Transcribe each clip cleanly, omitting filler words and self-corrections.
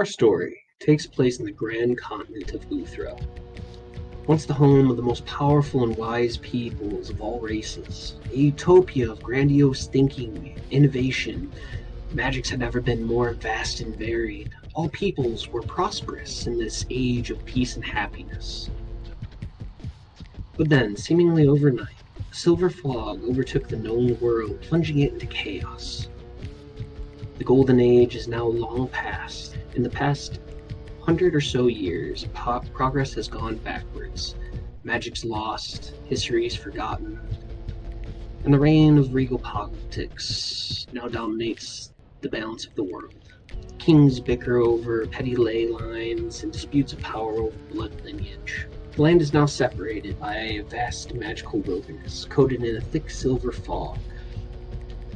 Our story takes place in the grand continent of Uthra, once the home of the most powerful and wise peoples of all races. A utopia of grandiose thinking, innovation. Magics had never been more vast and varied. All peoples were prosperous in this age of peace and happiness. But then, seemingly overnight, a silver fog overtook the known world, plunging it into chaos. The Golden Age is now long past. In the past 100 or so years, progress has gone backwards. Magic's lost, history is forgotten, and the reign of regal politics now dominates the balance of the world. Kings bicker over petty ley lines and disputes of power over blood lineage. The land is now separated by a vast magical wilderness, coated in a thick silver fog.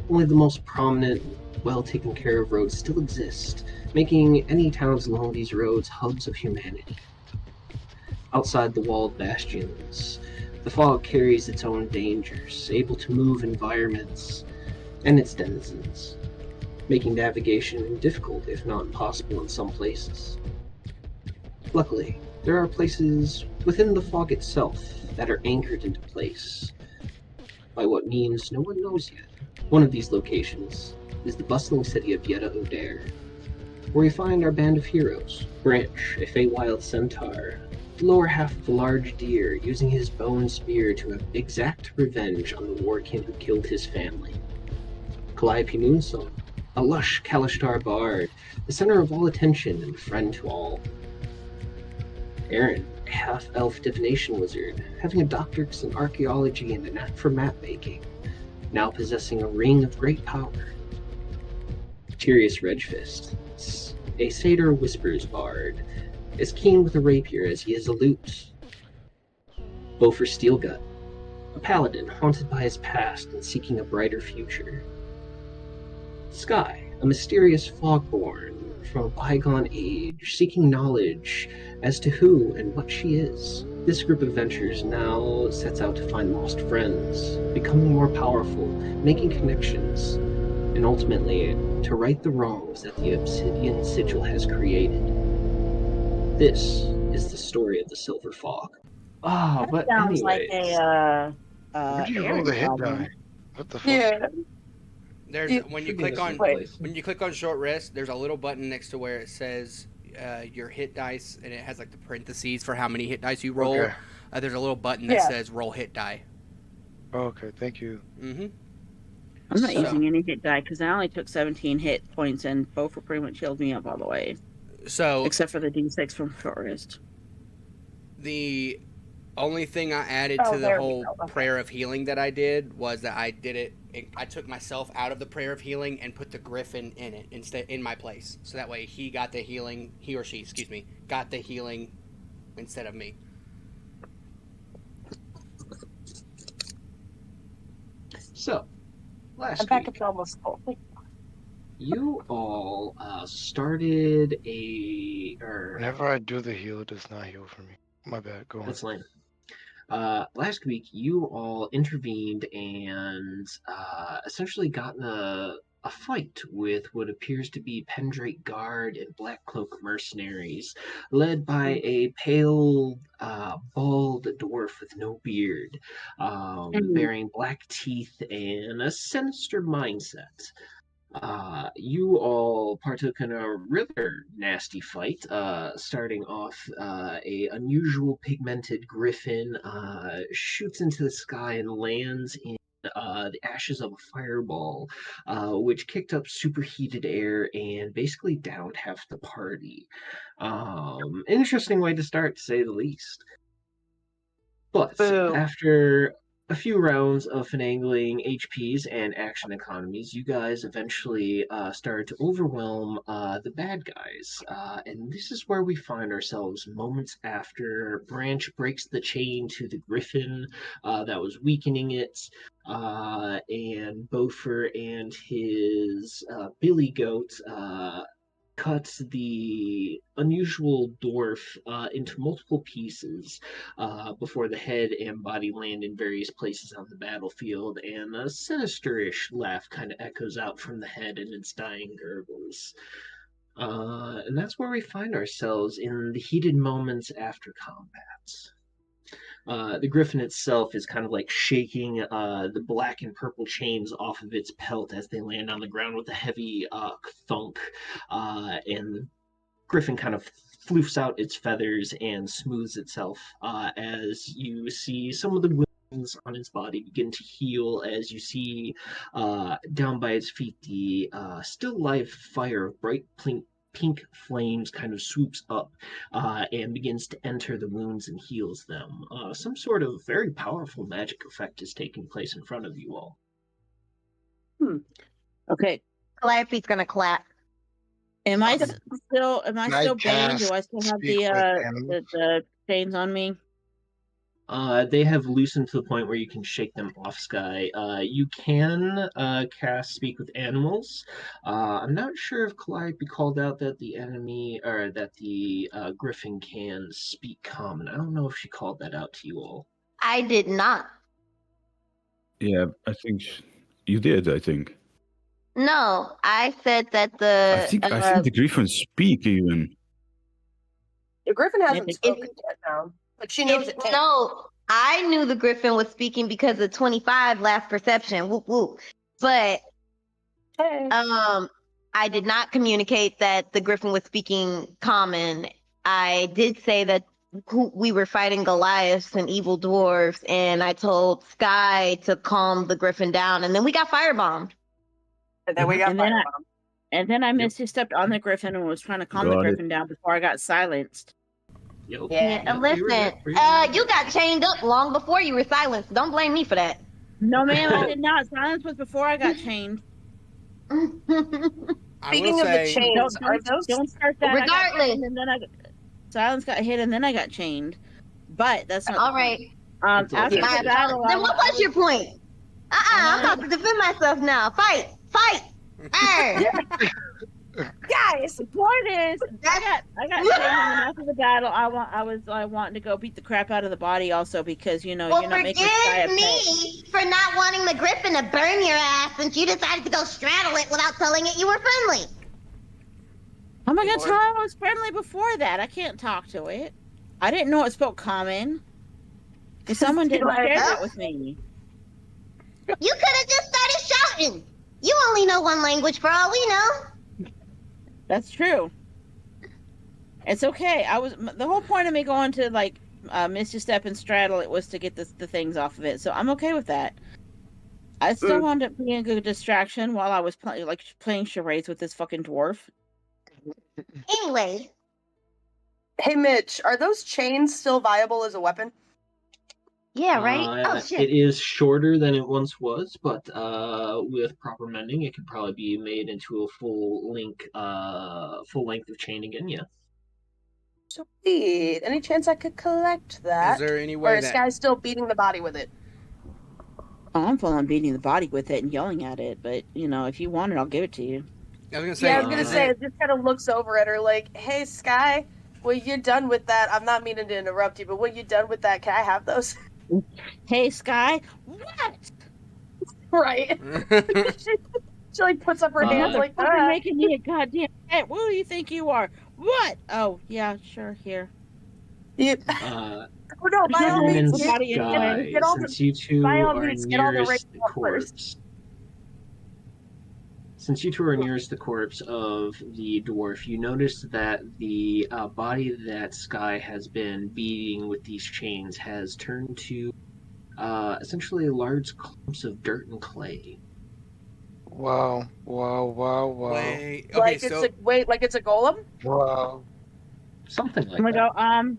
Only the most prominent, well taken care of roads still exist, making any towns along these roads hubs of humanity. Outside the walled bastions, the fog carries its own dangers, able to move environments and its denizens, making navigation difficult, if not impossible, in some places. Luckily, there are places within the fog itself that are anchored into place by what means no one knows yet. One of these locations is the bustling city of Yetta O'Dare, where we find our band of heroes. Branch, a Feywild centaur, the lower half of a large deer, using his bone spear to exact revenge on the warkin who killed his family. Calliope Moonsong, a lush Kalashtar bard, the center of all attention and a friend to all. Aaron, a half-elf divination wizard, having a doctorate in archaeology and a knack for map-making, now possessing a ring of great power. Tirius Redfist, a satyr whispers bard, as keen with a rapier as he is a lute. Beaufort Steelgut, a paladin haunted by his past and seeking a brighter future. Sky, a mysterious fogborn from a bygone age, seeking knowledge as to who and what she is. This group of adventurers now sets out to find lost friends, becoming more powerful, making connections, and ultimately to right the wrongs that the Obsidian Sigil has created. This is the story of the Silver Fog. That sounds like a Where'd you roll the hit album. die? What the fuck? Yeah. When you click on short rest, there's a little button next to where it says your hit dice, and it has like the parentheses for how many hit dice you roll. Okay. There's a little button that says roll hit die. Okay, thank you. Mm-hmm. I'm not using any hit die because I only took 17 hit points and both were pretty much healed me up all the way. So except for the D6 from short rest. The only thing I added to the whole prayer of healing that I did was that I did it. I took myself out of the prayer of healing and put the griffin in it instead in my place. So that way he got the healing. He or she, excuse me, got the healing instead of me. So, last I'm back week, at almost full. you all started Whenever I do the heal, it does not heal for me. My bad, go on. That's lame. Last week, you all intervened and essentially got in a fight with what appears to be Pendrake Guard and Black Cloak mercenaries, led by a pale, bald dwarf with no beard, bearing black teeth and a sinister mindset. You all partook in a rather nasty fight, starting off a unusual pigmented griffin shoots into the sky and lands in the ashes of a fireball, which kicked up superheated air and basically downed half the party. Interesting way to start, to say the least. But after a few rounds of finagling HPs and action economies, you guys eventually started to overwhelm the bad guys. And this is where we find ourselves moments after Branch breaks the chain to the griffin that was weakening it, and Beaufort and his billy goat cuts the unusual dwarf into multiple pieces before the head and body land in various places on the battlefield, and a sinisterish laugh kind of echoes out from the head and its dying gurgles. And that's where we find ourselves in the heated moments after combat. The griffin itself is kind of like shaking the black and purple chains off of its pelt as they land on the ground with a heavy thunk. And the griffin kind of floofs out its feathers and smooths itself as you see some of the wounds on its body begin to heal, as you see down by its feet the still live fire of bright pink flames kind of swoops up and begins to enter the wounds and heals them. Some sort of very powerful magic effect is taking place in front of you all. Okay. Calliope's gonna clap. Am I still banned? Do I still have the chains on me? They have loosened to the point where you can shake them off, Sky. You can cast Speak with Animals. I'm not sure if Calliope called out that the enemy or that the Griffin can speak common. I don't know if she called that out to you all. I did not. Yeah, I think you did. I think. No, I said that the. I think the Griffins speak even. The Griffin hasn't spoken yet now, but she knows it. No, I knew the Griffin was speaking because of 25 last perception. Whoop whoop. But I did not communicate that the Griffin was speaking common. I did say that we were fighting Goliaths and evil dwarves, and I told Sky to calm the Griffin down, and then we got firebombed. And then we got firebombed. And then I misstepped on the Griffin and was trying to calm the Griffin down before I got silenced. And listen, you got chained up long before you were silenced. Don't blame me for that. No, ma'am, I did not. Silence was before I got chained. Speaking of the chains, don't start that. Regardless, silence got hit, and then I got chained. But that's not all right. After the battle, then what was your point? I'm about to defend myself now. Fight! Guys, the point is, I got chained after the battle. I was wanting to go beat the crap out of the body, also because you're not making forgive me for not wanting the Griffin to burn your ass since you decided to go straddle it without telling it you were friendly. How am I gonna tell I was friendly before that? I can't talk to it. I didn't know it spoke common. If someone didn't share that with me. You could have just started shouting. You only know one language for all we know. That's true. It's okay. The whole point of me going to Misty Step and straddle it was to get the things off of it. So I'm okay with that. I still wound up being a good distraction while I was playing charades with this fucking dwarf. Anyway. Hey Mitch, are those chains still viable as a weapon? Yeah, right? Oh, shit. It is shorter than it once was, but with proper mending, it could probably be made into a full length of chain again, yeah. Sweet. Any chance I could collect that? Is there any way or is Sky still beating the body with it? Oh, I'm full on beating the body with it and yelling at it, but, if you want it, I'll give it to you. I was gonna say, it just kind of looks over at her like, hey, Sky, when you're done with that, I'm not meaning to interrupt you, but when you're done with that, can I have those? Hey, Sky, what? Right. she puts up her hands like, you're making me a goddamn pet. Who do you think you are? What? Oh, yeah, sure, here. Yeah. Oh, no, by all means, since you two are nearest the corpse. Since you two are nearest the corpse of the dwarf, you notice that the body that Sky has been beating with these chains has turned to essentially large clumps of dirt and clay. Wow. Wait, okay, like it's a golem? Wow. Something like that.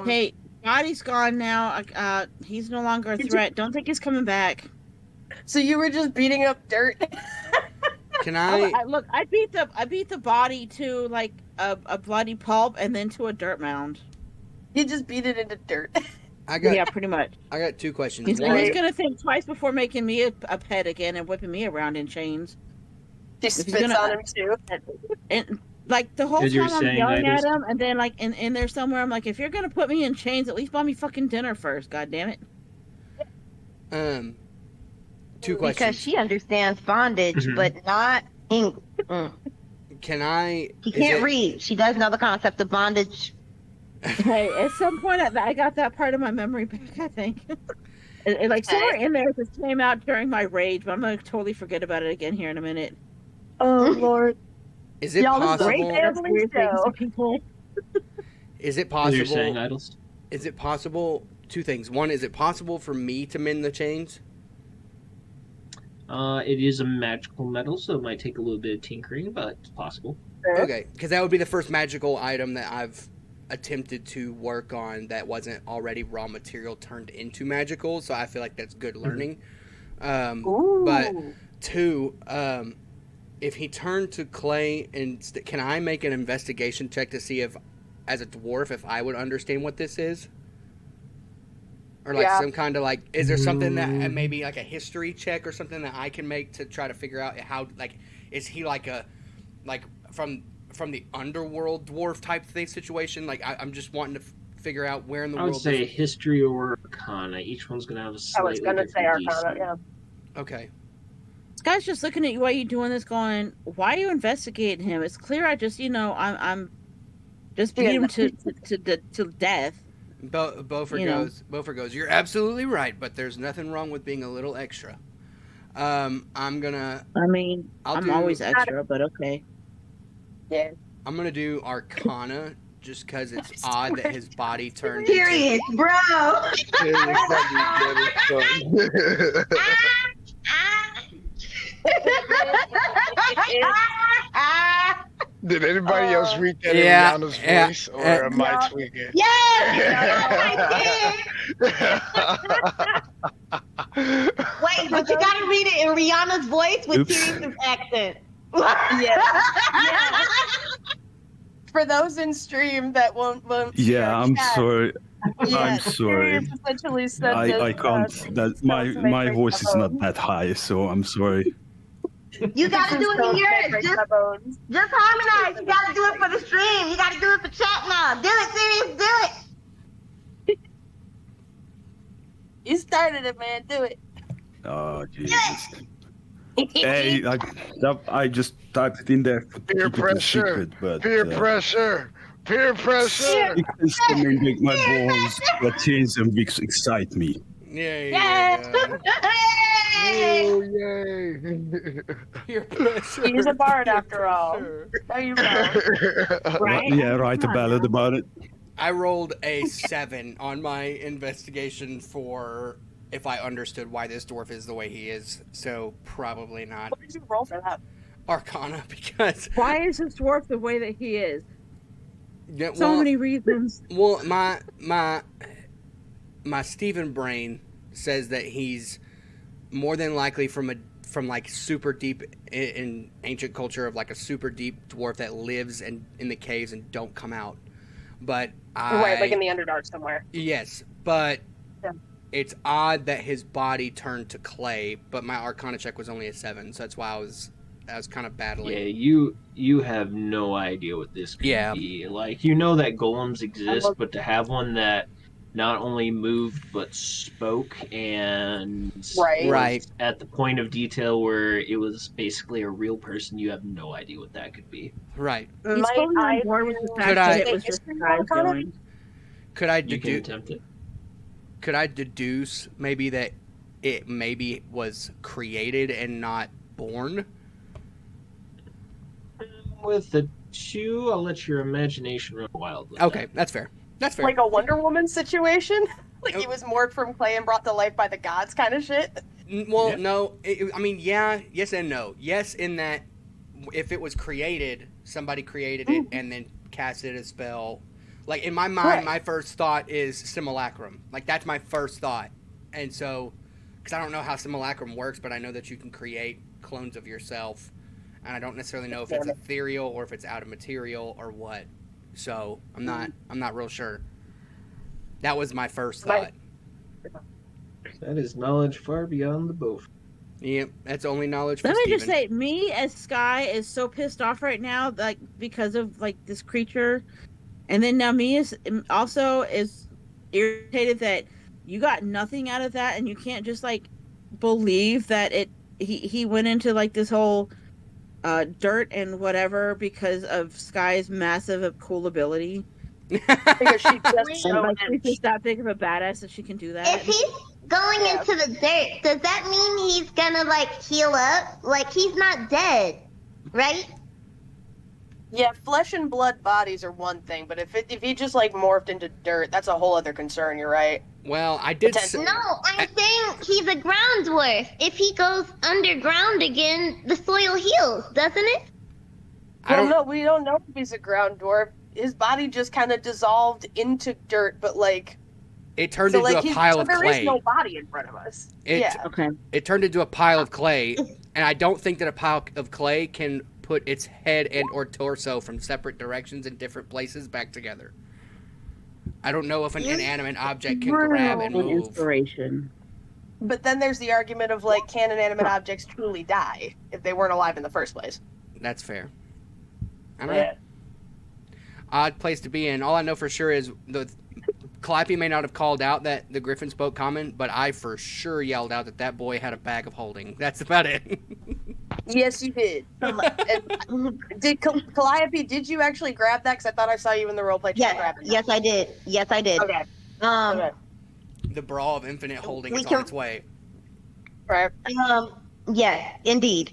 Hey, body's gone now. He's no longer a threat. Don't think he's coming back. So you were just beating up dirt? Can I look? I beat the body to a bloody pulp and then to a dirt mound. You just beat it into dirt. Yeah, pretty much. I got two questions. He's gonna think twice before making me a pet again and whipping me around in chains. She spits on him too. And the whole time I'm yelling at him, and then in there somewhere, I'm like, if you're gonna put me in chains, at least buy me fucking dinner first. God damn it. Two questions. Because she understands bondage, but not English. Can I? She can't read. She does know the concept of bondage. Hey, at some point I got that part of my memory back, I think. Like somewhere in there just came out during my rage, but I'm gonna totally forget about it again here in a minute. Oh Lord. Is it Y'all, this is a possible? great family Weird things show. to people. Is it As you're possible? saying, Idols? Is it possible? Two things. One, is it possible for me to mend the chains? It is a magical metal, so it might take a little bit of tinkering, but it's possible. Okay, because that would be the first magical item that I've attempted to work on that wasn't already raw material turned into magical, so I feel like that's good learning. But two, if he turned to clay, can I make an investigation check to see if, as a dwarf, if I would understand what this is? Or like some kind of like, is there something that maybe like a history check or something that I can make to try to figure out how, like, is he like a, like from the underworld dwarf type thing situation? Like I'm just wanting to figure out where in the world. I would say history or arcana. Each one's gonna have a I slightly was gonna say different arcana, DC. yeah. Okay. This guy's just looking at you while you doing this, going, "Why are you investigating him? It's clear. I just, I'm just beat him to death." Beaufort goes, you're absolutely right, but there's nothing wrong with being a little extra. I'm gonna. I mean, I'm always extra, but okay. Yeah. I'm gonna do Arcana just because it's odd that his body turned. Serious, bro. Did anybody else read that in Rihanna's voice, or am I tweaking? Yes! Wait, but you gotta read it in Rihanna's voice with Sirius's accent. Yeah. For those in stream that won't Yeah, I'm chat, sorry. yeah, I'm sorry. Sirius essentially said I can't. That my voice is not that high, so I'm sorry. You gotta do it in yours. Just harmonize. You gotta do it for the stream. You gotta do it for chat now. Do it, Sirius. Do it. You started it, man. Do it. Oh Jesus. Hey, I just typed it in there to Peer keep it a pressure. secret, but Peer pressure. Peer pressure. because they make my balls that change them which excite me. Yeah. Oh, yay. Peer pressure. He's a bard after all. There you go. Right? Yeah, write a ballad about it. I rolled a 7 on my investigation for if I understood why this dwarf is the way he is. So probably not What did you roll for that? Arcana, because Why is this dwarf the way that he is? yeah, So many reasons. Well, my Steven brain says that he's more than likely from like super deep in ancient culture of like a super deep dwarf that lives in the caves and don't come out. But Right, like in the Underdark somewhere. Yes, but Yeah. it's odd that his body turned to clay. But my Arcana check was only a 7, so that's why I was kind of battling. Yeah, you have no idea what this could be. Like, you know that golems exist, but to have one that not only moved but spoke and Right. at the point of detail where it was basically a real person, you have no idea what that could be. Right. He's Might totally I on board with the do- fact Could that I- it was just a guy's doing. Could I You can deduce? attempt it. Could I deduce maybe that it maybe was created and not born? With the 2, I'll let your imagination run wild. With Okay, that's fair. That's fair. Like a Wonder Woman situation? Like he was morphed from clay and brought to life by the gods kind of shit? Well, Yeah. no. I mean, yeah, yes and no. Yes, in that if it was created, somebody created it and then casted a spell. Like, in my mind, Right. my first thought is simulacrum. Like, that's my first thought. And so, because I don't know how simulacrum works, but I know that you can create clones of yourself. And I don't necessarily know if it's ethereal or if it's out of material or what. So, I'm not real sure. That was my first thought. That is knowledge far beyond the both. Yep, that's only knowledge for Let me Steven. just say, me as Sky is so pissed off right now, like because of like this creature, and then now me is also is irritated that you got nothing out of that, and you can't just like believe that he went into like this whole dirt and whatever because of Sky's massive cool ability? Because she just And like she's just that big of a badass that she can do that. If he's going into the dirt, does that mean he's gonna like heal up? Like he's not dead, right? Yeah, flesh and blood bodies are one thing, but if he just like morphed into dirt, that's a whole other concern. You're right. Well, I did. No, I'm saying he's a ground dwarf. If he goes underground again, the soil heals, doesn't it? Well, no, we don't know if he's a ground dwarf. His body just kind of dissolved into dirt, but like it turned into a pile of clay. There is no body in front of us. It turned into a pile of clay, and I don't think that a pile of clay can put its head and or torso from separate directions in different places back together. I don't know if an inanimate object can grab and move. Inspiration. But then there's the argument of like, can inanimate objects truly die if they weren't alive in the first place? That's fair. I don't know. Odd place to be in. All I know for sure is the Calliope may not have called out that the Griffin spoke common, but I for sure yelled out that boy had a bag of holding. That's about it. Yes, you did. Did Calliope? Did you actually grab that? Because I thought I saw you in the roleplay. Yes, I did. Yes, I did. Okay. The brawl of infinite holding is on its way. Right. Yeah, indeed.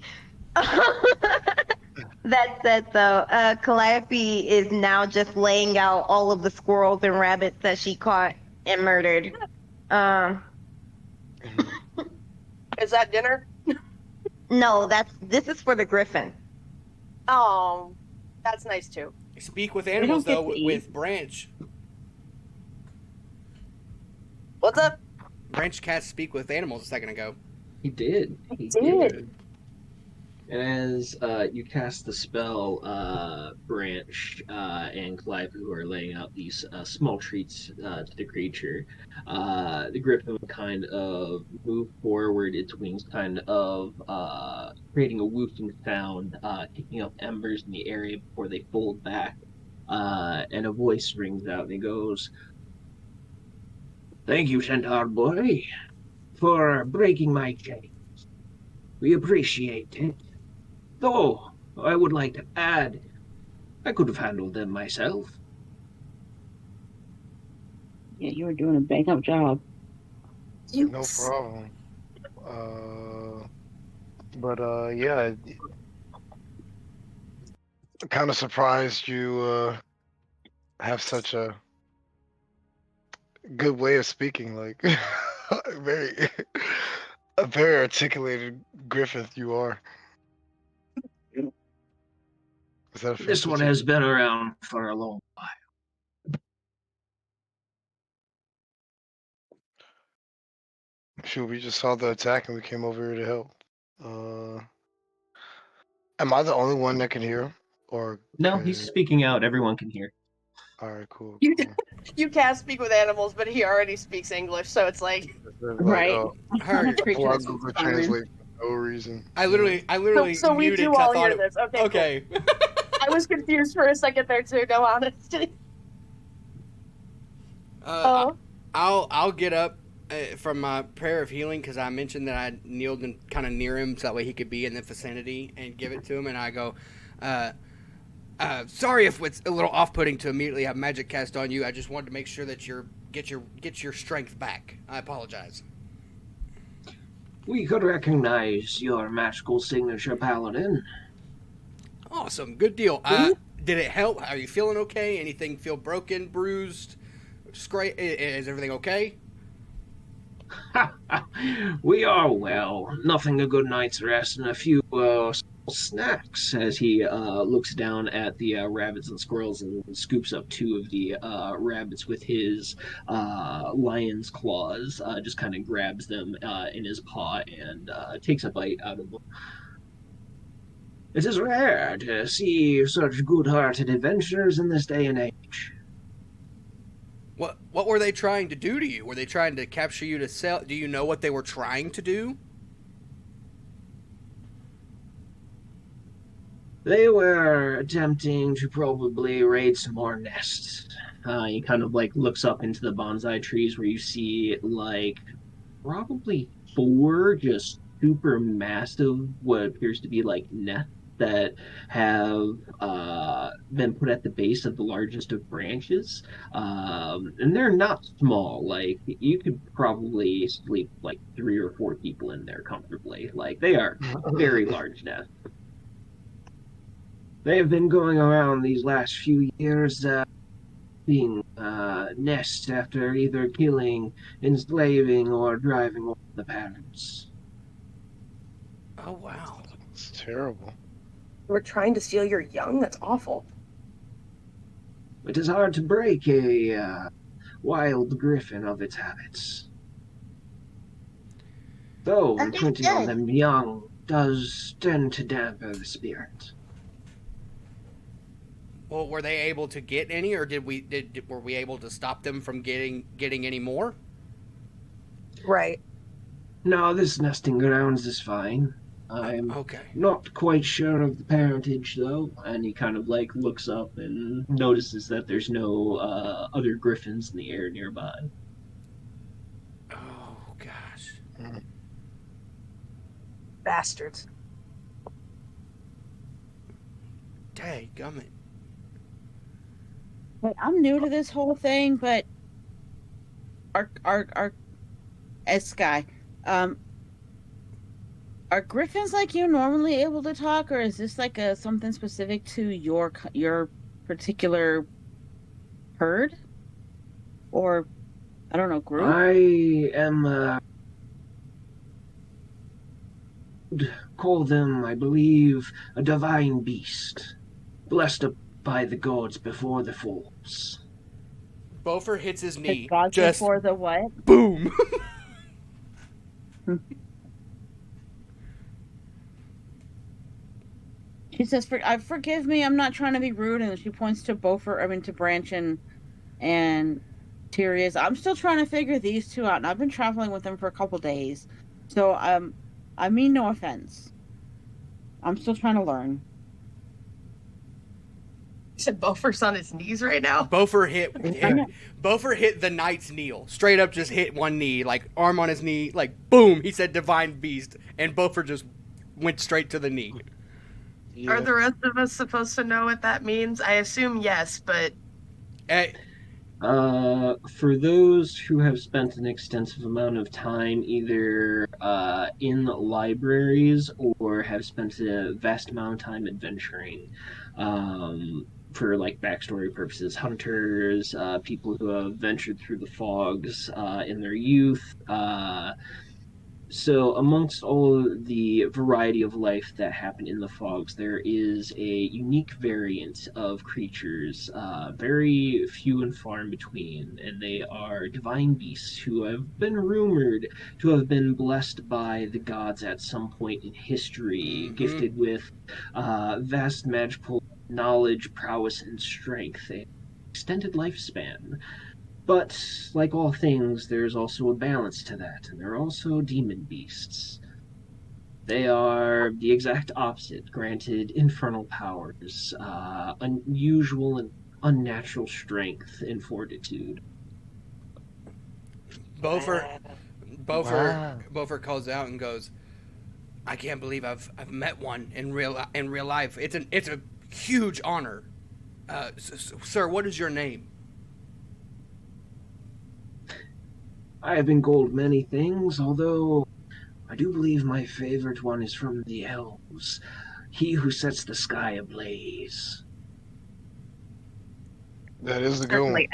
That said, though, Calliope is now just laying out all of the squirrels and rabbits that she caught and murdered. Is that dinner? No, this is for the Griffin. Oh, that's nice too. Speak with animals though with Branch. What's up? Branch cast speak with animals a second ago. He did. He did. And as you cast the spell, Branch and Calliope, who are laying out these small treats to the creature, the griffin kind of move forward, its wings kind of creating a whooping sound, kicking up embers in the area before they fold back, and a voice rings out and it goes, "Thank you, Centaur Boy, for breaking my chains. We appreciate it. Though, I would like to add, I could have handled them myself." Yeah, you were doing a bang-up job. No problem. Yeah, I'm kind of surprised you have such a good way of speaking. Like, a very articulated Griffith you are. This one has been around for a long while. Shoot, we just saw the attack and we came over here to help. Am I the only one that can hear him? Or no, he's speaking out. Everyone can hear. All right, cool. You can't speak with animals, but he already speaks English, so it's like right. Translate for no reason. I literally so we muted do because I all thought hear this. Okay. Cool. I was confused for a second there too. No honesty. I'll get up from my prayer of healing because I mentioned that I kneeled and kind of near him so that way he could be in the vicinity and give it to him, and I go, sorry if it's a little off-putting to immediately have magic cast on you. I just wanted to make sure that get your strength back. I apologize. We could recognize your magical signature, Paladin. Awesome, good deal. Did it help? Are you feeling okay? Anything feel broken, bruised? Is everything okay? We are well. Nothing a good night's rest and a few snacks as he looks down at the rabbits and squirrels and scoops up two of the rabbits with his lion's claws, just kind of grabs them in his paw and takes a bite out of them. It is rare to see such good-hearted adventurers in this day and age. What were they trying to do to you? Were they trying to capture you to sell? Do you know what they were trying to do? They were attempting to probably raid some more nests. He kind of like looks up into the bonsai trees where you see like probably 4 just super massive what appears to be like nests that have been put at the base of the largest of branches. And they're not small. Like, you could probably sleep like 3 or 4 people in there comfortably. Like, they are very large nests. They have been going around these last few years, being nests after either killing, enslaving, or driving off the parents. Oh, wow. It's terrible. We're trying to steal your young? That's awful. It is hard to break a wild griffin of its habits. Though imprinting on them young does tend to dampen the spirit. Well, were they able to get any, or were we able to stop them from getting any more? Right. No, this nesting grounds is fine. I'm not quite sure of the parentage, though. And he kind of like looks up and notices that there's no other griffins in the air nearby. Oh, gosh. Bastards. Dadgummit. Wait, I'm new to this whole thing, but our Sky, are griffins like you normally able to talk, or is this like something specific to your particular herd, or I don't know, group? I am call them, I believe, a divine beast, blessed by the gods before the falls. Bofer hits his knee. Gods just before the what? Boom. She says, "Forgive me. I'm not trying to be rude." And she points to to Branch and Tyrius. I'm still trying to figure these two out, and I've been traveling with them for a couple days, so I mean no offense. I'm still trying to learn. You said Bofer's on his knees right now? Bofer hit the knight's kneel. Straight up just hit one knee, like arm on his knee, like boom, he said divine beast, and Bofer just went straight to the knee. Yeah. Are the rest of us supposed to know what that means? I assume yes, but... For those who have spent an extensive amount of time either in libraries or have spent a vast amount of time adventuring, for like backstory purposes, hunters, people who have ventured through the fogs in their youth. So amongst all the variety of life that happen in the fogs, there is a unique variant of creatures, very few and far in between, and they are divine beasts who have been rumored to have been blessed by the gods at some point in history, gifted with vast magical knowledge, prowess, and strength, an extended lifespan. But, like all things, there's also a balance to that, and there are also demon beasts. They are the exact opposite, granted infernal powers, unusual and unnatural strength and fortitude. Bofer calls out and goes, "I can't believe I've met one in real life. It's a huge honor. Sir, what is your name?" I have been called many things, although I do believe my favorite one is from the elves. He who sets the sky ablaze. That is the goon. That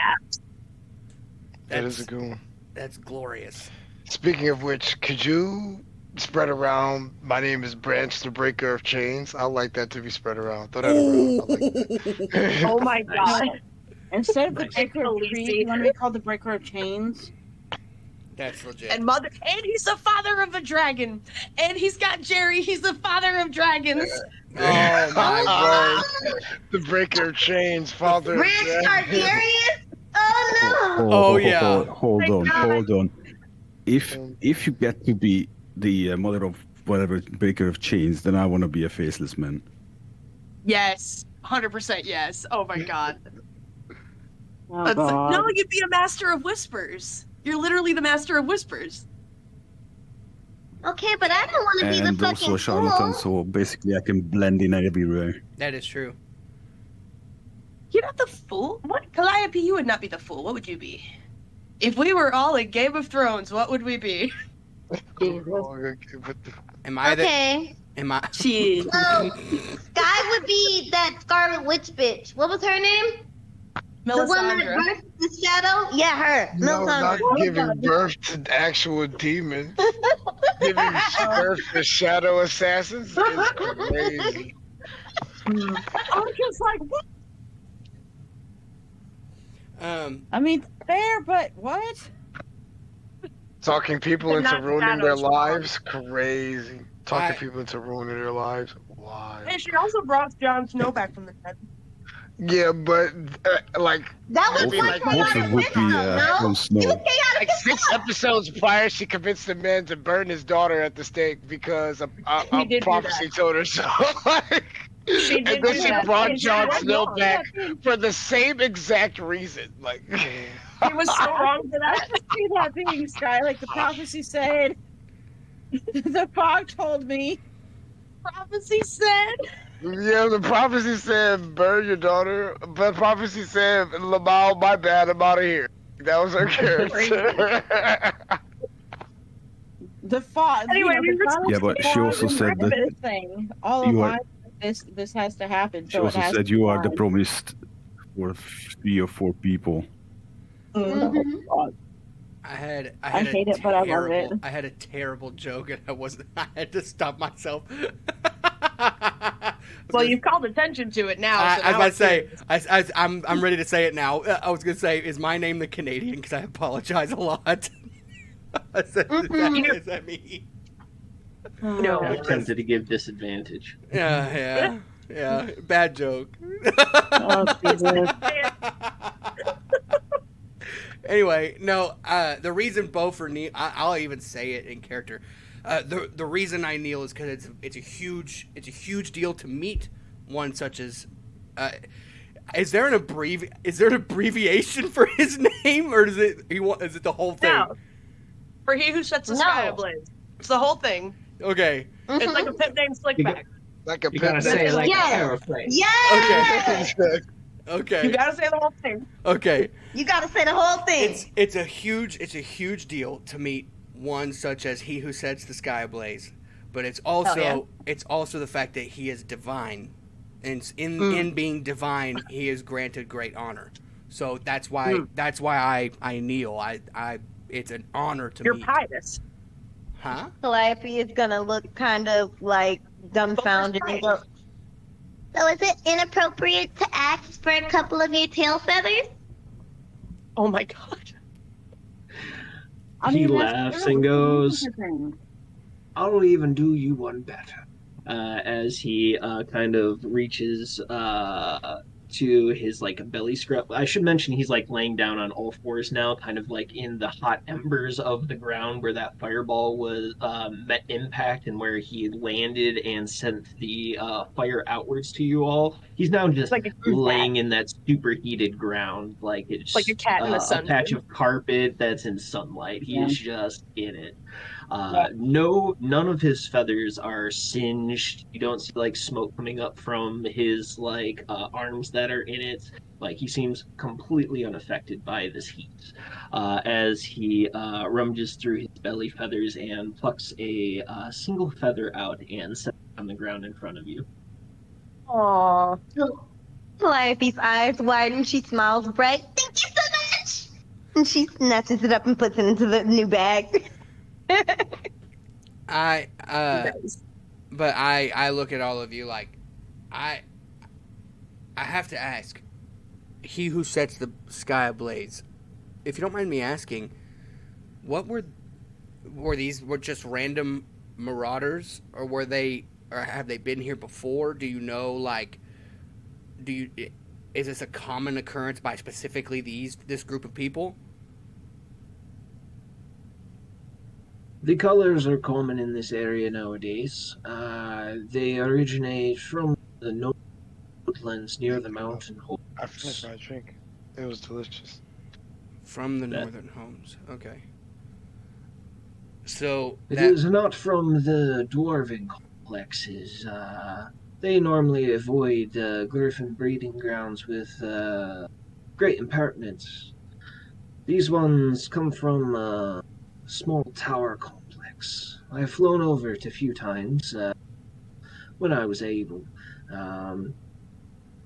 That's is a goon. That's glorious. Speaking of which, could you spread around, "My name is Branch, the Breaker of Chains"? I like that to be spread around. Throw that around. I like that. Oh my god. Instead of the Breaker of Trees, you want to be called the Breaker of Chains? That's legit. And he's the father of a dragon. And he's got Jerry, he's the father of dragons. Oh my word. The Breaker of Chains, father of Branch dragons. Targaryen? Oh no! Oh, yeah. Hold on. If you get to be the mother of whatever Breaker of Chains, then I want to be a faceless man. Yes. 100% yes. Oh my god. Oh, God. No, you'd be a master of whispers. You're literally the master of whispers. Okay, but I don't want to be the And fucking also a charlatan, fool. so basically I can blend in everywhere. That is true. You're not the fool. What? Calliope, you would not be the fool. What would you be? If we were all in Game of Thrones, what would we be? Am I Okay. Am I? She. So, Sky would be that Scarlet Witch bitch. What was her name? The one that Melisandre. birthed the shadow? Yeah, her. No, not Melisandre. giving birth to actual demons. Giving birth to shadow assassins is crazy. I'm just like, what? I mean, fair, but what? Talking people They're into not ruining their shadows. lives, crazy. Talking I- people into ruining their lives, why? And she also brought Jon Snow back from the dead. Yeah, but like That was Maybe one like Most chaotic of it would witch, be though, Jon no? Snow. It was chaotic like 6 episodes prior, she convinced the man to burn his daughter at the stake because a He did do prophecy that. told her so. Like, She did and then do she that. brought And she Jon was Snow wrong. back for the same exact reason. Like, He was so wrong for that. See that being Sky, like the prophecy said. The fog told me. Prophecy said. yeah, the prophecy said burn your daughter, but prophecy said Lamal, my bad, I'm out of here. That was her character. The fog. Anyway, you we know, were the fog Yeah, but she also said that this thing. All you of are- my this has to happen. she So it also has said to you are the die. promised for 3 or 4 people. Mhm. I had I hate it, but I love it. I had a terrible joke, and I had to stop myself. Well, you've called attention to it now. I so was now about to it's say, serious. I'm ready to say it now. I was gonna say, is my name the Canadian? Because I apologize a lot. I said, is that me? No. I'm tempted to give disadvantage. Yeah. Bad joke. Oh, Jesus. Anyway, no. The reason Bo for kneel, I'll even say it in character. The reason I kneel is because it's a huge deal to meet one such as. Is there an abbreviation for his name, or is it the whole thing? No. For he who sets the sky ablaze. It's the whole thing. Okay. It's like a pimp named Slickback. Like a You gotta pimp say it like Yes. a paraphrase. Yes! Okay. You gotta say the whole thing. Okay. You gotta say the whole thing. It's a huge deal to meet one such as he who sets the sky ablaze, but it's also the fact that he is divine, and in being divine, he is granted great honor. So that's why I kneel. It's an honor to You're meet. pious. Huh? Calliope is gonna look kind of like dumbfounded and go, so is it inappropriate to ask for a couple of your tail feathers? Oh my god. I He mean, that's laughs true. and goes, That's the thing. I'll even do you one better. As he kind of reaches to his like belly scrub. I should mention he's like laying down on all fours now, kind of like in the hot embers of the ground where that fireball was met impact and where he had landed and sent the fire outwards to you all. He's now just Like a cruise laying in that superheated ground, like it's Like a cat in the sun. a patch of carpet that's in sunlight. He is just in it. None of his feathers are singed. You don't see like smoke coming up from his like arms that are in it. Like he seems completely unaffected by this heat. As he rummages through his belly feathers and plucks a single feather out and sets it on the ground in front of you. Aww. Calliope's eyes widen, she smiles bright. Thank you so much! And she snatches it up and puts it into the new bag. I look at all of you like I have to ask, he who sets the sky ablaze, if you don't mind me asking, what were these just random marauders, or have they been here before? Do you know, like, is this a common occurrence by specifically this group of people? The colors are common in this area nowadays. They originate from the northlands near the mountain homes. I finished my drink. It was delicious. From the northern homes. Okay. So It is not from the dwarven complexes. They normally avoid griffin breeding grounds with great impertinence. These ones come from a small tower complex. I've flown over it a few times when I was able.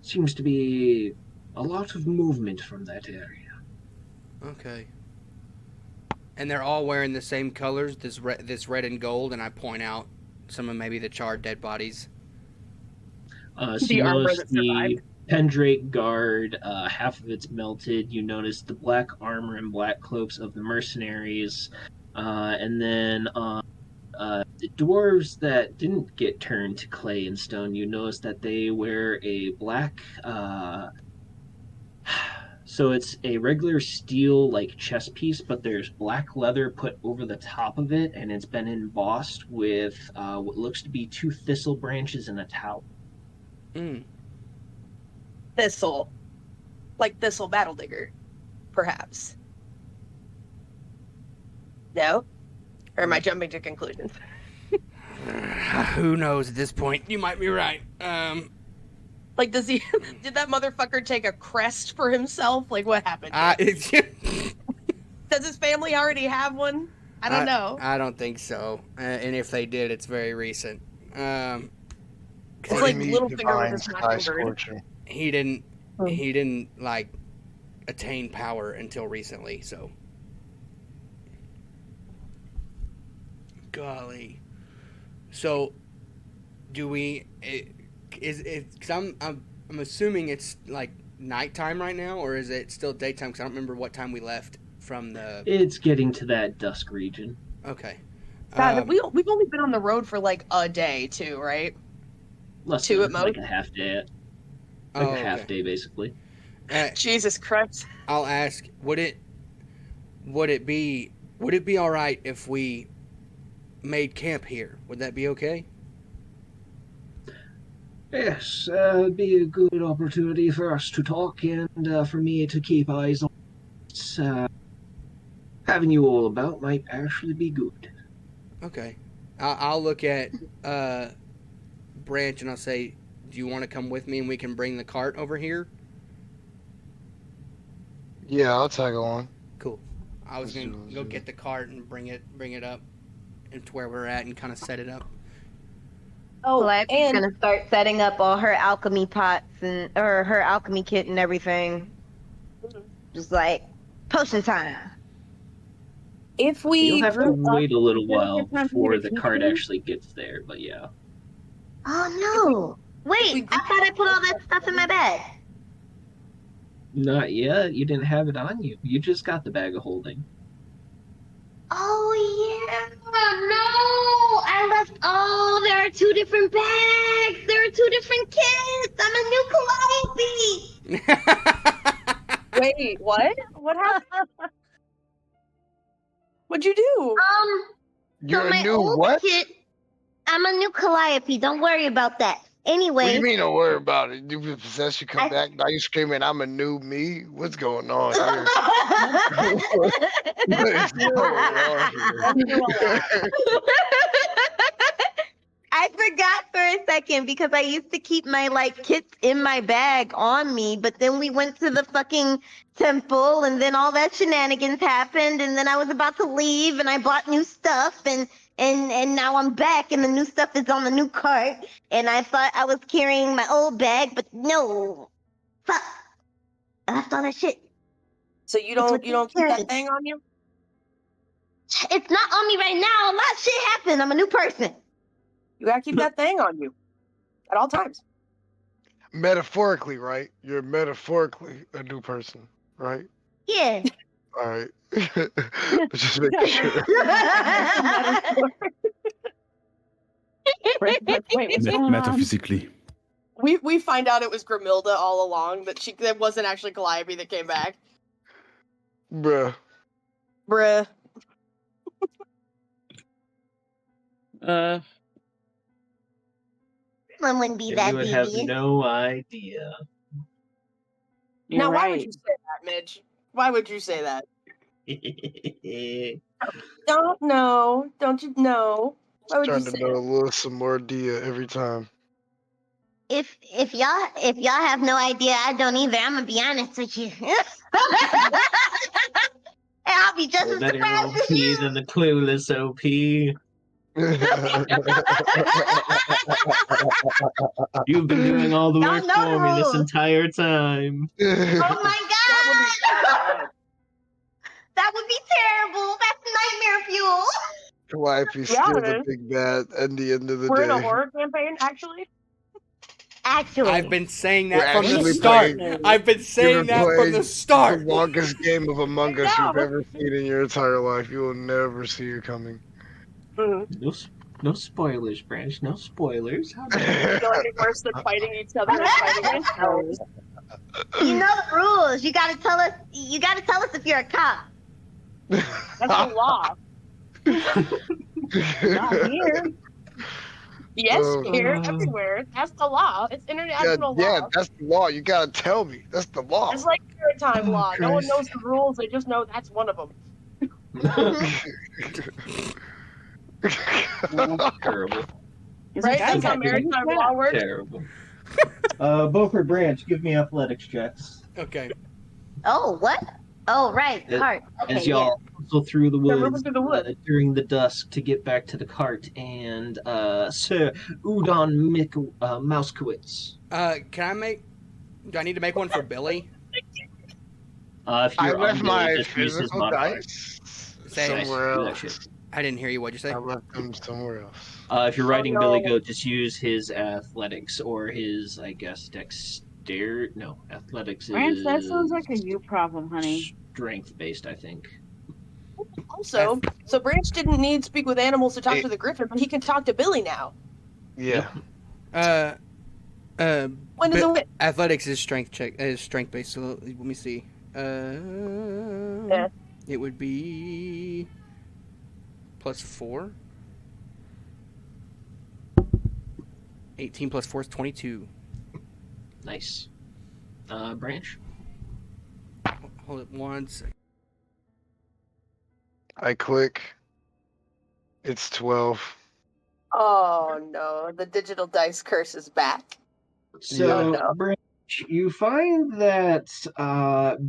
Seems to be a lot of movement from that area. Okay. And they're all wearing the same colors, this red and gold, and I point out some of maybe the charred dead bodies. So you notice the Pendrake guard, half of it's melted. You notice the black armor and black cloaks of the mercenaries. And then the dwarves that didn't get turned to clay and stone, you notice that they wear a black... So it's a regular steel like chest piece, but there's black leather put over the top of it, and it's been embossed with what looks to be 2 thistle branches and a towel. Thistle. Like Thistle Battle Digger, perhaps. No? Or am I jumping to conclusions? Who knows at this point? You might be right. Like, did that motherfucker take a crest for himself? Like, what happened? Does his family already have one? I don't know. I don't think so. And if they did, it's very recent. It's like Littlefinger with his mockingbird. He didn't like attain power until recently, so. Golly. So, do we? Because I'm assuming it's like nighttime right now, or is it still daytime? Because I don't remember what time we left from the. It's getting to that dusk region. Okay. God, we've only been on the road for like a day, too, right? Less 2 than, at most. like a half day. A half day, basically. Jesus Christ! I'll ask. Would it be all right if we made camp here? Would that be okay? Yes, it'd be a good opportunity for us to talk and for me to keep eyes on us. Having you all about might actually be good. Okay. I'll look at Branch and I'll say, do you want to come with me and we can bring the cart over here? Yeah, I'll tag along. Cool. I was going to go get the cart and bring it up into where we're at and kind of set it up. Oh, Calliope's gonna start setting up all her alchemy pots or her alchemy kit and everything. Just like potion time. If we You'll have to wait a little while before the cart actually gets there, but yeah. Oh no! Wait, I thought I put all that stuff in my bag. Not yet. You didn't have it on you. You just got the bag of holding. Oh yeah! No! I left. Oh, there are 2 different bags. There are 2 different kits. I'm a new Calliope. Wait, what? What happened? What'd you do? You're so a new what? Kit, I'm a new Calliope. Don't worry about that. Anyway. What do you mean don't worry about it? You've been possessed, you come back, now you screaming, I'm a new me? What's going on here? What is going on here? I forgot for a second because I used to keep my kits in my bag on me, but then we went to the fucking temple and then all that shenanigans happened and then I was about to leave and I bought new stuff and now I'm back and the new stuff is on the new cart and I thought I was carrying my old bag, but no. Fuck. I left all that shit. So you don't keep that thing on you? It's not on me right now. A lot of shit happened. I'm a new person. You gotta keep that thing on you at all times. Metaphorically, right? You're metaphorically a new person, right? Yeah. All right. Just making sure. Wait, what's going on? Metaphysically. We find out it was Grimilda all along, that wasn't actually Calliope that came back. Bruh. One wouldn't be that You would have devious. no idea. Why would you say that, Midge? Why would you say that? Don't know. Don't you know? Why would you Trying to say know a that? little some more idea every time. If y'all have no idea, I don't either. I'm gonna be honest with you. And I'll be just No as better surprised OP as you. than the clueless OP. You've been doing all the Y'all work know the for me this rules. entire time. Oh my That would be god! That would be terrible. That's nightmare fuel. Calliope be still the honest. big bad at the end of the We're in a day. horror campaign, actually. Actually, I've been saying We're that from the actually start. playing. I've been You've saying been that from the playing the start. longest game of Among Us I you've know. ever seen in your entire life. You will never see it coming. Mhm. No spoilers, Branch. No spoilers. How dare I feel like it's worse than fighting each other and fighting ourselves. you know the rules. You gotta tell us. You gotta tell us if you're a cop. That's the law. Not here. Yes, here, everywhere. That's the law. It's international yeah, law. that's the law. You gotta tell me. That's the law. It's like maritime Oh, law. No one Christ. knows the rules. They just know that's one of them. Terrible. He's Right? like, I That's how got you. maritime law works. Terrible. Beaufort Branch, give me athletics checks. Okay. Oh, what? Oh, right, It- cart. Okay, As y'all hustle through the They're moving woods through the woods. during the dusk to get back to the cart, and Sir Udon Mouskowitz. Can I make? Do I need to make one for Billy? If I you're left on Billy, my just use his physical modifier. dice Say- somewhere do that else. shit. I didn't hear you. What'd you say? I left them somewhere else. If you're writing no. Billy Goat, just use his athletics or his, I guess, dexterity. No, athletics Branch, is that sounds like a you problem, honey. strength based, I think. Also, so Branch didn't need to speak with animals to talk to the griffin, but he can talk to Billy now. Yeah. When is it? Athletics is strength check is strength based. So let me see. It would be +4. 18 + 4 is 22. Nice. Branch. Hold it 1 second. I click. It's 12. Oh no, the digital dice curse is back. So, no. Branch, you find that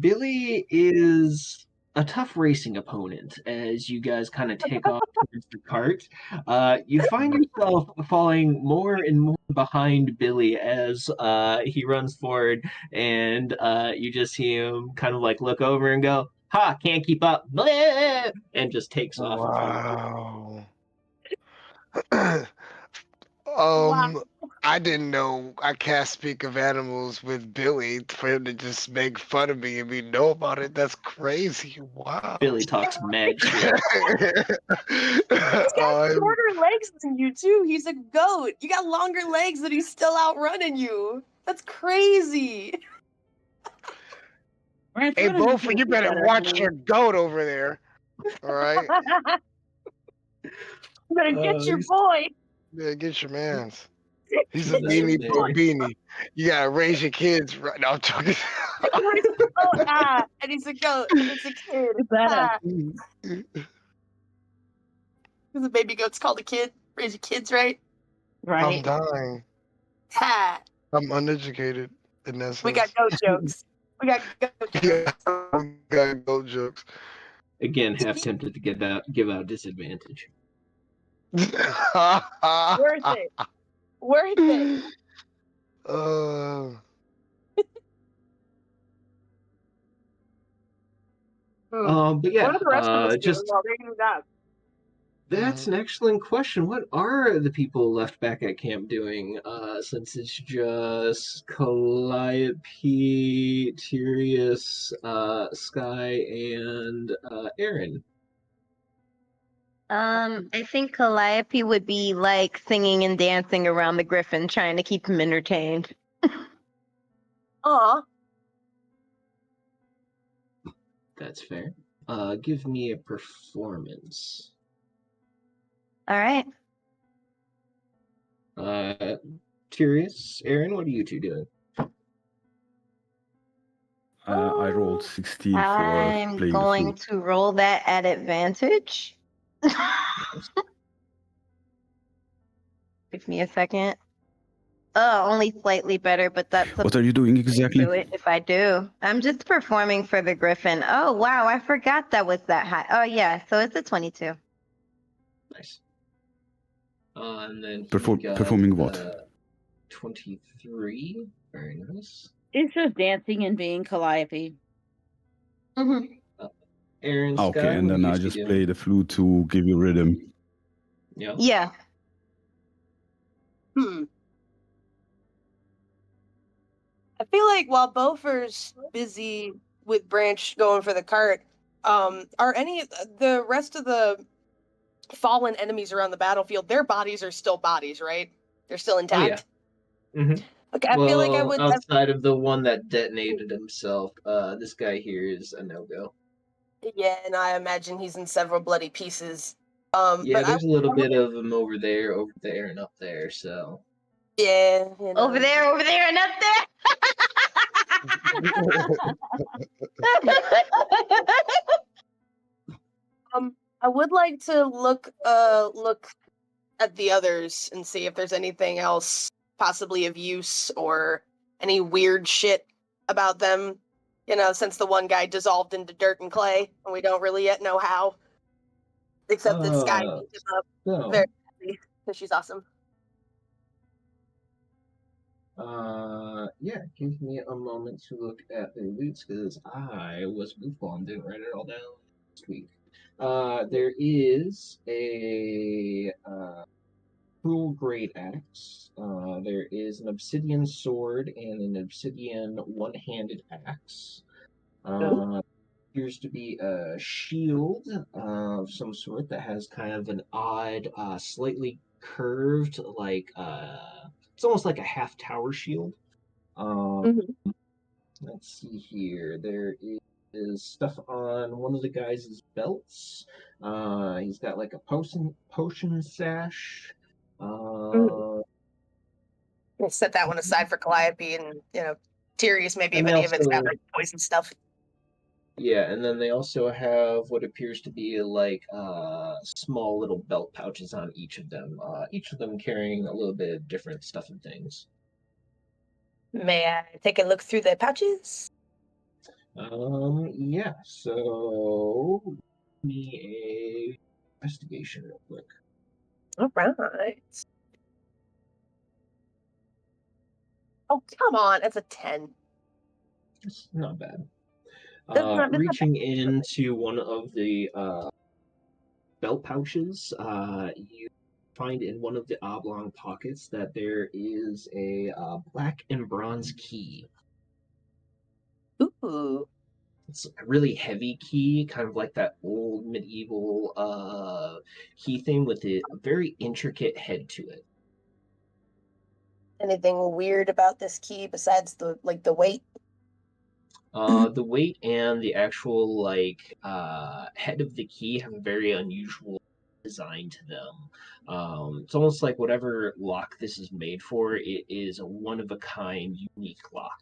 Billy is a tough racing opponent as you guys kind of take off towards the cart. You find yourself falling more and more behind Billy as he runs forward, and you just see him kind of like look over and go, "Ha! Can't keep up!" Blah! And just takes off. Wow. Wow. I didn't know I can't speak of animals with Billy for him to just make fun of me and me know about it. That's crazy. Wow. Billy talks mad shit. He's got shorter legs than you too. He's a goat. You got longer legs, and he's still outrunning you. That's crazy. Branch, Hey, what is Beaufort, this you better better, watch honey? your goat over there. All right? You better get your boy. Yeah, get your mans. He's a That's beanie it. for a beanie. You gotta raise your kids right now. I'm talking. And he's a goat, and it's a kid. Better. Because the baby goat's called a kid. Raise your kids right. I'm Right. dying. Ha! I'm uneducated in that sense. We got goat jokes. We got goat jokes. We got goat jokes. Again, half tempted to give out disadvantage. Worth it. Worth it. But yeah, What are the rest of us just doing while they're doing that? that's an excellent question. What are the people left back at camp doing? Since it's just Calliope, Tyrius, Sky, and Aaron. I think Calliope would be like singing and dancing around the griffin, trying to keep him entertained. Aw. That's fair. Give me a performance. All right. Tyrius, Aaron, what are you two doing? I rolled 16 for I'm playing going the flute. to roll that at advantage. Give me a second. Only slightly better, but that's What are you doing exactly? do it if I do. I'm just performing for the Griffin. Oh wow, I forgot that was that high. Oh yeah, so it's a 22. Nice. And then he got Performing what? 23. Very nice. It's just dancing and being Calliope. Aaron, Sky, Okay, and what then do you I two just do? play the flute to give you rhythm. Yeah. Yeah. I feel like while Beaufort's busy with Branch going for the cart, are any the rest of the fallen enemies around the battlefield, their bodies are still bodies, right? They're still intact? Mm-hmm. Okay, I feel like I would... outside of the one that detonated himself, this guy here is a no-go. Yeah, and I imagine he's in several bloody pieces. Yeah, but there's a little bit of him over there, and up there, so... Yeah, you know. Over there, and up there. I would like to look at the others and see if there's anything else possibly of use or any weird shit about them. You know, since the one guy dissolved into dirt and clay, and we don't really yet know how. Except that Sky picked him up very happy because she's awesome. Yeah, give me a moment to look at the loots because I was goofball and didn't write it all down this week. There is a cruel great axe. There is an obsidian sword and an obsidian one-handed axe. Appears to be a shield of some sort that has kind of an odd, slightly curved, like it's almost like a half tower shield. Let's see here. There is stuff on one of the guys' belts. He's got like a potion sash. We'll set that one aside for Calliope and, Tyrius maybe if any of it's got like poison stuff. Yeah, and then they also have what appears to be like small little belt pouches on each of them carrying a little bit of different stuff and things. May I take a look through the pouches? Yeah, so give me a investigation real quick. All right. Oh, come on, it's a 10. It's not bad. That's Reaching not bad. into one of the belt pouches, you find in one of the oblong pockets that there is a black and bronze key. Ooh. It's a really heavy key, kind of like that old medieval key thing with a very intricate head to it. Anything weird about this key besides the weight? The weight and the actual head of the key have a very unusual design to them. It's almost like whatever lock this is made for, it is a one-of-a-kind, unique lock.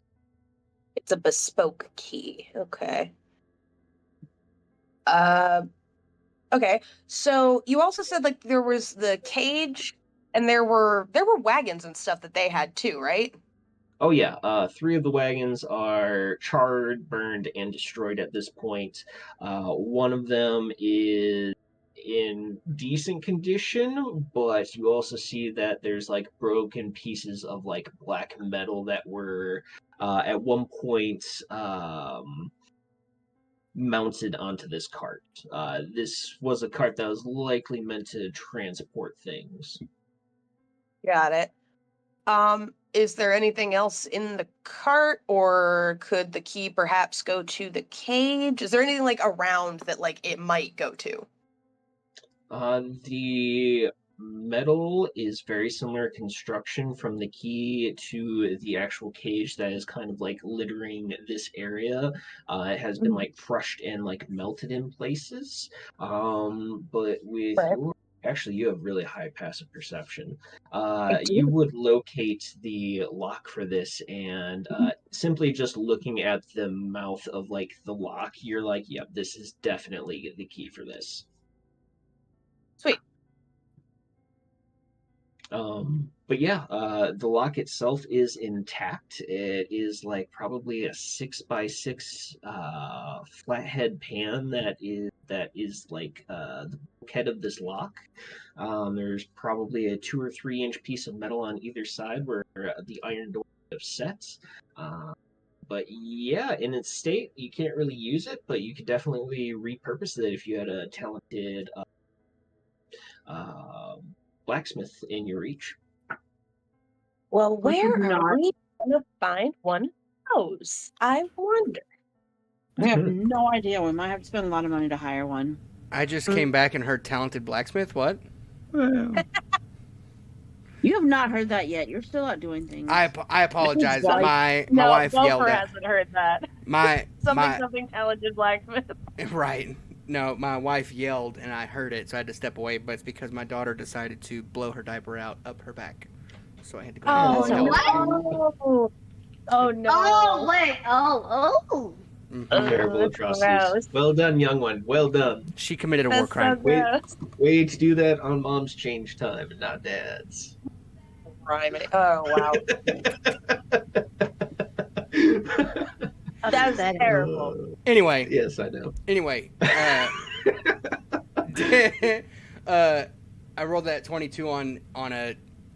It's a bespoke key. Okay. Okay. So you also said like there was the cage, and there were wagons and stuff that they had too, right? Oh yeah, 3 of the wagons are charred, burned, and destroyed at this point. One of them is in decent condition, but you also see that there's like broken pieces of like black metal that were at one point mounted onto this cart. This was a cart that was likely meant to transport things. Got it. Is there anything else in the cart, or could the key perhaps go to the cage? Is there anything like around that like it might go to? The metal is very similar construction from the key to the actual cage that is kind of like littering this area. It has been like crushed and like melted in places. But with your Actually, you have really high passive perception. You would locate the lock for this, and simply just looking at the mouth of like the lock, you're like, "Yep, this is definitely the key for this." Sweet. But yeah, the lock itself is intact. It is like probably a 6x6 flathead pan that is like the head of this lock. There's probably a 2 or 3 inch piece of metal on either side where the iron door sets. But yeah, in its state, you can't really use it, but you could definitely repurpose it if you had a talented uh, blacksmith in your reach. Well, We should where are not. we gonna find one of those? I wonder. We have no idea. We might have to spend a lot of money to hire one. I just came back and heard talented blacksmith. What? Well, You have not heard that yet. You're still out doing things. I apologize. Like- My No, wife Gopher yelled at hasn't heard that. my Something talented blacksmith. right. No, my wife yelled and I heard it, so I had to step away. But it's because my daughter decided to blow her diaper out up her back, so I had to go. Oh, and help. what? Oh no. Oh, wait. Oh. Mhm. Terrible that's atrocities. gross. Well done, young one. Well done. She committed a war That's so crime. Wait. gross. Way to do that on mom's change time and not dad's. Rhyming. Oh wow. That's Upsetting. terrible. Anyway, Yes, I know. Anyway, I rolled that 22 on a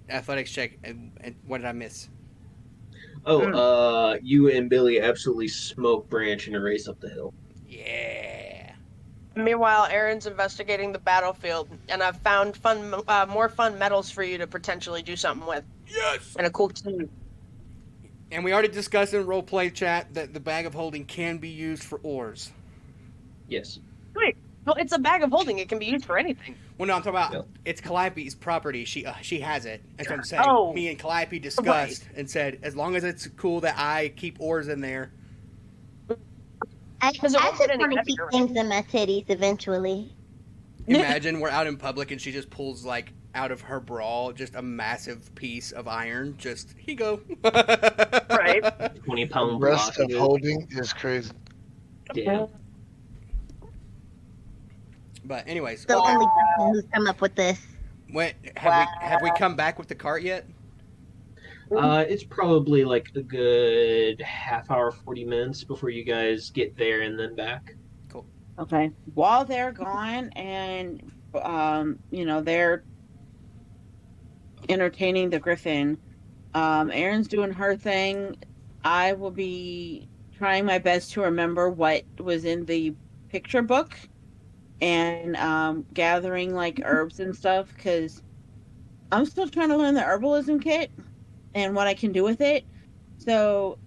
athletics check, and what did I miss? Oh, you and Billy absolutely smoke Branch and a race up the hill. Yeah. Meanwhile, Aaron's investigating the battlefield, and I've found more fun metals for you to potentially do something with. Yes. And a cool team. And we already discussed in roleplay chat that the bag of holding can be used for oars. Yes. Sweet. Well, it's a bag of holding. It can be used for anything. Well, no, I'm talking about Yeah. it's Calliope's property. She has it. That's what I'm saying. Oh. Me and Calliope discussed and said, as long as it's cool that I keep oars in there. I Because it won't just get any want to keep heavier. things in my titties eventually. Imagine we're out in public and she just pulls like out of her bra just a massive piece of iron. Just here you go. Right. 20-pound Rest block of it. holding is crazy. Damn. But anyways, The only person who's come up with this. have we come back with the cart yet? It's probably like a good half hour, 40 minutes before you guys get there and then back. Okay. While they're gone and they're entertaining the griffin, Erin's doing her thing. I will be trying my best to remember what was in the picture book and gathering like herbs and stuff because I'm still trying to learn the herbalism kit and what I can do with it. So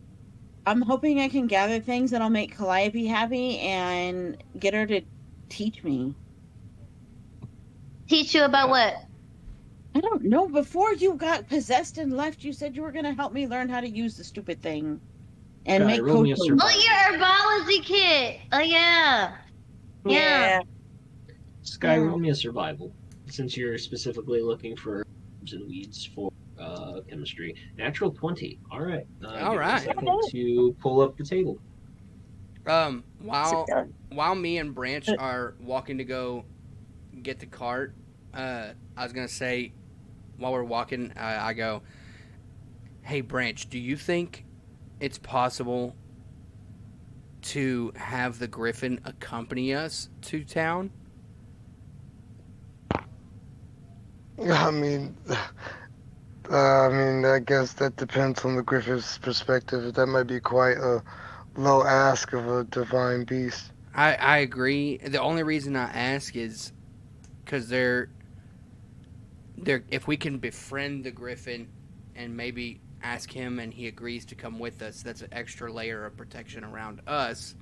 I'm hoping I can gather things that'll make Calliope happy and get her to teach me. Teach you about what? I don't know. Before you got possessed and left, you said you were going to help me learn how to use the stupid thing and Guy, make roll me a potions. Oh, your herbology kit. Oh, yeah. Yeah. Sky, Yeah. roll me a survival, since you're specifically looking for herbs and weeds for chemistry. Natural 20. All right. All give me a right. second to pull up the table. While me and Branch are walking to go get the cart, I was gonna say, while we're walking, I go, "Hey Branch, do you think it's possible to have the Griffin accompany us to town?" I guess that depends on the Griffith's perspective. That might be quite a low ask of a divine beast. I agree. The only reason I ask is because they're if we can befriend the Griffin and maybe ask him and he agrees to come with us, that's an extra layer of protection around us.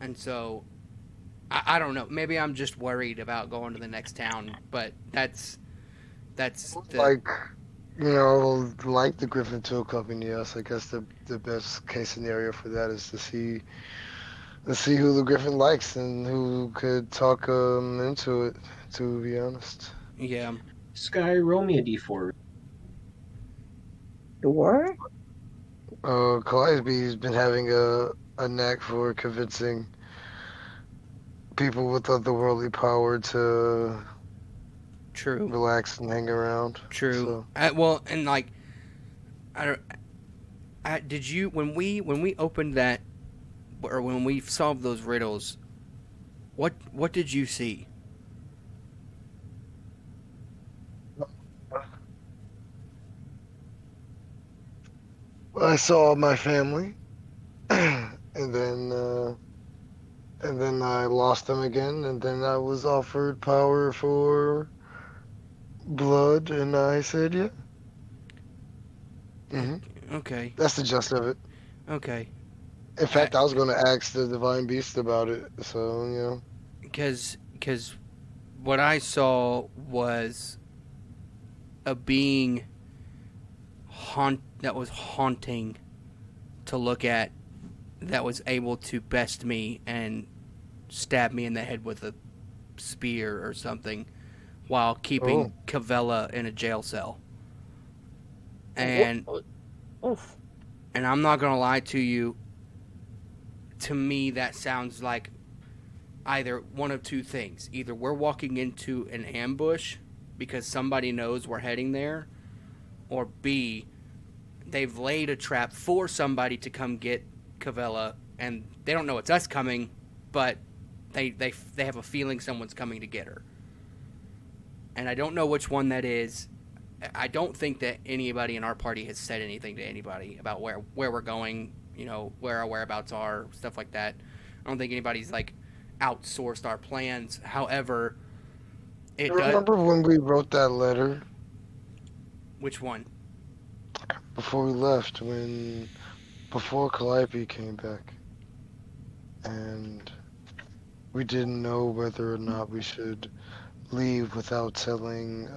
And so I don't know. Maybe I'm just worried about going to the next town, but that's the Like the Griffin to accompany us. I guess the best case scenario for that is to see Let's see who the Griffin likes and who could talk into it. To be honest. Yeah. Sky, roll me a d4. Sure. Calliope's been having a knack for convincing people with otherworldly power to True. relax and hang around. True. So. Well, and like, I don't. Did you when we opened that, or when we solved those riddles? What did you see? I saw my family, and then I lost them again, and then I was offered power for blood, and I said yeah. Okay. That's the gist of it. Okay. In fact, I was going to ask the Divine Beast about it, so, you know. Because what I saw was a being that was haunting to look at, that was able to best me and stab me in the head with a spear or something while keeping Cavella in a jail cell. And and I'm not going to lie to you, to me that sounds like either one of two things. Either we're walking into an ambush because somebody knows we're heading there, or B, they've laid a trap for somebody to come get Cavella, and they don't know it's us coming, but they have a feeling someone's coming to get her. And I don't know which one that is. I don't think that anybody in our party has said anything to anybody about where we're going, you know, where our whereabouts are, stuff like that. I don't think anybody's like outsourced our plans. However, Remember when we wrote that letter? Which one? Before we left, before Calliope came back, and we didn't know whether or not we should leave without telling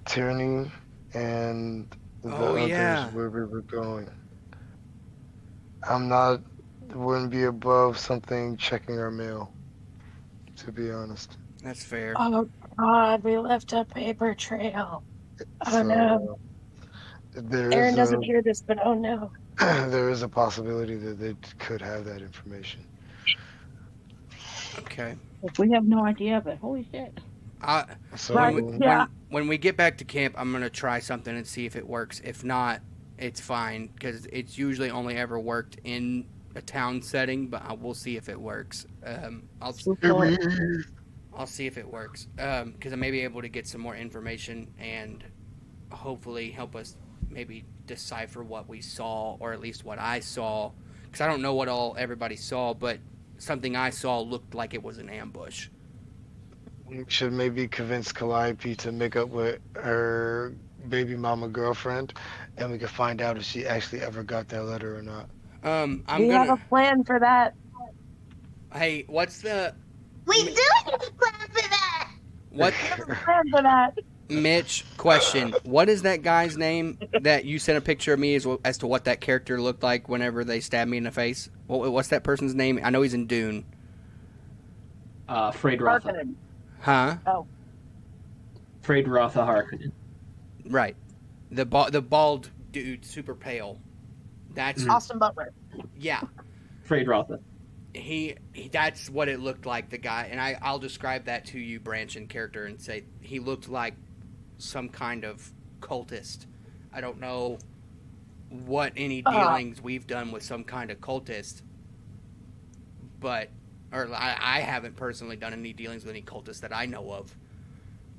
Tyranny and the others where we were going. Wouldn't be above something checking our mail, to be honest. That's fair. Oh God, we left a paper trail. Oh no. Aaron doesn't hear this, but oh no. There is a possibility that they could have that information. Okay. We have no idea, but holy shit. When we get back to camp, I'm going to try something and see if it works. If not, it's fine, because it's usually only ever worked in a town setting, but we'll see if it works. I'll see if it works, because I may be able to get some more information and hopefully help us maybe decipher what we saw, or at least what I saw, because I don't know what all everybody saw, but something I saw looked like it was an ambush. We should maybe convince Calliope to make up with her baby mama girlfriend, and we can find out if she actually ever got that letter or not. We have a plan for that. Hey, what's the... We do have a plan for that! What? Plan for that. Mitch, question. What is that guy's name that you sent a picture of me as to what that character looked like whenever they stabbed me in the face? What's that person's name? I know he's in Dune. Freydrotha. Huh? Oh. Freydrotha Harkonnen. Right. The bald dude, super pale. That's Austin Butler. Yeah. Freydrotha. He that's what it looked like, the guy, and I'll describe that to you, Branch, in character, and say he looked like some kind of cultist. I don't know what any dealings we've done with some kind of cultist, but I haven't personally done any dealings with any cultists that I know of,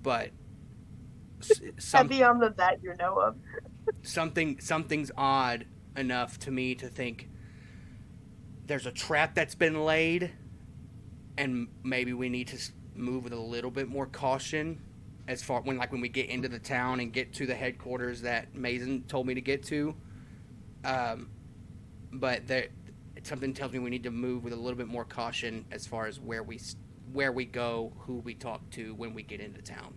but beyond that you know of. something's odd enough to me to think there's a trap that's been laid, and maybe we need to move with a little bit more caution as far when we get into the town and get to the headquarters that Mason told me to get to. But something tells me we need to move with a little bit more caution as far as where we go, who we talk to when we get into town.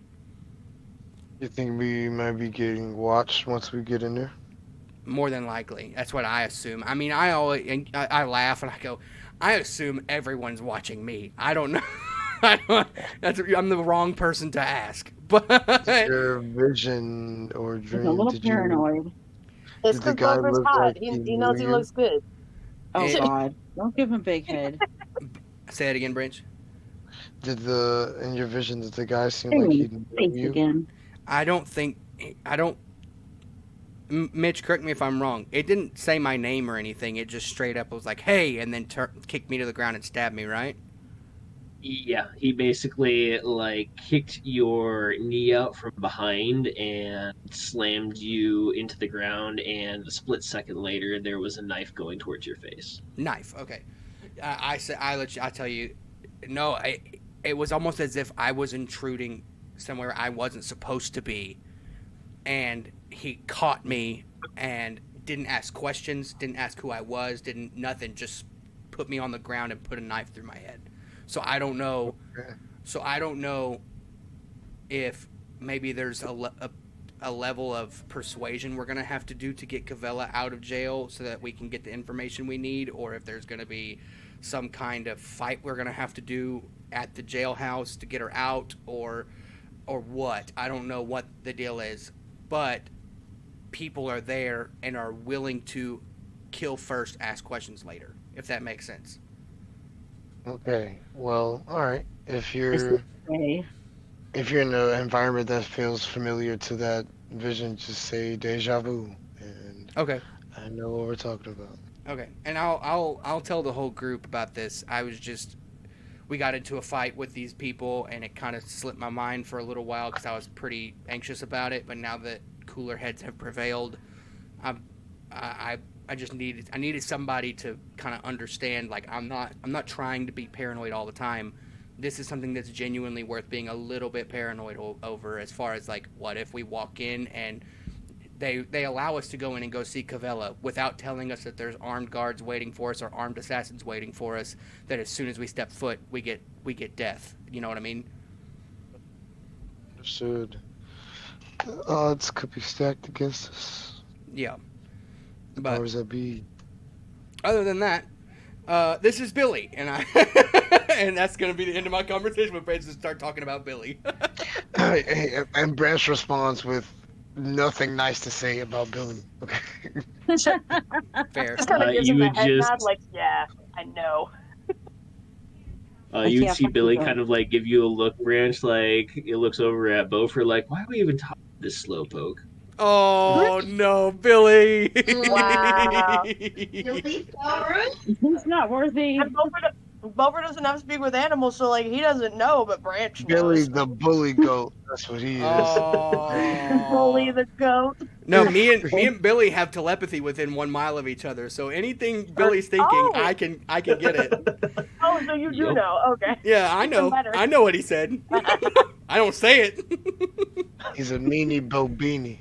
You think we might be getting watched once we get in there? More than likely. That's what I assume. I mean, I laugh and I go, I assume everyone's watching me. I don't know. I'm the wrong person to ask. But Your vision or He's a dream, little paranoid. It's did the because guy Buffer's look hot. like He he knows knew he you? looks good. Oh It- God! Don't give him big head. say it again, Branch. In your vision, did the guy seem like Hey, he knew face you? again. I don't. Mitch, correct me if I'm wrong. It didn't say my name or anything. It just straight up was like, "Hey," and then kicked me to the ground and stabbed me. Right? Yeah, he basically like kicked your knee out from behind and slammed you into the ground, and a split second later there was a knife going towards your face. Knife. Okay. I tell you, no. It was almost as if I was intruding somewhere I wasn't supposed to be, and he caught me and didn't ask questions, didn't ask who I was, didn't nothing. Just put me on the ground and put a knife through my head. So I don't know. So I don't know if maybe there's a level of persuasion we're gonna have to do to get Cavella out of jail so that we can get the information we need, or if there's gonna be some kind of fight we're gonna have to do at the jailhouse to get her out, or what. I don't know what the deal is, but people are there and are willing to kill first, ask questions later, if that makes sense. Okay, well, all right. It's If you're in an environment that feels familiar to that vision, just say deja vu, and Okay. I know what we're talking about. Okay, and I'll tell the whole group about this. We got into a fight with these people, and it kind of slipped my mind for a little while because I was pretty anxious about it. But now that cooler heads have prevailed, I just needed somebody to kind of understand. Like I'm not trying to be paranoid all the time. This is something that's genuinely worth being a little bit paranoid over. As far as like, what if we walk in and they allow us to go in and go see Cavella without telling us that there's armed guards waiting for us or armed assassins waiting for us, that as soon as we step foot, we get death. You know what I mean? Understood. The odds could be stacked against us. Yeah. The But powers that be. other than that, this is Billy, and and that's going to be the end of my conversation with Branch to start talking about Billy. And Branch responds with nothing nice to say about Billy. Okay. Fair. Just kind of gives you him a would head just- nod, like, yeah, I know. You would Yeah, see fuck Billy you, kind of like give you a look, Branch, like it looks over at Beaufort, like, why are we even talking this slowpoke? Oh no, Billy! Wow. He's not worthy. And Bover doesn't have to speak with animals, so like he doesn't know, but Branch Billy knows. the bully goat. That's what he is. Oh. Bully the goat. No, me and Billy have telepathy within 1 mile of each other. So anything Billy's thinking, Oh. I can get it. Oh, so you do Yep. know. Okay. Yeah, I know. better. I know what he said. I don't say it. He's a meanie bo beanie.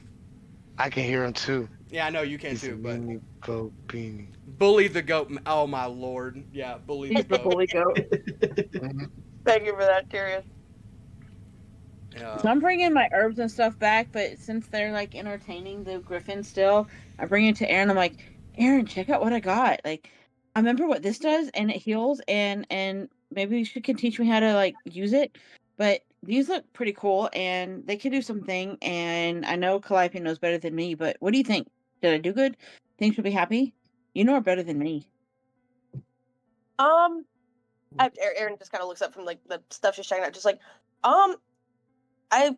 I can hear him too. Yeah, I know you can He's a too, but meanie bo beanie. Bully the goat. Oh my lord. Yeah, Bully the He's the goat. bully goat. Thank you for that, Tyrion. So I'm bringing my herbs and stuff back, but since they're like entertaining the griffin still, I bring it to Aaron. I'm like, Aaron, check out what I got. Like, I remember what this does, and it heals, and maybe you can teach me how to like use it. But these look pretty cool, and they could do something. And I know Calliope knows better than me, but what do you think? Did I do good? Think she'll be happy? You know her better than me. Aaron just kind of looks up from like the stuff she's checking out, just like, I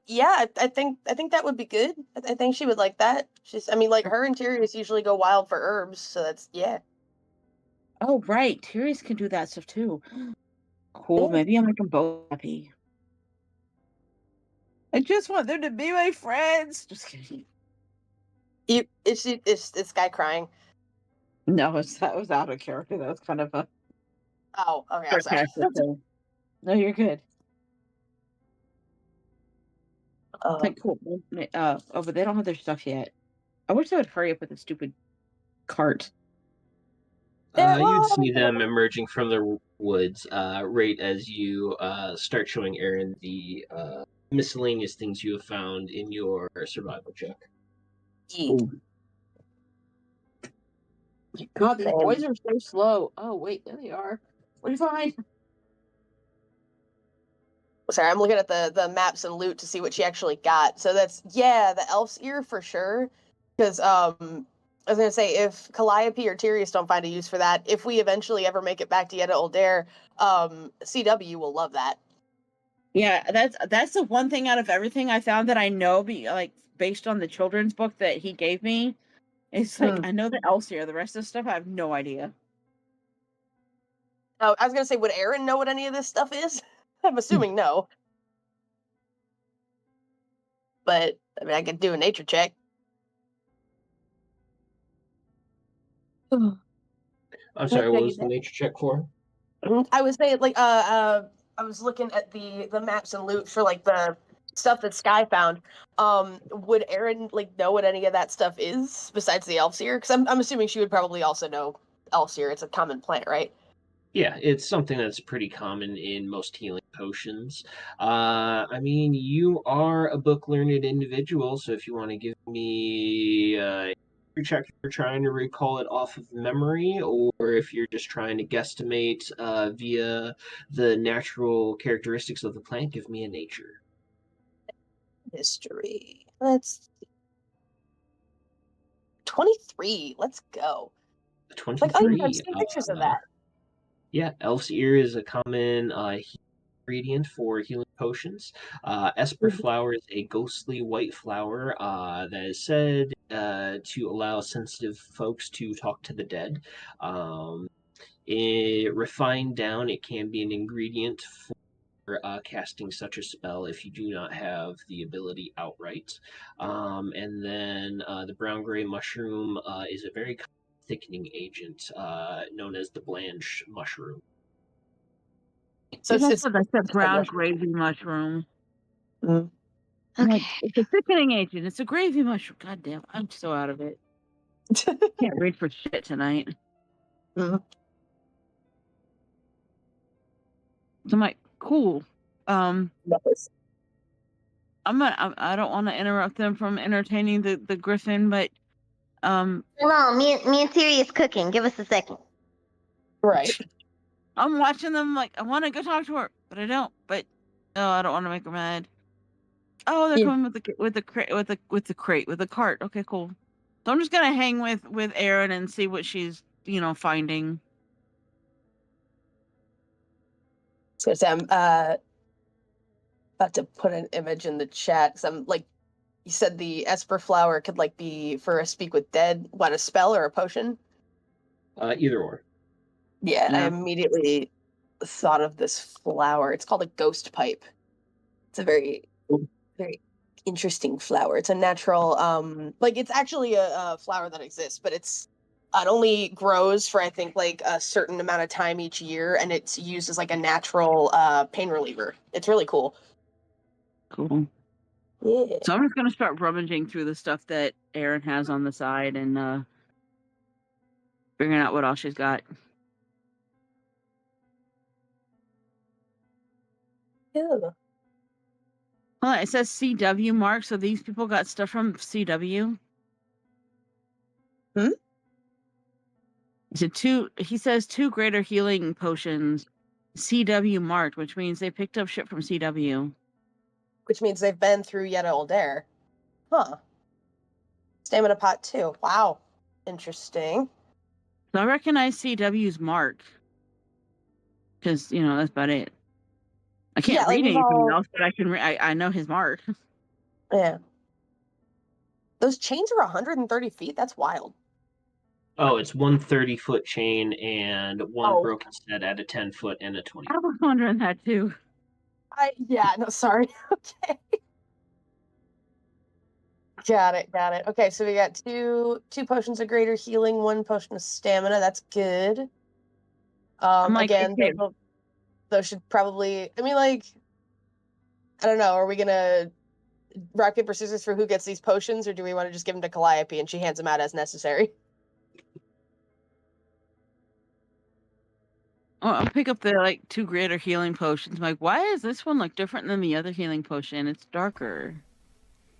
think that would be good. I think she would like that. I mean, like her and Tyrius usually go wild for herbs, so that's yeah. Oh, right. Tyrius can do that stuff too. Cool. Maybe I'll make them both happy. I just want them to be my friends. Just kidding. Is this guy crying? No, that was out of character. That was kind of a Oh, okay. I'm sorry. sarcastic thing. No, you're good. Like, cool. Oh, but they don't have their stuff yet. I wish they would hurry up with the stupid cart. You'd see them emerging from the woods right as you start showing Aaron the miscellaneous things you have found in your survival check. Ooh. God, these boys are so slow. Oh, wait, there they are. What do you find? Sorry, I'm looking at the maps and loot to see what she actually got. So that's, the elf's ear for sure. Because, I was going to say, if Calliope or Tyrius don't find a use for that, if we eventually ever make it back to Yetta Oldair, CW will love that. Yeah, that's the one thing out of everything I found that I know, based on the children's book that he gave me. It's like, I know the Elseer. The rest of the stuff, I have no idea. Oh, I was going to say, would Aaron know what any of this stuff is? I'm assuming no. But, I mean, I could do a nature check. I'm sorry, what was the nature check for? I was saying, like, I was looking at the maps and loot for, like, the stuff that Sky found. Would Aaron, like, know what any of that stuff is besides the Elfseer? Because I'm assuming she would probably also know Elfseer. It's a common plant, right? Yeah, it's something that's pretty common in most healing potions. I mean, you are a book-learned individual, so if you want to give me check, if you're trying to recall it off of memory, or if you're just trying to guesstimate via the natural characteristics of the plant, give me a nature. History. Let's see. 23. Let's go. 23. Like, oh, yeah, I've seen pictures of that. Yeah, Elf's Ear is a common ingredient for healing potions. Esper flower is a ghostly white flower that is said to allow sensitive folks to talk to the dead. Refined down, it can be an ingredient for casting such a spell if you do not have the ability outright. And then the brown gray mushroom is a very thickening agent known as the Blanche mushroom. So that's a brown gravy mushroom. Okay. Like, it's a thickening agent. It's a gravy mushroom. God damn, I'm so out of it. Can't read for shit tonight. So I'm like, cool. I don't want to interrupt them from entertaining the griffin, but No, me and Tyrius cooking. Give us a second. Right. I'm watching them like I want to go talk to her, but I don't. But no, I don't want to make her mad. Oh, they're coming with the cart. Okay, cool. So I'm just gonna hang with Erin and see what she's finding. So I'm about to put an image in the chat. So I'm like, you said the Esper flower could like be for a speak with dead. What, a spell or a potion? Either or. Yeah, I immediately thought of this flower. It's called a ghost pipe. It's a very, very interesting flower. It's a natural, it's actually a flower that exists, but it only grows for I think like a certain amount of time each year, and it's used as like a natural pain reliever. It's really cool. Cool. Yeah. So I'm just gonna start rummaging through the stuff that Erin has on the side and figuring out what all she's got. Yeah. Well, it says CW mark, so these people got stuff from CW. He says 2 greater healing potions, CW marked, which means they picked up shit from CW. Which means they've been through Yetta Oldair. Huh. Stamina pot 2. Wow. Interesting. So I recognize CW's mark. Because, that's about it. I can't read anything else, but I know his mark. Yeah. Those chains are 130 feet? That's wild. Oh, it's 130-foot chain and one broken set at a 10-foot and a 20. I was wondering that too. Sorry. Okay. Got it. Okay, so we got two potions of greater healing, 1 potion of stamina. That's good. Again, those should probably. I mean, like, I don't know. Are we gonna rock paper scissors for who gets these potions, or do we want to just give them to Calliope and she hands them out as necessary? I'll pick up the 2 greater healing potions. I'm like, why does this one look different than the other healing potion? It's darker.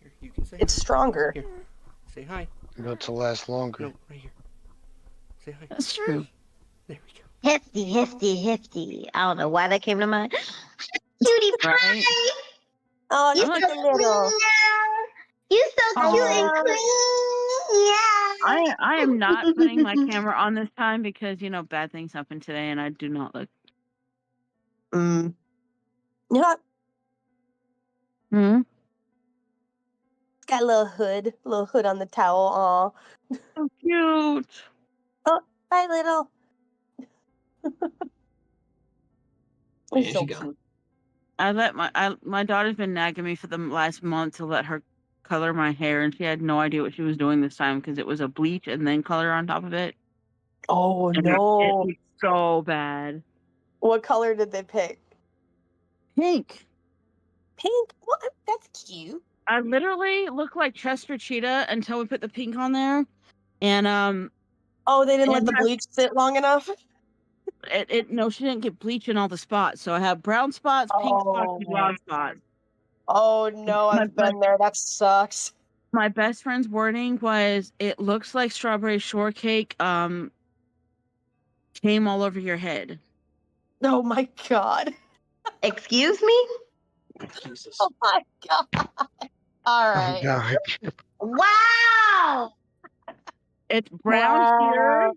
Here, you can say it's hi. Stronger. Here. Say hi. About to last longer. No, right here. Say hi. That's true. There we go. Hefty. I don't know why that came to mind. Cutie pie! Right? Oh, You you're like so so little. You so cute and Oh. clean. Yeah. I am not putting my camera on this time because bad things happened today and I do not look. Yeah, Hmm. it's got a little hood on the towel. Aw. So cute. Oh, bye, little. There He's so she go. cute. I let my daughter's been nagging me for the last month to let her color my hair, and she had no idea what she was doing this time because it was a bleach and then color on top of it. Oh And it no! looked so bad. What color did they pick? Pink. Pink. Well, that's cute. I literally look like Chester Cheetah until we put the pink on there, and Oh, they didn't let and the bleach sit long enough. no, she didn't get bleach in all the spots, so I have brown spots, pink spots, and brown spots. Oh no, I've been there. That sucks. My best friend's wording was, "It looks like strawberry shortcake came all over your head." Oh my god. Excuse me? Jesus. Oh my god. All Oh right. god. Wow. It's brown here,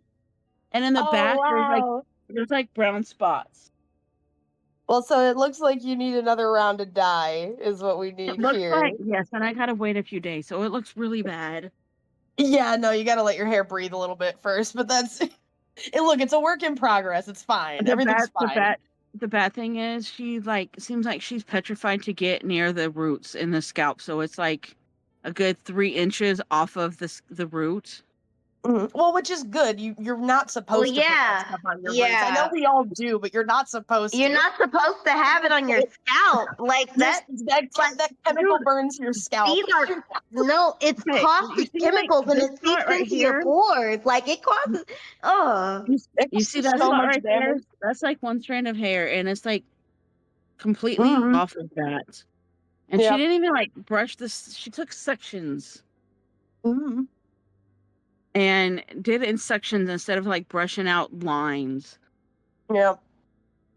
and in the back wow. there's like brown spots. Well, so it looks like you need another round of dye, is what we It need looks here. like, yes, and I gotta wait a few days, so it looks really bad. Yeah, no, you got to let your hair breathe a little bit first, but that's look, it's a work in progress. It's fine. Everything's fine. The bad thing is she seems like she's petrified to get near the roots in the scalp, so it's like a good 3 inches off of the root. Well, which is good. You're not supposed to put that stuff on your roots. I know we all do, but you're not supposed to. You're not supposed to have it on your scalp. Like that chemical burns your scalp. These are it's Okay, caustic chemicals and it seeps into your pores. Like it causes You see that so spot much right there? damage. That's like one strand of hair, and it's like completely off of that. And she didn't even like brush this. She took sections and did it in sections instead of like brushing out lines. Yep.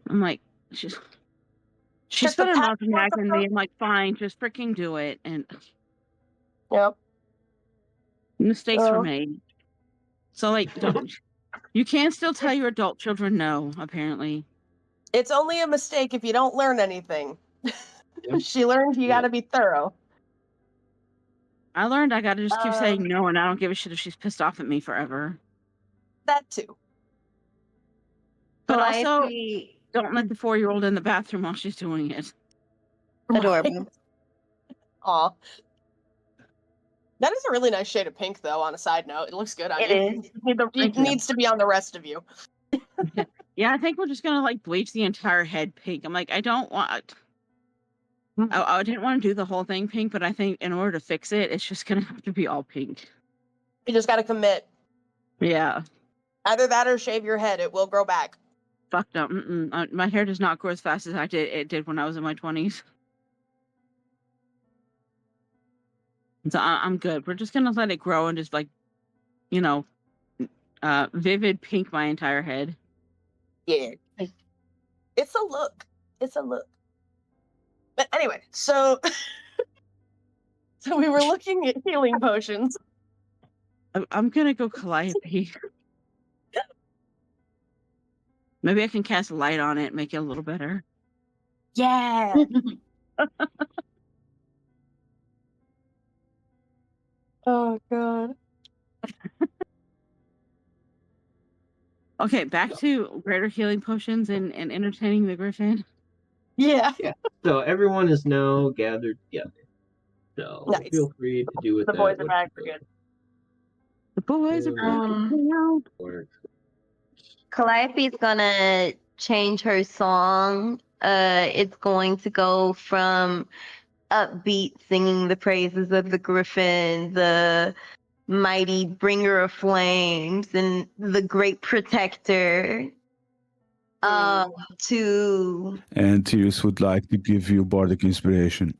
I'm like, she spent a month nagging me. I'm like, fine, just freaking do it. And mistakes were made. So like, you can still tell your adult children no. Apparently, it's only a mistake if you don't learn anything. She learned you got to be thorough. I learned I got to just keep saying no, and I don't give a shit if she's pissed off at me forever. That too. But also, don't let the 4-year-old in the bathroom while she's doing it. Adorable. Aw. That is a really nice shade of pink, though, on a side note. It looks good on you. It is. It needs to be on the rest of you. Yeah, I think we're just going to, like, bleach the entire head pink. I'm like, I don't want... I didn't want to do the whole thing pink, but I think in order to fix it, it's just going to have to be all pink. You just got to commit. Yeah. Either that or shave your head. It will grow back. Fuck no. My hair does not grow as fast as it did when I was in my 20s. So I'm good. We're just going to let it grow and just, like, vivid pink my entire head. Yeah. It's a look. It's a look. But anyway, so we were looking at healing potions. I'm gonna go Calliope. Maybe I can cast light on it and make it a little better. Yeah. Oh god. Okay, back to greater healing potions and entertaining the griffin. Yeah. So everyone is now gathered together. So feel free to do with the boys are back. We're good. The boys are back. Calliope's gonna change her song. It's going to go from upbeat singing the praises of the griffin, the mighty bringer of flames, and the great protector. To And Tears would like to give you bardic inspiration.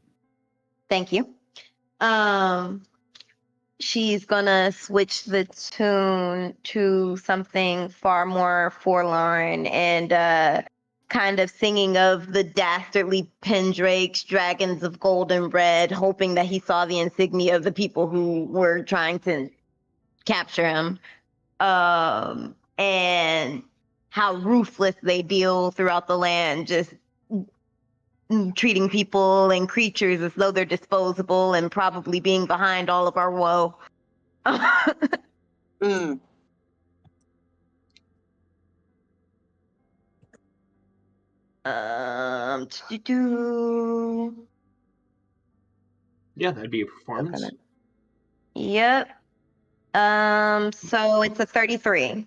Thank you. she's gonna switch the tune to something far more forlorn and kind of singing of the dastardly pendrakes, dragons of gold and red, hoping that he saw the insignia of the people who were trying to capture him. And how ruthless they deal throughout the land, just treating people and creatures as though they're disposable and probably being behind all of our woe. Mm. Yeah, that'd be a performance. Yep. So it's a 33.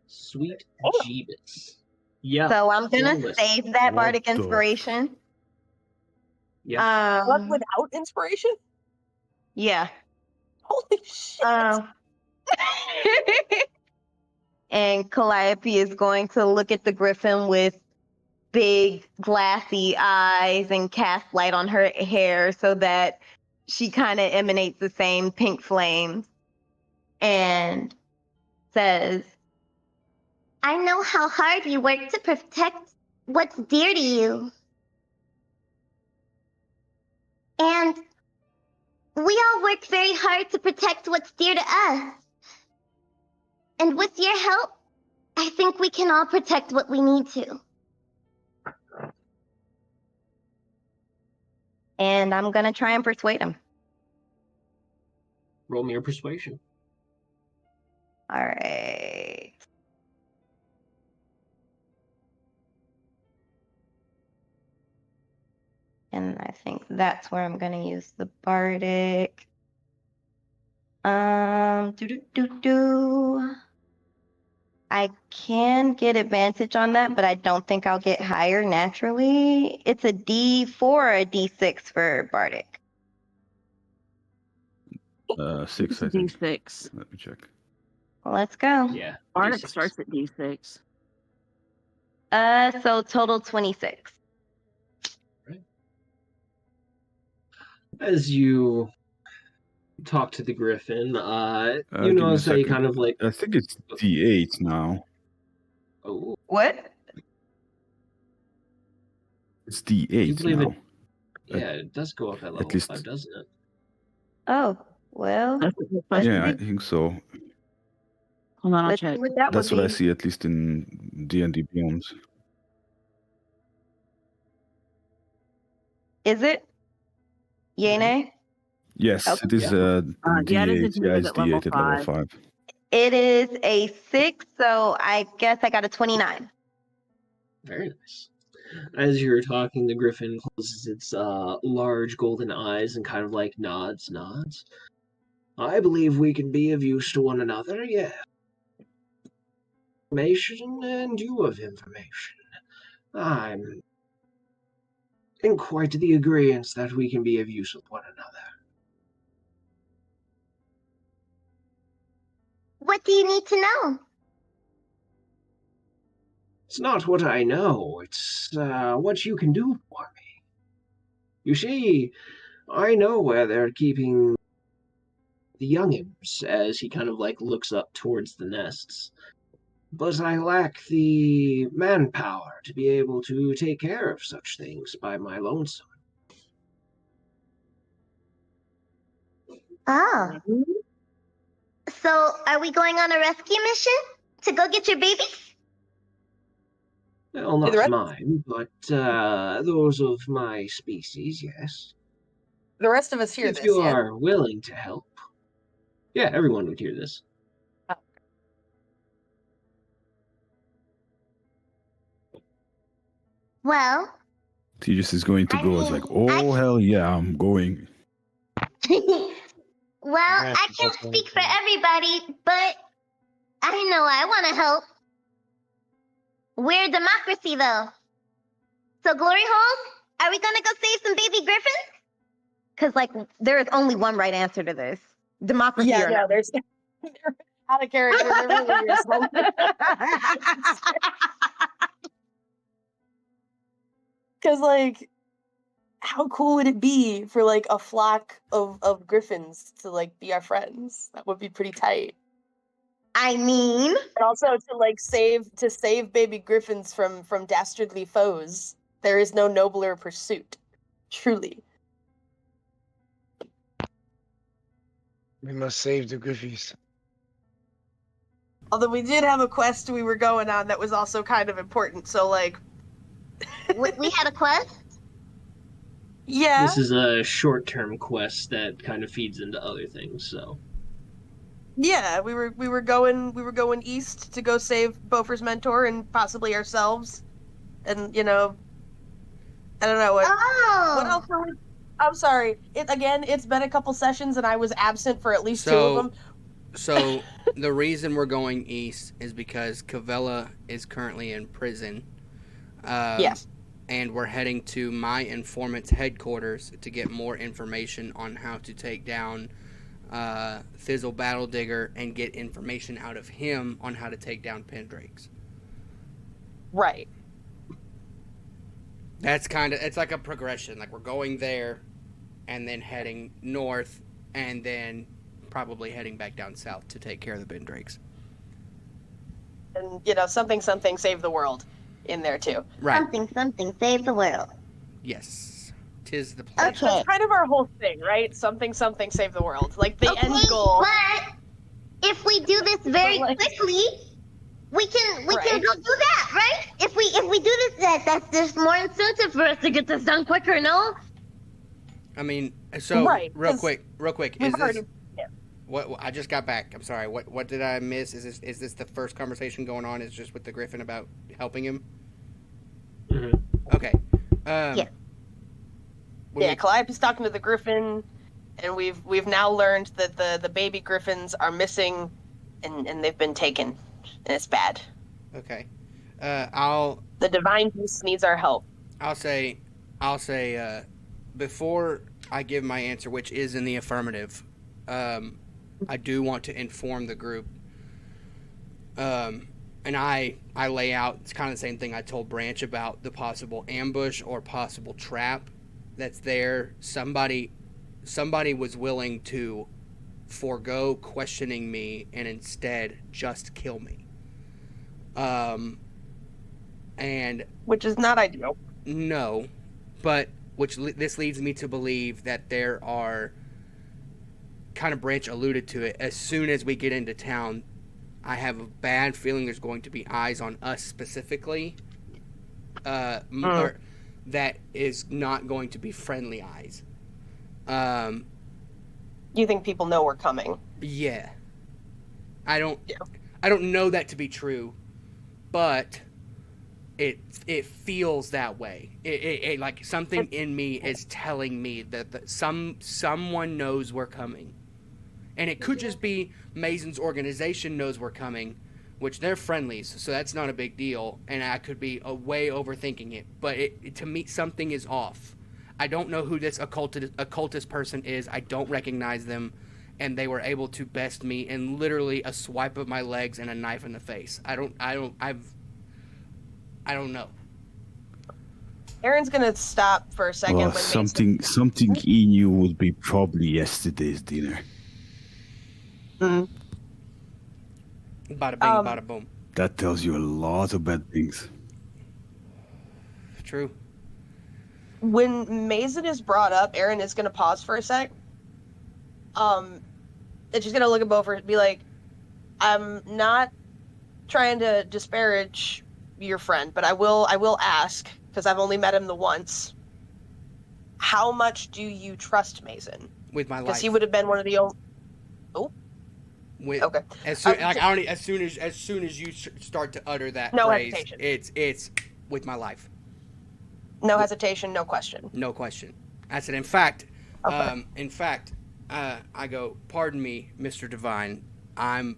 Sweet Jeebus. Yeah. So I'm gonna roll this. save that What bardic the- inspiration. Yeah. What, without inspiration? Yeah. Holy shit. And Calliope is going to look at the griffin with big glassy eyes and cast light on her hair so that she kind of emanates the same pink flames and says, I know how hard you work to protect what's dear to you. And we all work very hard to protect what's dear to us. And with your help, I think we can all protect what we need to. And I'm gonna try and persuade him. Roll me your persuasion. All right. And I think that's where I'm gonna use the bardic. I can get advantage on that, but I don't think I'll get higher naturally. It's a D4 or a D6 for bardic. 6, I think. D6. Let me check. Let's go. Yeah. Bardic D6. starts at D6. So total 26. As you talk to the griffin, you Give me a notice that he second. kind of like. I think it's D8 now. Oh, What? It's do you D8 believe now. it? Yeah, it does go up at level least- 5, doesn't it? Oh, well. That's a good Let's question. Yeah, I see. think so. Hold on, I'll Let's check. see what that That's would what I be. see, at least in D&D Beyond. Is it? Yay, nay? Yes, Okay. it is Yeah. Yeah, it is D8. Yeah, it's at level D8 at level 5. 5. It is a 6, so I guess I got a 29. Very nice. As you're talking, the griffin closes its large golden eyes and kind of like nods. I believe we can be of use to one another, yeah. Information and you of information. I'm in quite the agreement that we can be of use with one another. What do you need to know? It's not what I know, it's what you can do for me. You see, I know where they're keeping the youngins, as he kind of like looks up towards the nests. But I lack the manpower to be able to take care of such things by my lonesome. Oh. So, are we going on a rescue mission to go get your babies? Well, the not rest- mine, but those of my species, yes. The rest of us hear If this, you yeah? are willing to help. Yeah, everyone would hear this. Well, Tejas is going to go as like, oh, hell yeah, I'm going. well, I can't speak for everybody, but I know I want to help. We're a democracy, though. So, Glory Holes, are we going to go save some baby griffins? Because, like, there is only one right answer to this. Democracy Yeah, or no, not. there's out of character. There really is. Because, like, how cool would it be for like a flock of griffins to like be our friends? That would be pretty tight. I mean, and also to like save baby griffins from dastardly foes. There is no nobler pursuit, truly. We must save the Griffies. Although we did have a quest we were going on that was also kind of important, so like... we had a quest? Yeah. This is a short-term quest that kind of feeds into other things, so... Yeah, we were going east to go save Bofer's mentor and possibly ourselves. And, you know... I don't know, what else were we... I'm sorry. It's been a couple sessions and I was absent for at least 2 of them. So, the reason we're going east is because Cavella is currently in prison. Yes. And we're heading to my informant's headquarters to get more information on how to take down Thizzle Battle Digger and get information out of him on how to take down Pendrakes. Right. That's it's like a progression. Like, we're going there and then heading north and then probably heading back down south to take care of the Pendrakes. And, you know, something save the world in there too. Right. Something save the world. Yes. 'Tis the plan. Okay. That's kind of our whole thing, right? Something save the world. Like the end goal. But if we do this very quickly, we can go do that, right? If we do this, that's there's more incentive for us to get this done quicker, no? I mean, so real quick, is this? Yeah. What I just got back. I'm sorry. What did I miss? Is this the first conversation going on? Is just with the Griffin about helping him? Mm-hmm. Okay. Yeah. Yeah, Calliope's talking to the Griffin, and we've now learned that the baby Griffins are missing, and they've been taken, and it's bad. Okay. The divine beast needs our help. I'll say, before I give my answer, which is in the affirmative, I do want to inform the group. And I lay out, it's kind of the same thing I told Branch about the possible ambush or possible trap that's there. Somebody was willing to forego questioning me and instead just kill me. And which is not ideal. No, but this leads me to believe that there are, kind of Branch alluded to it, as soon as we get into town, I have a bad feeling there's going to be eyes on us specifically. Or that is not going to be friendly eyes. You think people know we're coming? Yeah. I don't know that to be true, but it feels that way. It like something in me is telling me that someone knows we're coming. And it could just be Mason's organization knows we're coming, which they're friendlies, so that's not a big deal. And I could be way overthinking it. But to me, something is off. I don't know who this occultist person is. I don't recognize them. And they were able to best me in literally a swipe of my legs and a knife in the face. I don't know. Aaron's gonna stop for a second. Well, when something in you would be probably yesterday's dinner. Mm-hmm. Bada bing, bada boom. That tells you a lot of bad things. True. When Mason is brought up, Aaron is gonna pause for a sec. And she's gonna look at Beaufort and be like, "I'm not trying to disparage your friend, but I will ask, because I've only met him the once. How much do you trust Mason? With my life. Because he would have been one of the only... Oh? Okay. As soon as you start to utter that no phrase, hesitation. It's with my life. No hesitation, no question. No question. I said, in fact, Okay. I go, pardon me, Mr. Divine. I'm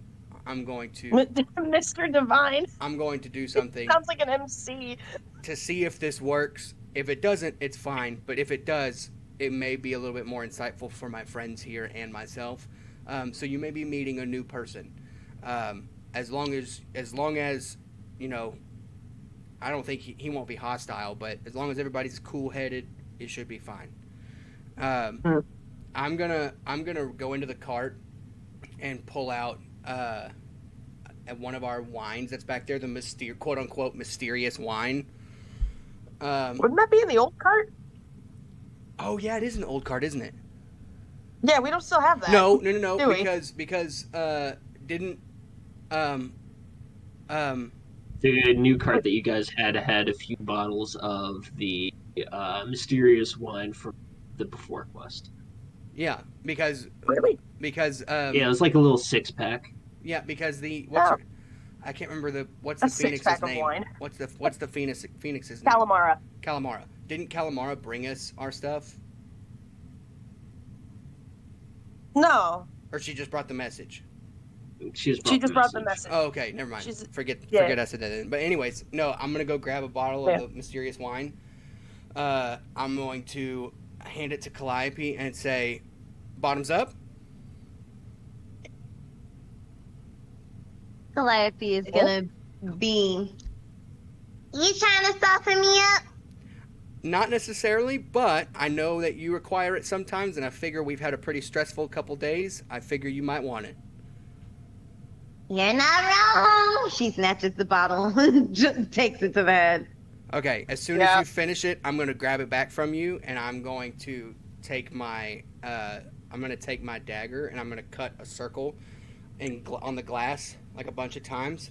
going to... Mr. Divine? I'm going to do something... Sounds like an MC. ...to see if this works. If it doesn't, it's fine. But if it does, it may be a little bit more insightful for my friends here and myself. So you may be meeting a new person. As long as, you know, I don't think he won't be hostile, but as long as everybody's cool-headed You should be fine. Hmm. I'm gonna go into the cart and pull out at one of our wines that's back there, the quote unquote mysterious wine. Wouldn't that be in the old cart? Oh yeah, it is an old cart, isn't it? Yeah, we don't still have that. No, do we? because didn't The new cart that you guys had a few bottles of the mysterious wine from the before quest. yeah, because Really? Yeah, it was like a little 6-pack. yeah, because Oh. I can't remember what's A the phoenix's 6-pack of name? wine. What's the phoenix's name? Calamara. Calamara. Didn't Calamara bring us our stuff? No. Or she just brought the message? She just brought the message. Oh, okay, never mind. She's- Forget yeah. I said that. But anyways, no, I'm gonna go grab a bottle of the mysterious wine. I'm going to hand it to Calliope and say, "Bottoms up." Calliope is gonna be. You trying to soften me up? Not necessarily, but I know that you require it sometimes, and I figure we've had a pretty stressful couple days. I figure you might want it. You're not wrong. She snatches the bottle, just takes it to the head. Okay, as soon as you finish it, I'm gonna grab it back from you, and I'm going to take my dagger, and I'm gonna cut a circle on the glass like a bunch of times,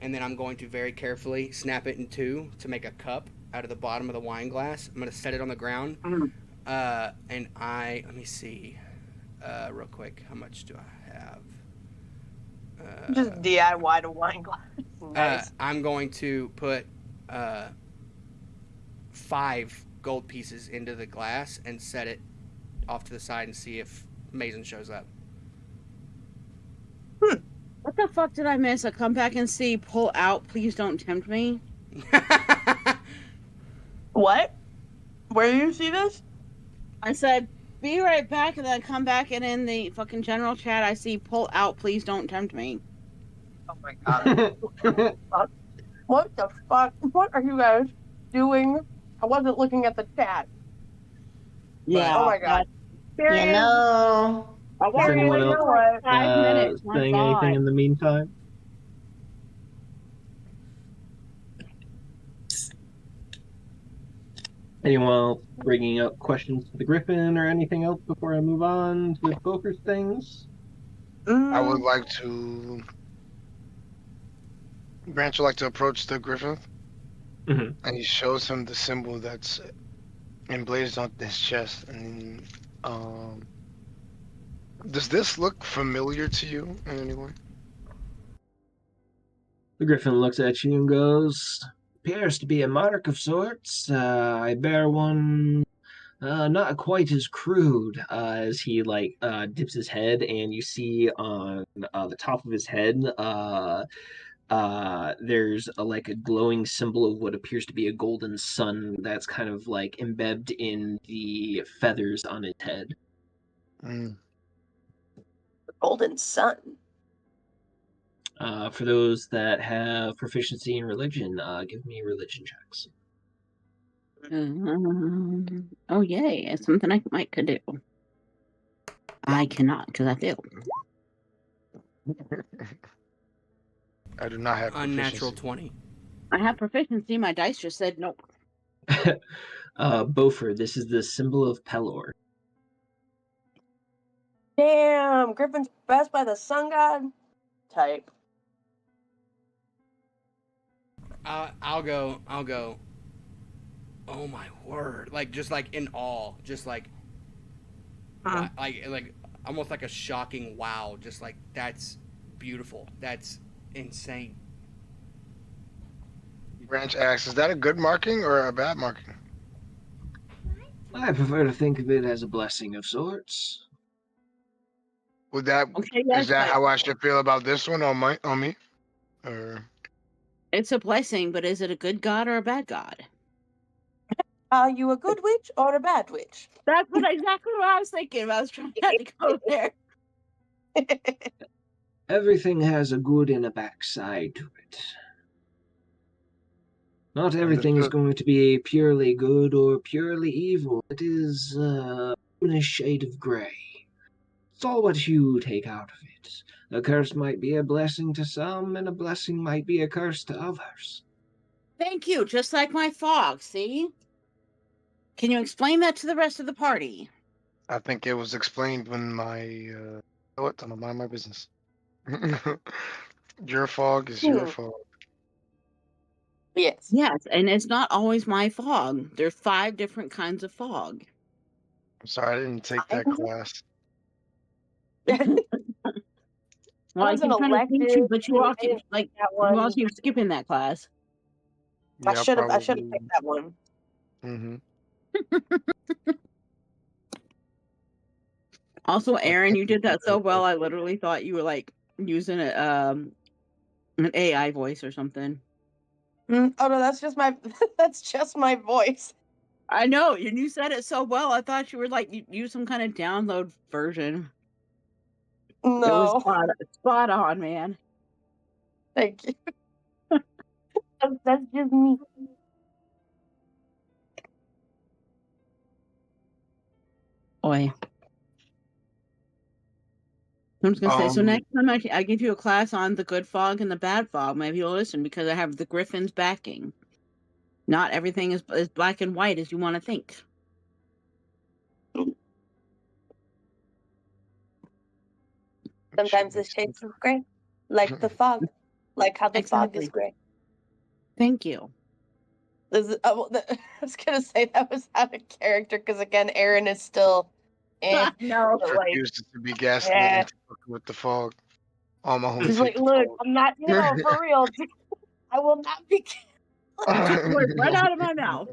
and then I'm going to very carefully snap it in two to make a cup out of the bottom of the wine glass. I'm gonna set it on the ground, and let me see, real quick, how much do I have? Just DIY a wine glass. Nice. I'm going to put 5 gold pieces into the glass and set it off to the side and see if Mason shows up. What the fuck did I miss? I come back and see, pull out, please don't tempt me. What? Where do you see this? I said, be right back, and then I come back and in the fucking general chat, I see, pull out, please don't tempt me. Oh my god. What the fuck? What are you guys doing? I wasn't looking at the chat. Yeah. Oh my god. You know. I Is anyone else 5 minutes. My saying God. anything in the meantime? Anyone else bringing up questions to the Griffin or anything else before I move on with Boker's things? I would like to. Branch would like to approach the Griffin, and he shows him the symbol that's emblazoned on his chest. And does this look familiar to you in any way? The Griffin looks at you and goes, appears to be a mark of sorts. I bear one not quite as crude as he dips his head, and you see on the top of his head there's a glowing symbol of what appears to be a golden sun that's kind of like embedded in the feathers on his head. The golden sun. For those that have proficiency in religion, give me religion checks. Oh yay! It's something I might could do. I cannot because I failed. I do not have unnatural 20. I have proficiency. My dice just said nope. Beaufort, this is the symbol of Pelor. Damn, Griffin's best by the sun god. Type. I'll go. Oh my word! Just in awe, just like almost like a shocking wow. Just like that's beautiful. That's insane. Branch asks, is that a good marking or a bad marking? I prefer to think of it as a blessing of sorts. Would that is that how I should feel about this one on me? Or it's a blessing, but is it a good god or a bad god? Are you a good witch or a bad witch? That's exactly what I was thinking. I was trying to go there. Everything has a good and a backside to it. Not everything is going to be purely good or purely evil. It is in a shade of gray. It's all what you take out of it. A curse might be a blessing to some, and a blessing might be a curse to others. Thank you, just like my fog, see? Can you explain that to the rest of the party? I think it was explained when my what? I don't mind my business. Your fog is your fog. Yes. Yes, and it's not always my fog. There's 5 different kinds of fog. I'm sorry, I didn't take that class. Well, I keep trying to teach you, but you all keep skipping that class. Yeah, I should have picked that one. Mm-hmm. Also, Aaron, you did that so well. I literally thought you were like using an AI voice or something. Oh no, that's just my voice. I know, and you said it so well. I thought you were like you used some kind of download version. No, it was spot on, man. Thank you. That's just me. Boy. I'm just gonna say, so next time I give you a class on the good fog and the bad fog, maybe you'll listen because I have the Griffin's backing. Not everything is black and white as you want to think. Sometimes it's shades of gray, like the fog, like how the fog is gray. Thank you. I was gonna say that was out of character because again, Aaron is still. No, refuses to be gaslit with the fog. All my homies. She's like, look, I'm not, for real. I will not be. Words right out of my mouth.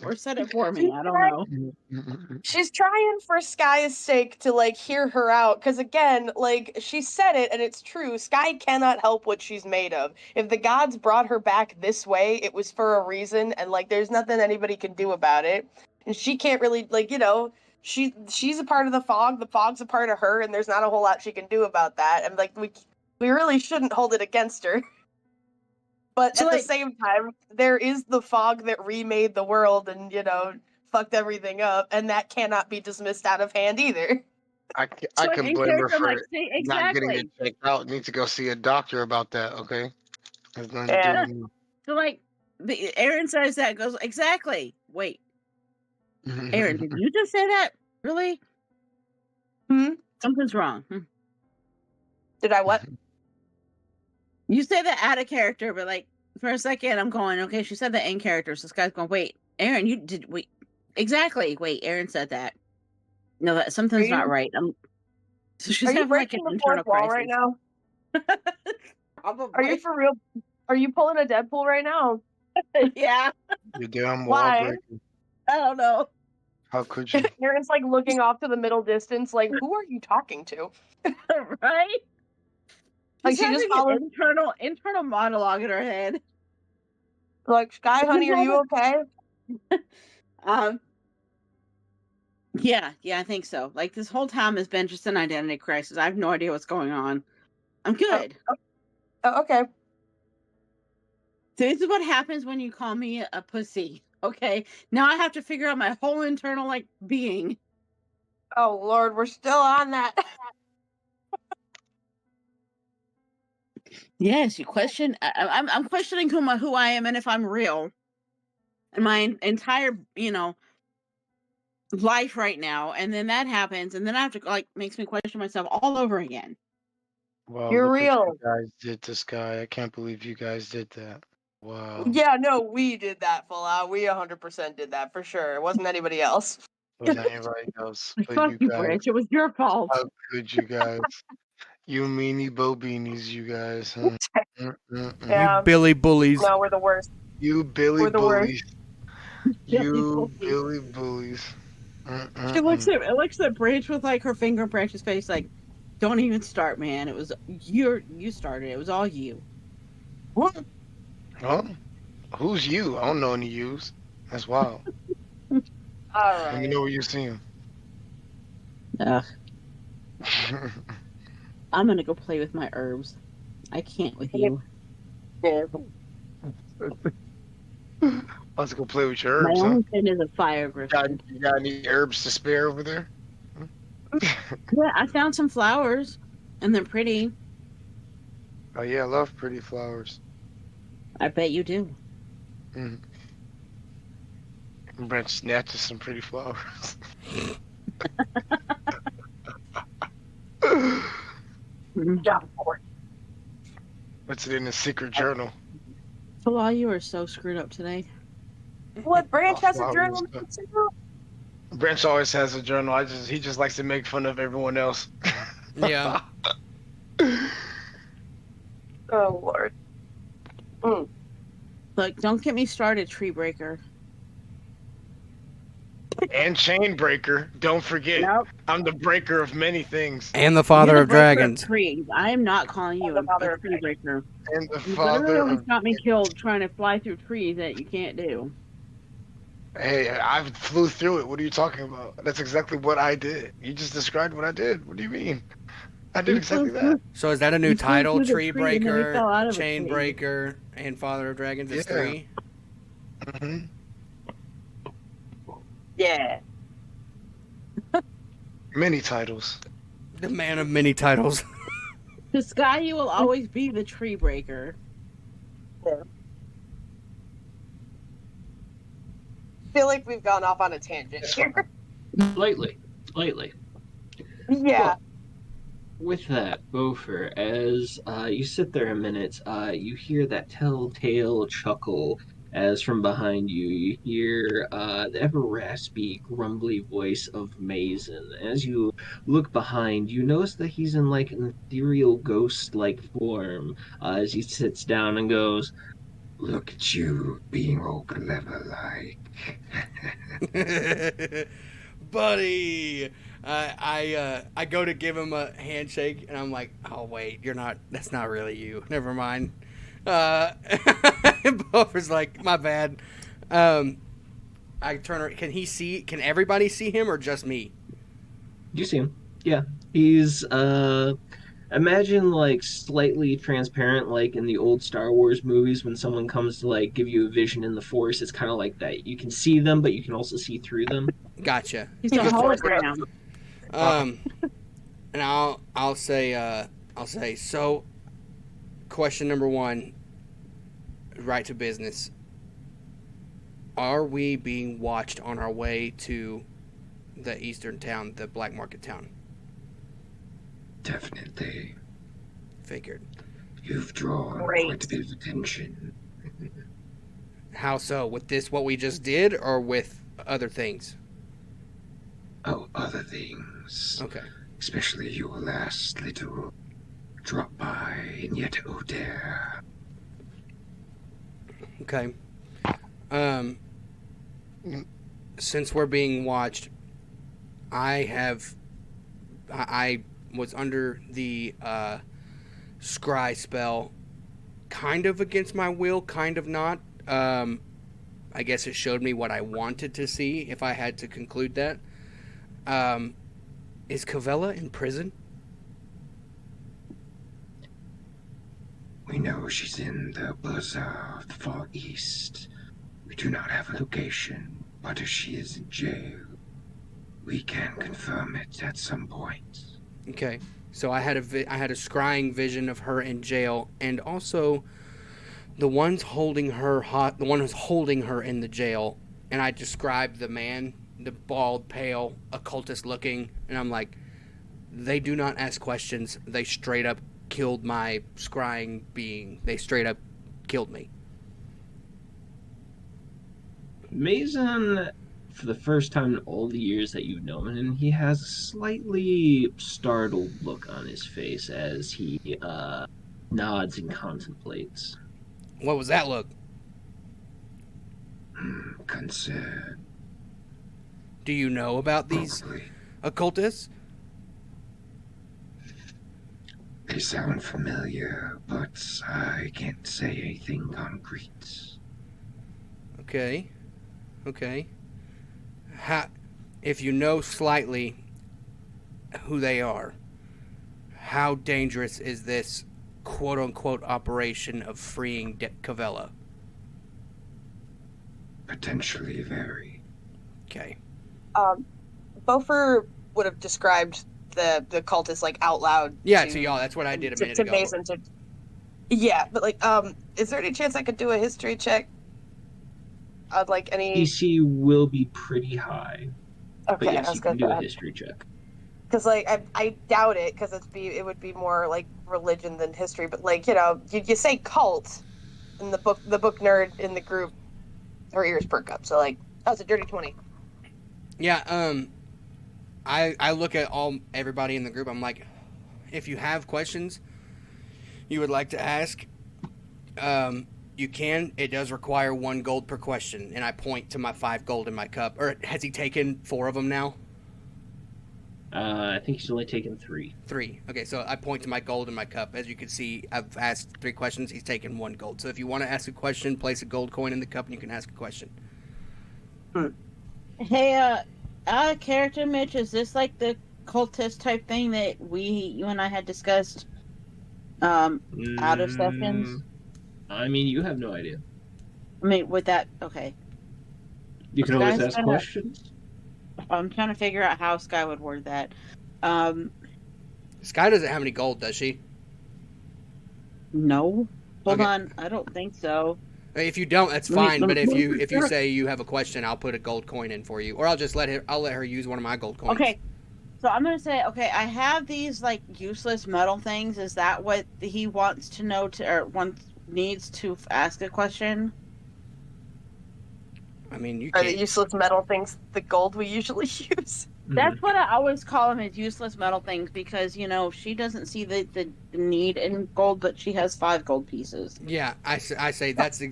Or said it for me. I don't know. She's trying for Sky's sake to hear her out, because again, she said it and it's true. Sky cannot help what she's made of. If the gods brought her back this way, it was for a reason, and there's nothing anybody can do about it. And she can't really she's a part of the fog's a part of her, and there's not a whole lot she can do about that. And we really shouldn't hold it against her. But at the same time, there is the fog that remade the world and, fucked everything up, and that cannot be dismissed out of hand either. I can blame her for not getting it checked out. Need to go see a doctor about that, okay? Has nothing to do with me. So, Aaron says that, goes, exactly. Wait. Aaron, did you just say that? Really? Something's wrong. Did I what? You say that out of character, but for a second, I'm going, okay, she said that in character. So this guy's going, wait, Aaron, wait. Exactly. Wait, Aaron said that. No, that something's not right. So she's having breaking an the fourth internal wall crisis right now? Probably. Are you for real? Are you pulling a Deadpool right now? Yeah. You're damn wall breaking. I don't know. How could you? Aaron's looking off to the middle distance, who are you talking to? Right? She just followed an internal monologue in her head. Sky, honey, are you okay? Yeah, I think so. This whole time has been just an identity crisis. I have no idea what's going on. I'm good. Okay. So this is what happens when you call me a pussy. Okay, now I have to figure out my whole internal being. Oh Lord, we're still on that. Yes, you question. I'm questioning who I am and if I'm real. And my entire life right now, and then that happens, and then I have to makes me question myself all over again. Well, you're look real. what you guys did to Sky. I can't believe you guys did that. Wow. Yeah, no, we did that full out. We 100% did that for sure. It wasn't anybody else. It wasn't anybody else. Fuck you, Branch. It was your fault. How could you guys? You meanie bo beanies, you guys. Huh? Yeah. You Billy bullies. No, we're the worst. You Billy We're the bullies. You Billy bullies. She looks at Branch with her finger in Branch's face, don't even start, man. It was you started. It was all you. What? Huh? Who's you? I don't know any yous. That's wild. All right. Let me know where you see him. Ugh. I'm gonna go play with my herbs. I can't with you. Yeah. Let's go play with your My herbs, huh? only thing is a fire griffin. You got any herbs to spare over there? Yeah, I found some flowers, and they're pretty. Oh yeah, I love pretty flowers. I bet you do. Mm. Brent snatches some pretty flowers. Yeah, of course. What's it in a secret journal? So you are so screwed up today. What, Branch has a Flowers. journal? Branch always has a journal. He just likes to make fun of everyone else. Yeah. Oh, Lord. Look, don't get me started, tree breaker. And chain breaker. Don't forget. Nope. I'm the breaker of many things. And the father You're of the breaker dragons. Of trees. I am not calling you The father a of tree breaker. And the You father literally almost of... got me killed trying to fly through trees that you can't do. Hey, I flew through it. What are you talking about? That's exactly what I did. You just described what I did. What do you mean? I did exactly that. So is that a new You flew title? through the Tree tree and then we fell out breaker, of a chain tree. breaker, and father of dragons is 3? Mm-hmm. Yeah. Many titles. The man of many titles. To Sky, you will always be the tree breaker. I feel like we've gone off on a tangent here. Slightly. Yeah. With that, Bofer, as you sit there a minute, you hear that telltale chuckle as from behind you, you hear the ever-raspy, grumbly voice of Mason. As you look behind, you notice that he's in like an ethereal ghost-like form as he sits down and goes, "Look at you, being all clever-like." Buddy! I go to give him a handshake, and I'm like, oh, wait, that's not really you. Never mind. Buffer's like, my bad. I turn around. Can everybody see him or just me? You see him. Yeah. He's, imagine like slightly transparent, like in the old Star Wars movies when someone comes to like give you a vision in the Force. It's kind of like that. You can see them, but you can also see through them. Gotcha. He's a hologram. And I'll say, so, question number 1, right to business. Are we being watched on our way to the eastern town, the black market town? Definitely. Figured. You've drawn quite a bit of attention. How so? With this, what we just did, or with other things? Oh, other things. Okay. Especially your last little drop by, and yet oh dare. Okay. Since we're being watched, I was under the scry spell, kind of against my will, kind of not. I guess it showed me what I wanted to see, if I had to conclude that. Is Cavella in prison? We know she's in the bazaar of the Far East. We do not have a location, but if she is in jail, we can confirm it at some point. Okay, so I had a scrying vision of her in jail, and also the one who's holding her in the jail, and I described the man, the bald, pale, occultist looking, and I'm like, they do not ask questions. They straight up killed my scrying being. They straight up killed me. Mason, for the first time in all the years that you've known him, he has a slightly startled look on his face as he nods and contemplates. What was that look? Concern. Do you know about these occultists? They sound familiar, but I can't say anything concrete. Okay. If you know slightly who they are, how dangerous is this quote-unquote operation of freeing Cavella? potentially vary. Okay. Bofer would have described the cultists like out loud. Yeah, to y'all. That's what I did a minute ago. Mason, yeah, but like, is there any chance I could do a history check? I'd like any. DC will be pretty high. Okay, but yes, you can do a history check. Because like I doubt it, because it would be more like religion than history. But like, you know, you say cult, and the book nerd in the group, her ears perk up. So like, that was a dirty 20. Yeah. I look at everybody in the group. I'm like, if you have questions you would like to ask, you can. It does require 1 gold per question, and I point to my 5 gold in my cup. Or has he taken 4 of them now? I think he's only taken 3. 3. Okay, so I point to my gold in my cup. As you can see, I've asked 3 questions. He's taken 1 gold. So if you want to ask a question, place a gold coin in the cup, and you can ask a question. Hey, character Mitch, is this like the cultist type thing that you and I had discussed out of sessions? I mean, you have no idea. I mean, with that, okay. You can always ask questions. I'm trying to figure out how Sky would word that. Sky doesn't have any gold, does she? No. Hold on, I don't think so. If you don't, that's fine. But if you say you have a question, I'll put a gold coin in for you, or I'll just let her use one of my gold coins. Okay. So I'm gonna say, okay, I have these like useless metal things. Is that what he wants to know needs to ask a question? I mean, you are the useless metal things the gold we usually use? That's what I always call them, is useless metal things, because you know she doesn't see the need in gold, but she has 5 gold pieces. Yeah, I say that's a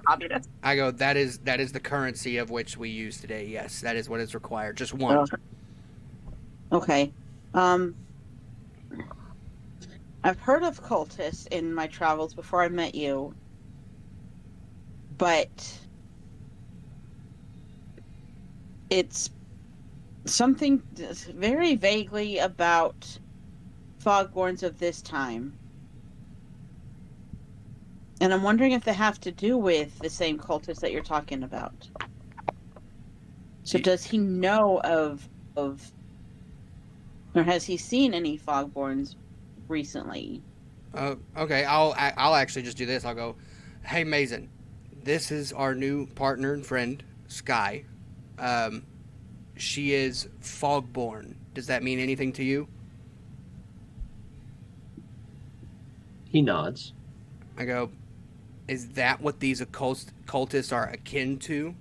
communist. I go, that is the currency of which we use today. Yes, that is what is required. Just 1. Okay. I've heard of cultists in my travels before I met you, but it's something very vaguely about Fogborns of this time. And I'm wondering if they have to do with the same cultists that you're talking about. So does he know of or has he seen any Fogborns recently? Okay, I'll actually just do this. I'll go, hey Mason, this is our new partner and friend, Sky. She is Fogborn. Does that mean anything to you? He nods. I go, is that what these cultists are akin to?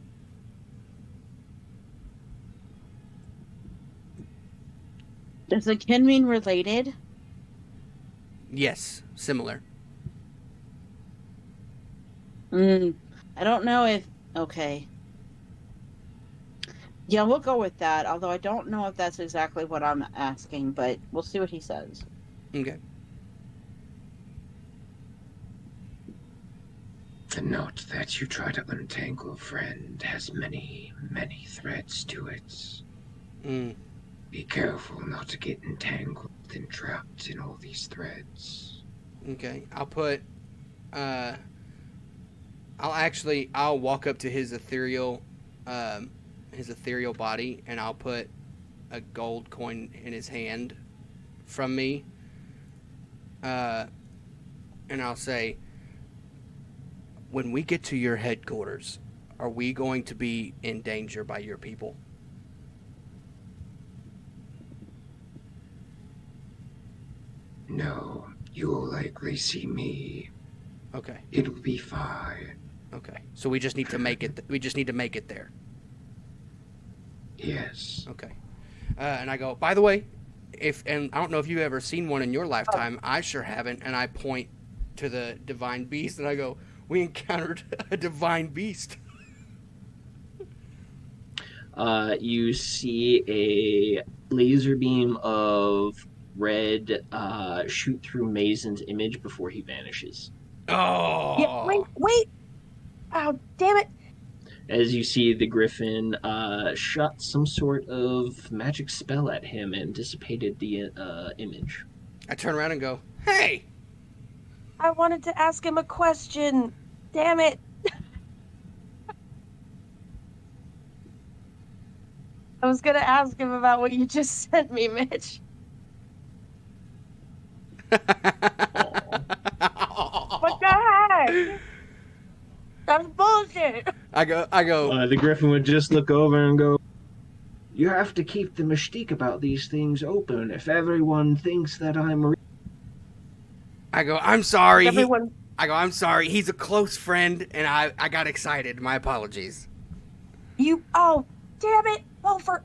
Does akin mean related? Yes, similar. I don't know if... Okay. Yeah, we'll go with that, although I don't know if that's exactly what I'm asking, but we'll see what he says. Okay. The knot that you try to untangle, friend, has many, many threads to it. Be careful not to get entangled and trapped in all these threads. Okay, I'll put... I'll walk up to his ethereal body, and I'll put a gold coin in his hand from me. And I'll say, when we get to your headquarters, are we going to be in danger by your people? No, you'll likely see me. Okay. It'll be fine. Okay. So we just need to make it. We just need to make it there. Yes. Okay. And I go, by the way, and I don't know if you've ever seen one in your lifetime. I sure haven't. And I point to the divine beast, and I go, we encountered a divine beast. You see a laser beam of red shoot through Mason's image before he vanishes. Oh! Yeah, wait! Oh, damn it! As you see the griffin shot some sort of magic spell at him and dissipated the image. I turn around and go, hey! I wanted to ask him a question. Damn it! I was gonna ask him about what you just sent me, Mitch. What the heck? That's bullshit. I go. The Griffin would just look over and go, "You have to keep the mystique about these things open. If everyone thinks that I'm..." I go, I'm sorry. Everyone... I'm sorry. He's a close friend, and I got excited. My apologies. Oh, damn it, Beaufort.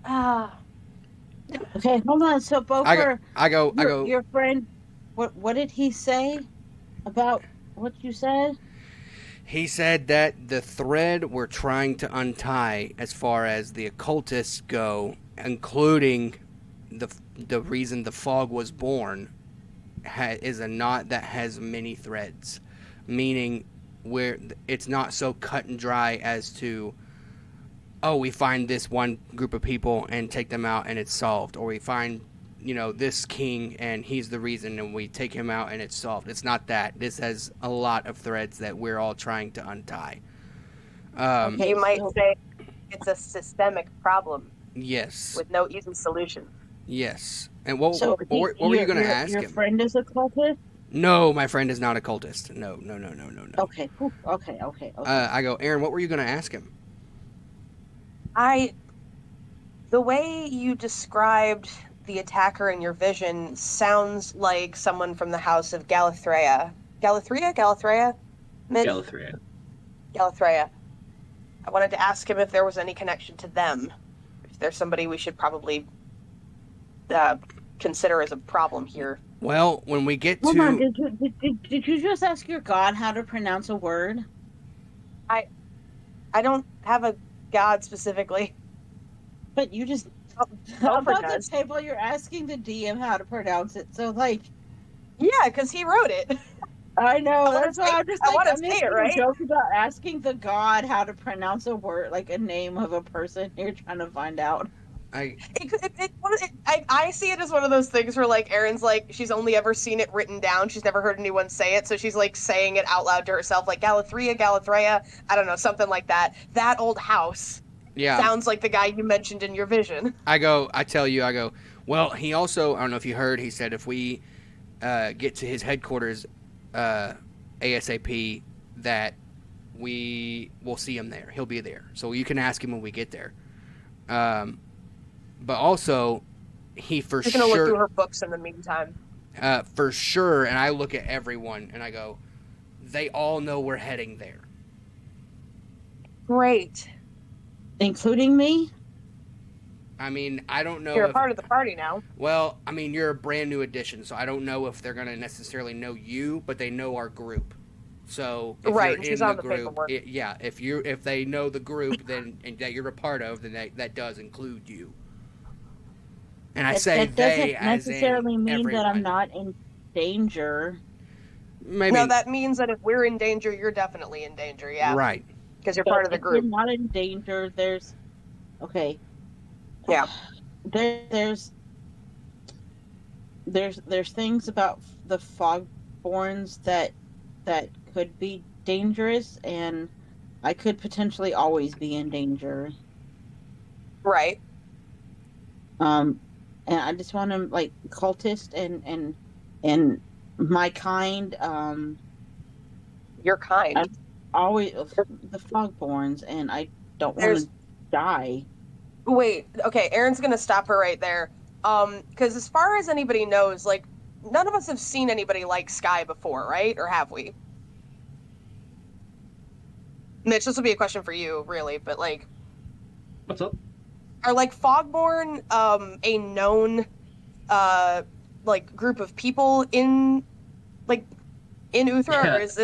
Okay, hold on. So Beaufort, I go. Your friend, what did he say about what you said? He said that the thread we're trying to untie, as far as the occultists go, including the reason the fog was born, is a knot that has many threads, meaning where it's not so cut and dry as to, oh, we find this one group of people and take them out and it's solved, or we find, this king and he's the reason and we take him out and it's solved. It's not that. This has a lot of threads that we're all trying to untie. Okay, you might say it's a systemic problem. Yes. With no easy solution. Yes. And what were you going to ask him? Your friend is a cultist? No, my friend is not a cultist. No. Okay. Okay. I go, Aaron, what were you going to ask him? The way you described the attacker in your vision sounds like someone from the house of Galathrea. Galathrea? Galathrea. I wanted to ask him if there was any connection to them. If there's somebody we should probably consider as a problem here. Well, when we get Hold on, did you just ask your god how to pronounce a word? I don't have a god specifically. But you just... About the table, you're asking the DM how to pronounce it, so, Yeah, because he wrote it. I know, that's why I'm just I'm making a joke about asking the god how to pronounce a word, like a name of a person you're trying to find out. I see it as one of those things where, Erin's she's only ever seen it written down. She's never heard anyone say it, so she's, saying it out loud to herself, Galathrea, I don't know, something like that. That old house. Yeah. Sounds like the guy you mentioned in your vision. I tell you, well, he also, I don't know if you heard, he said if we get to his headquarters ASAP, that we will see him there. He'll be there. So you can ask him when we get there. But also, he for sure... He's going to look through her books in the meantime. For sure, and I look at everyone, and I go, they all know we're heading there. Great. Including me? I mean, I don't know. You're a part of the party now. Well, I mean, you're a brand new addition, so I don't know if they're going to necessarily know you, but they know our group. So if you're in the group, if they know the group, then and that you're a part of, then that does include you. And I say they as in necessarily mean everyone. that I'm not in danger. Maybe. No, that means that if we're in danger, you're definitely in danger. Yeah. Right. Because you're part of the group. If you're not in danger, there's... Okay. Yeah. There's things about the Fogborns that could be dangerous, and I could potentially always be in danger. Right. And I just want to cultist and my kind. Your kind. I'm always the Fogborns, and I don't want to die. Wait, okay, Erin's gonna stop her right there. Because as far as anybody knows, none of us have seen anybody like Sky before, right? Or have we? Mitch, this will be a question for you, really, but What's up? Are Fogborn a known group of people in Uthra, or is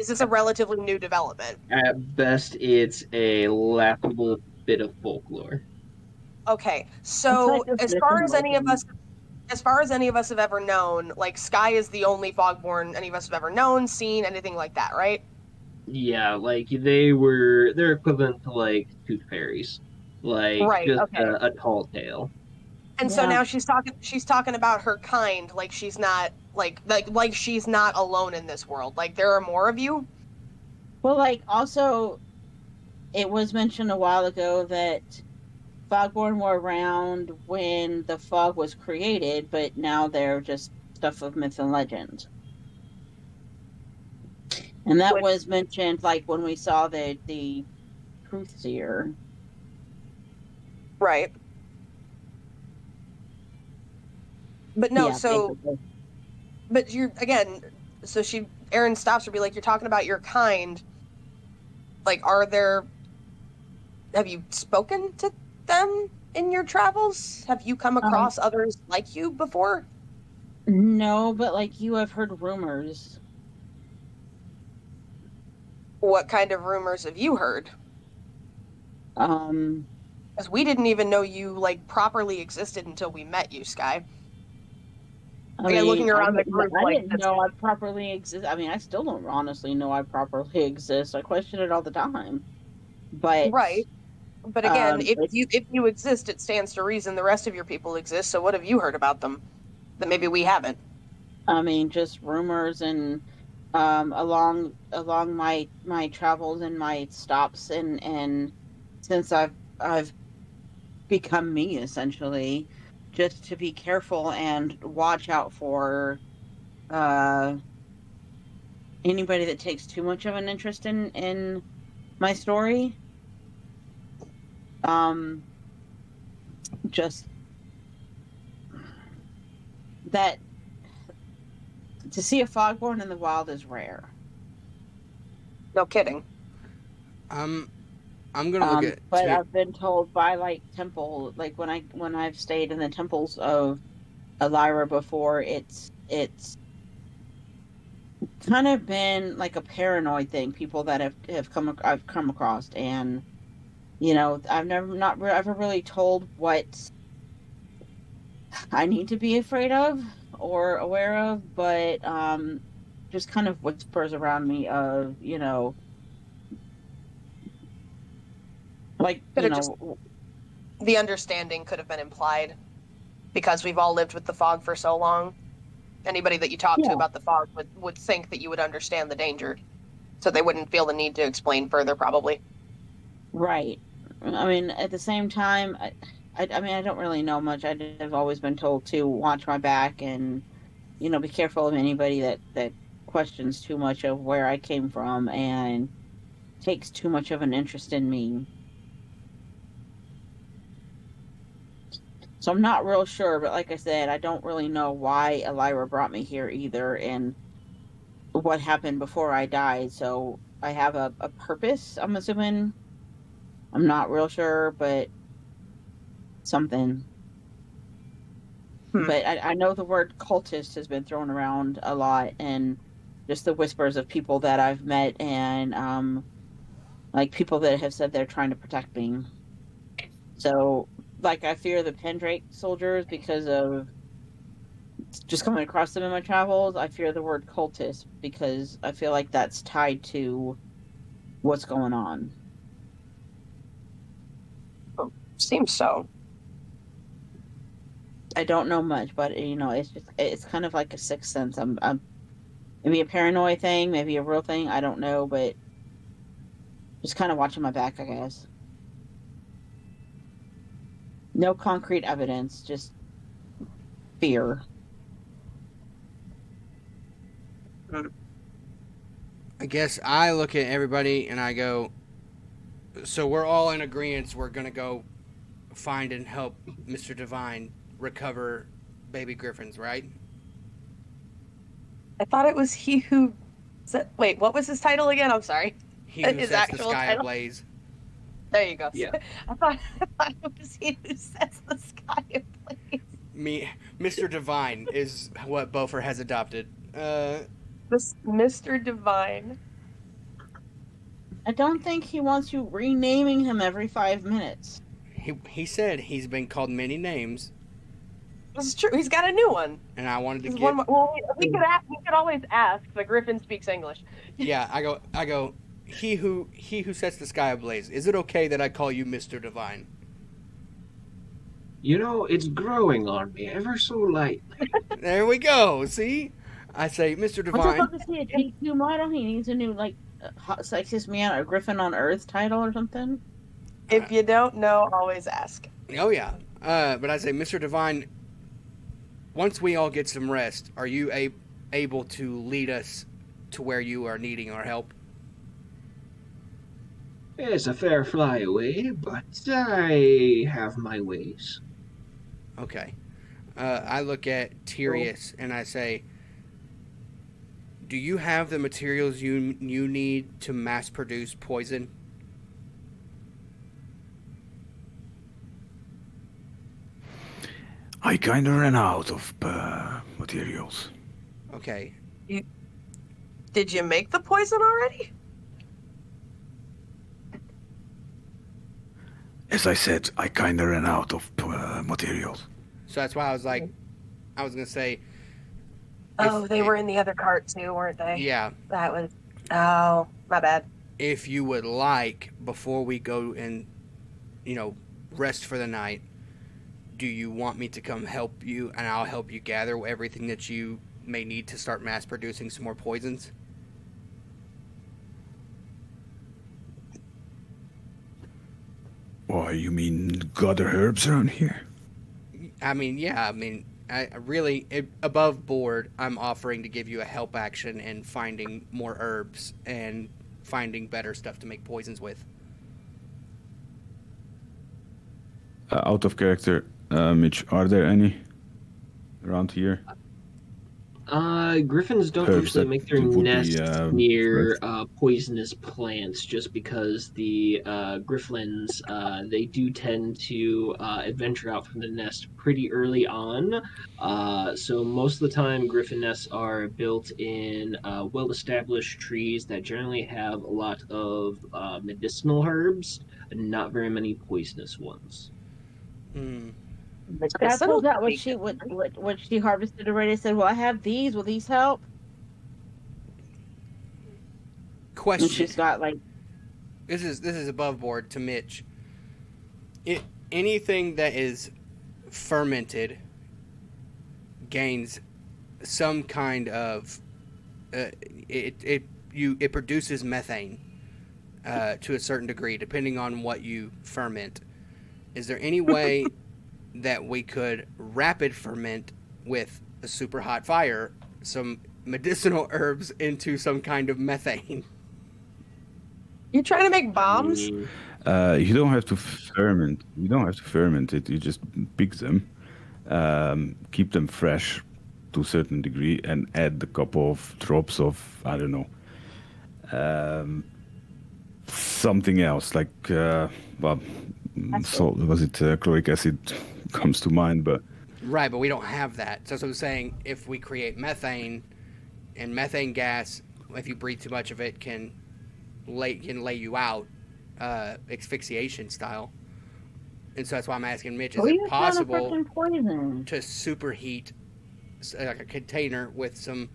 this a relatively new development? At best, it's a laughable bit of folklore. Okay, so as far as any of us have ever known, Sky is the only Fogborn any of us have ever known, seen, anything like that, right? Yeah, they're equivalent to tooth fairies, a tall tale. And so now she's talking about her kind, she's not she's not alone in this world. There are more of you. Well, also, it was mentioned a while ago that Fogborn were around when the fog was created, but now they're just stuff of myth and legend. And that was mentioned, like, when we saw the Truth Seer. Right. But no, Yeah, so... basically. But you're, again, so Aaron stops her, be like, you're talking about your kind. Like, have you spoken to them in your travels? Have you come across others like you before? No, but like you have heard rumors. What kind of rumors have you heard? Because we didn't even know you, like, properly existed until we met you, Sky. Looking around the group, I didn't know I properly exist. I mean, I still don't honestly know I properly exist. I question it all the time. But right. But again, if you exist, it stands to reason the rest of your people exist. So what have you heard about them that maybe we haven't? I mean, just rumors and along my travels and my stops and since I've become me, essentially, just to be careful and watch out for anybody that takes too much of an interest in my story. Just that to see a fogborn in the wild is rare. No kidding. I'm gonna look at. But I've been told by like temple, like when I've stayed in the temples of Elira before, it's kind of been like a paranoid thing. People that I've come across, and you know, I've never ever really told what I need to be afraid of or aware of, but just kind of whispers around me of, you know, like, you know, the understanding could have been implied because we've all lived with the fog for so long. Anybody that you talk to about the fog would think that you would understand the danger, so they wouldn't feel the need to explain further, probably. Right. I mean, at the same time, I mean, I don't really know much. I've always been told to watch my back and, you know, be careful of anybody that questions too much of where I came from and takes too much of an interest in me. So I'm not real sure, but like I said, I don't really know why Elira brought me here either and what happened before I died. So I have a purpose, I'm assuming. I'm not real sure, but something. But I know the word cultist has been thrown around a lot, and just the whispers of people that I've met and like people that have said they're trying to protect me. So like I fear the Pendrake soldiers because of just coming across them in my travels. I fear the word cultist because I feel like that's tied to what's going on. Seems so. I don't know much, but you know, it's kind of like a sixth sense. I'm maybe a paranoid thing, maybe a real thing. I don't know, but just kind of watching my back, I guess. No concrete evidence, just fear. I guess I look at everybody and I go, so we're all in agreement. We're going to go find and help Mr. Divine recover baby griffins, right? I thought it was he who said, wait, what was his title again? I'm sorry. He who sets the sky ablaze. There you go. Yeah. I thought it was he who sets the sky ablaze. Me, Mr. Divine is what Beaufort has adopted. This Mr. Divine. I don't think he wants you renaming him every 5 minutes. He said he's been called many names. This is true. He's got a new one. And I wanted to get... Well, we could always ask. The Griffin speaks English. Yeah, I go. He who sets the sky ablaze. Is it okay that I call you Mr. Divine? You know, it's growing on me ever so lightly. There we go. See, I say Mr. Divine. What the fuck is he, a GQ model? He needs a new like Sexiest Man or Griffin on Earth title or something. If you don't know, always ask. Oh yeah. But I say, Mr. Divine, once we all get some rest, are you able to lead us to where you are needing our help? It's a fair fly away, but I have my ways. Okay. I look at Tyrius and I say, do you have the materials you need to mass produce poison? I kind of ran out of materials. Okay. Did you make the poison already? As I said, I kind of ran out of materials. So that's why I was like, I was going to say. Oh, they were in the other cart too, weren't they? Yeah. That was. Oh, my bad. If you would like, before we go and, rest for the night, do you want me to come help you and I'll help you gather everything that you may need to start mass producing some more poisons? Why, you mean gather herbs around here? I mean, yeah, I really, above board, I'm offering to give you a help action in finding more herbs and finding better stuff to make poisons with. Out of character, Mitch, are there any around here? Griffins don't Herbs usually that make their would be, nests near poisonous plants, just because the griffins they do tend to adventure out from the nest pretty early on. So most of the time, griffin nests are built in well-established trees that generally have a lot of medicinal herbs and not very many poisonous ones. Hmm. That's not what she harvested already. Said, "Well, I have these. Will these help?" Question. And she's got like. This is above board to Mitch. Anything that is fermented gains some kind of it produces methane to a certain degree, depending on what you ferment. Is there any way that we could rapid ferment with a super hot fire some medicinal herbs into some kind of methane? You trying to make bombs? You don't have to ferment. You don't have to ferment it. You just pick them, keep them fresh to a certain degree, and add a couple of drops of, I don't know, something else like salt. Was it chloric acid? Comes to mind, but right, but we don't have that. So I'm saying, if we create methane, and methane gas, if you breathe too much of it, can lay you out, asphyxiation style. And so that's why I'm asking Mitch: is it possible to superheat like a container with some,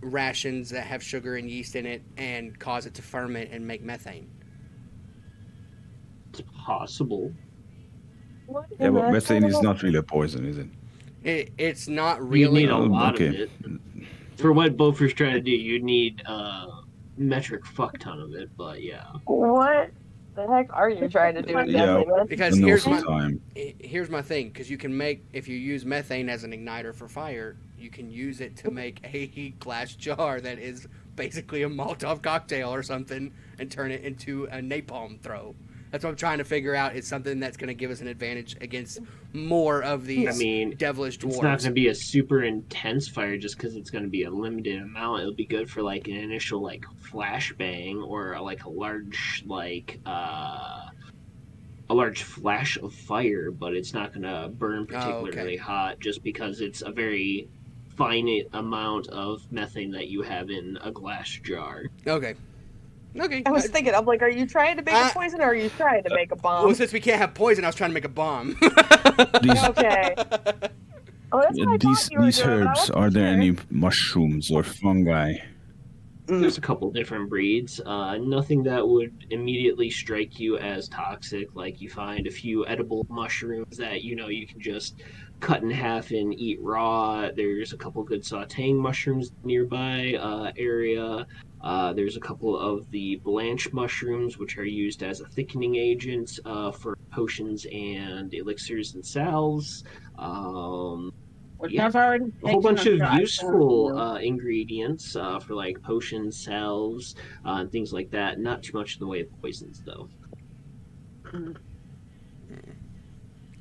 rations that have sugar and yeast in it, and cause it to ferment and make methane? It's possible. Yeah, but methane is not really a poison, is it? It's not really. You need a lot of it. For what Beaufort's trying to do, you need a metric fuck ton of it, but yeah. What the heck are you trying to do? Yeah, because here's my thing, because you can make, if you use methane as an igniter for fire, you can use it to make a glass jar that is basically a Molotov cocktail or something, and turn it into a napalm throw. That's what I'm trying to figure out. Is something that's going to give us an advantage against more of these devilish dwarves. It's not going to be a super intense fire just because it's going to be a limited amount. It'll be good for like an initial like flashbang or like a large flash of fire, but it's not going to burn particularly hot just because it's a very finite amount of methane that you have in a glass jar. Okay. I was thinking, I'm like, are you trying to make a poison or are you trying to make a bomb? Well, since we can't have poison, I was trying to make a bomb. Okay. Oh, these herbs, are there any mushrooms or fungi? There's a couple different breeds. Nothing that would immediately strike you as toxic. Like you find a few edible mushrooms that you can just cut in half and eat raw. There's a couple good sautéing mushrooms nearby area. There's a couple of the blanch mushrooms, which are used as a thickening agent for potions and elixirs and salves. Which Yeah, I've already a whole taken. bunch I'm of sure I've shown useful you. ingredients for like potions, salves, and things like that. Not too much in the way of poisons, though.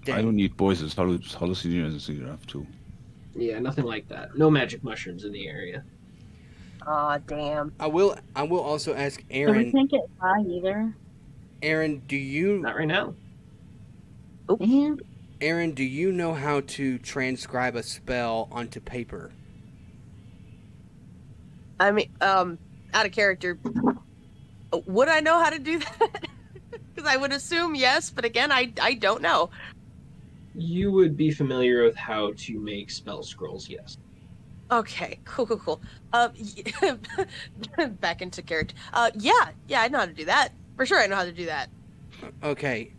I don't need poisons. Hallucinogens you have too. Yeah, nothing like that. No magic mushrooms in the area. Aw, damn. I will also ask So we Aaron. can't get by either. Aaron, do you? Not right now. Damn. Aaron, do you know how to transcribe a spell onto paper? I mean, out of character, would I know how to do that? Because I would assume yes, but again, I don't know. You would be familiar with how to make spell scrolls, yes. Okay, cool. Back into character. Yeah, I know how to do that. For sure I know how to do that. Okay.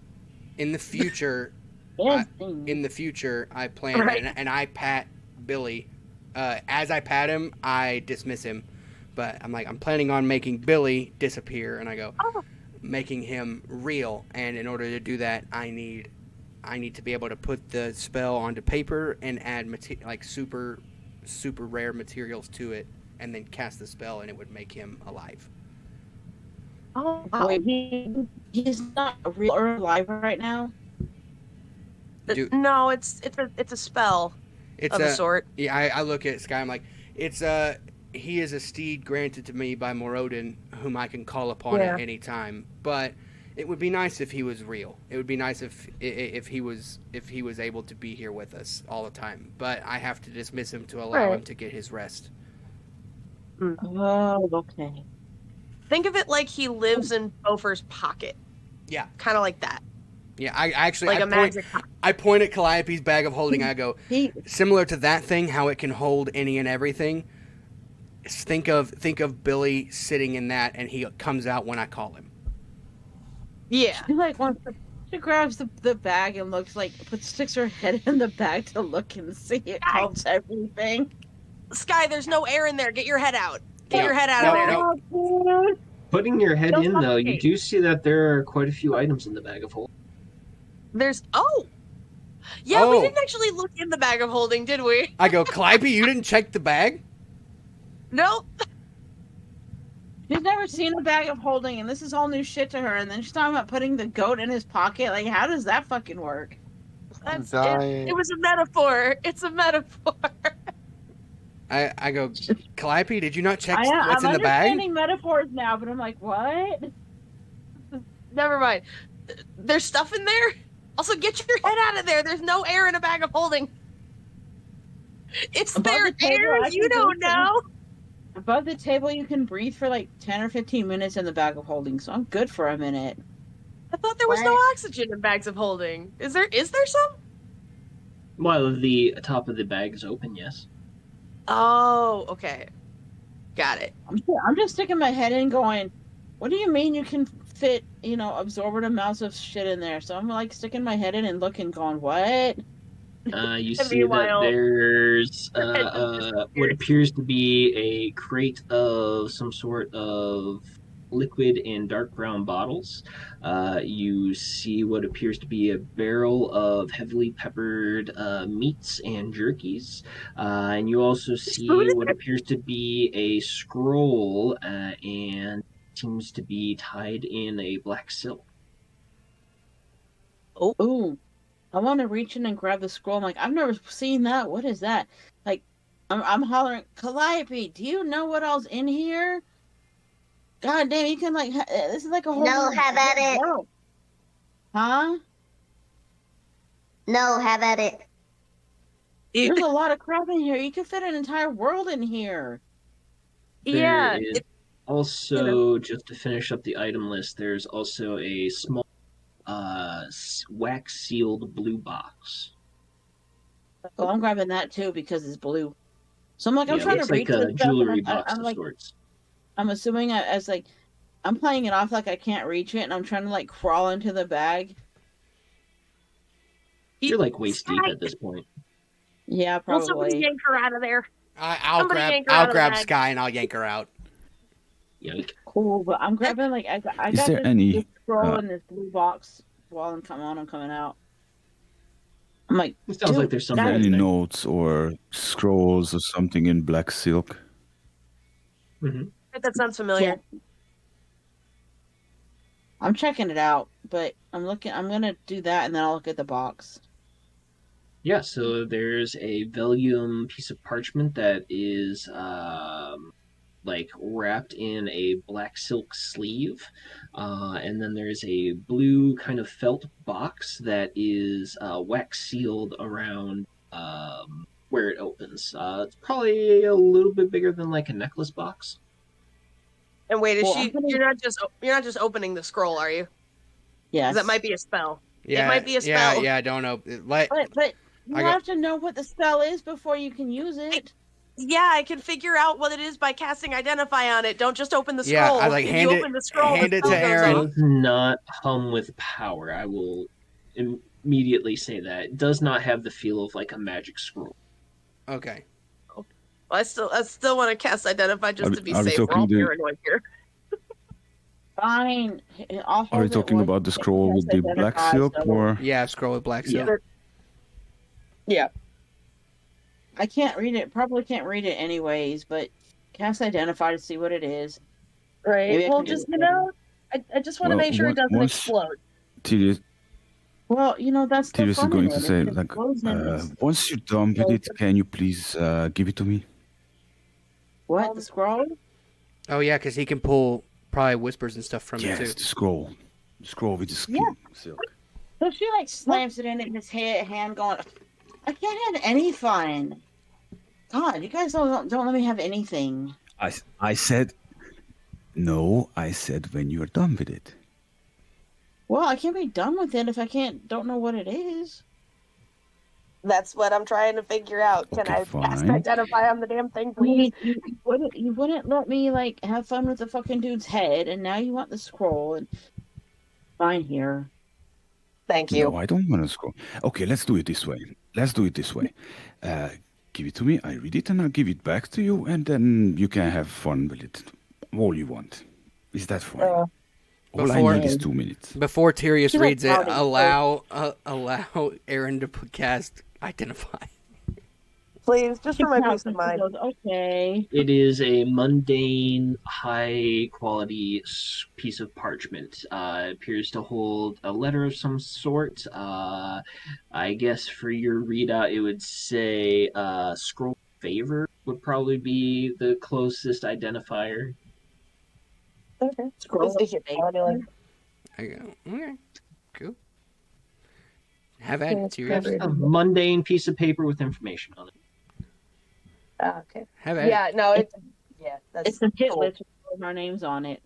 In the future, I plan Right. and I pat Billy. As I pat him, I dismiss him. But I'm planning on making Billy disappear, and I go, making him real. And in order to do that, I need to be able to put the spell onto paper and add super rare materials to it, and then cast the spell, and it would make him alive. Oh, wow. Wait, he's not real or alive right now. No, it's a spell of a sort. Yeah, I look at Sky. I'm like, he is a steed granted to me by Morodin, whom I can call upon at any time. But it would be nice if he was real. It would be nice if he was able to be here with us all the time. But I have to dismiss him to allow him to get his rest. Oh, okay. Think of it like he lives in Bofer's pocket. Yeah, kind of like that. Yeah, I actually like I point at Calliope's bag of holding. I go, similar to that thing, how it can hold any and everything. Think of Billy sitting in that, and he comes out when I call him. Yeah. She grabs the bag and sticks her head in the bag to look and see it holds everything. Sky, there's no air in there. Get your head out. Get your head out of there. No. Putting your head in, though, you do see that there are quite a few items in the bag of holding. There's we didn't actually look in the bag of holding, did we? I go, Calliope, you didn't check the bag? Nope. She's never seen a bag of holding, and this is all new shit to her. And then she's talking about putting the goat in his pocket. Like, how does that fucking work? It was a metaphor. It's a metaphor. I go, Calliope, did you not check what's I'm in the bag? I'm understanding metaphors now, but I'm like, what? Never mind. There's stuff in there? Also, get your head out of there. There's no air in a bag of holding. It's there air. You don't know. Above the table, you can breathe for like 10 or 15 minutes in the bag of holding, so I'm good for a minute. I thought there was no oxygen in bags of holding. Is there some? Well, the top of the bag is open, yes. Oh, okay. Got it. I'm just sticking my head in going, what do you mean you can fit, absorbent amounts of shit in there? So I'm like sticking my head in and looking, going, what? You see that there's what appears to be a crate of some sort of liquid in dark brown bottles. You see what appears to be a barrel of heavily peppered meats and jerkies. And you also see what appears to be a scroll and seems to be tied in a black silk. Oh, I want to reach in and grab the scroll. I'm like, I've never seen that. What is that? Like, I'm hollering, Calliope, do you know what else in here? God damn, you can this is like a whole. No, have at it. Huh? No, have at it. There's a lot of crap in here. You can fit an entire world in here. There is also, just to finish up the item list, there's also a small wax sealed blue box. Oh, I'm grabbing that too because it's blue. So I'm like, I'm trying to reach like a this jewelry stuff, box I'm of like, sorts. I'm assuming I'm playing it off like I can't reach it, and I'm trying to like crawl into the bag. You're like waist deep at this point. Yeah, probably. Will somebody yank her out of there? I'll grab Sky and I'll yank her out. Yoink. Cool, but I'm grabbing like I Is got there any, this scroll in this blue box while I'm coming out. I'm like, It sounds like there's Is there something. any in there. notes or scrolls or something in black silk? Mhm. That sounds familiar. I'm checking it out, but I'm gonna do that and then I'll look at the box. Yeah, so there's a vellum piece of parchment that is like wrapped in a black silk sleeve, and then there's a blue kind of felt box that is wax sealed around where it opens. It's probably a little bit bigger than like a necklace box. And wait, Well, you're not just opening the scroll, are you? Yes. That might be a spell. Yeah, it might be a spell. Yeah, I don't know. But you have to know what the spell is before you can use it. Yeah, I can figure out what it is by casting Identify on it. Don't just open the scroll. Yeah, I like if hand you it, open the scroll, hand the it to spell goes Aaron. off. It does not hum with power. I will immediately say that. It does not have the feel of like a magic scroll. Okay. I still want to cast Identify just to be are we safe. We're talking all the- paranoid here. Fine. I'll Are we hold it talking with- about the scroll with the Cast black Identify, silk, so- or Yeah, scroll with black silk. Yeah. I can't read it. Probably can't read it anyways, but cast Identify to see what it is. Right. Maybe I Well, can do just, it. I just want to Well, make sure it doesn't once- explode. Tyrius, Well, that's the Tyrius is fun going in to it. say, It's like, explosions. once you're done with it, can you please give it to me? What, the scroll? Oh yeah, because he can pull probably whispers and stuff from Yes, it the too. scroll. The scroll with the skin silk. So she like slams it in his hand, going, "I can't have any fun." God, you guys don't let me have anything. I said, no, I said when you're done with it. Well, I can't be done with it if I don't know what it is. That's what I'm trying to figure out. Can Okay, I cast fine. Identify on the damn thing, I mean, please? you wouldn't let me like have fun with the fucking dude's head, and now you want the scroll. And fine here. Thank you. No, I don't want to scroll. Okay, let's do it this way. Give it to me, I read it, and I'll give it back to you, and then you can have fun with it. All you want. Is that fine? All I Before- need is 2 minutes. Before Tyrius She's reads it, like, allow Aaron to cast Identify. Please, just for my She peace of mind. goes, okay. It is a mundane, high quality piece of parchment. It appears to hold a letter of some sort. I guess for your readout, it would say scroll favor would probably be the closest identifier. Okay. Scroll Just to hear it. I go, okay, cool. Have at it, Tyrius. A mundane piece of paper with information on it. Okay. Have at it. Yeah, no, that's It's a hit cool. list with all our names on it.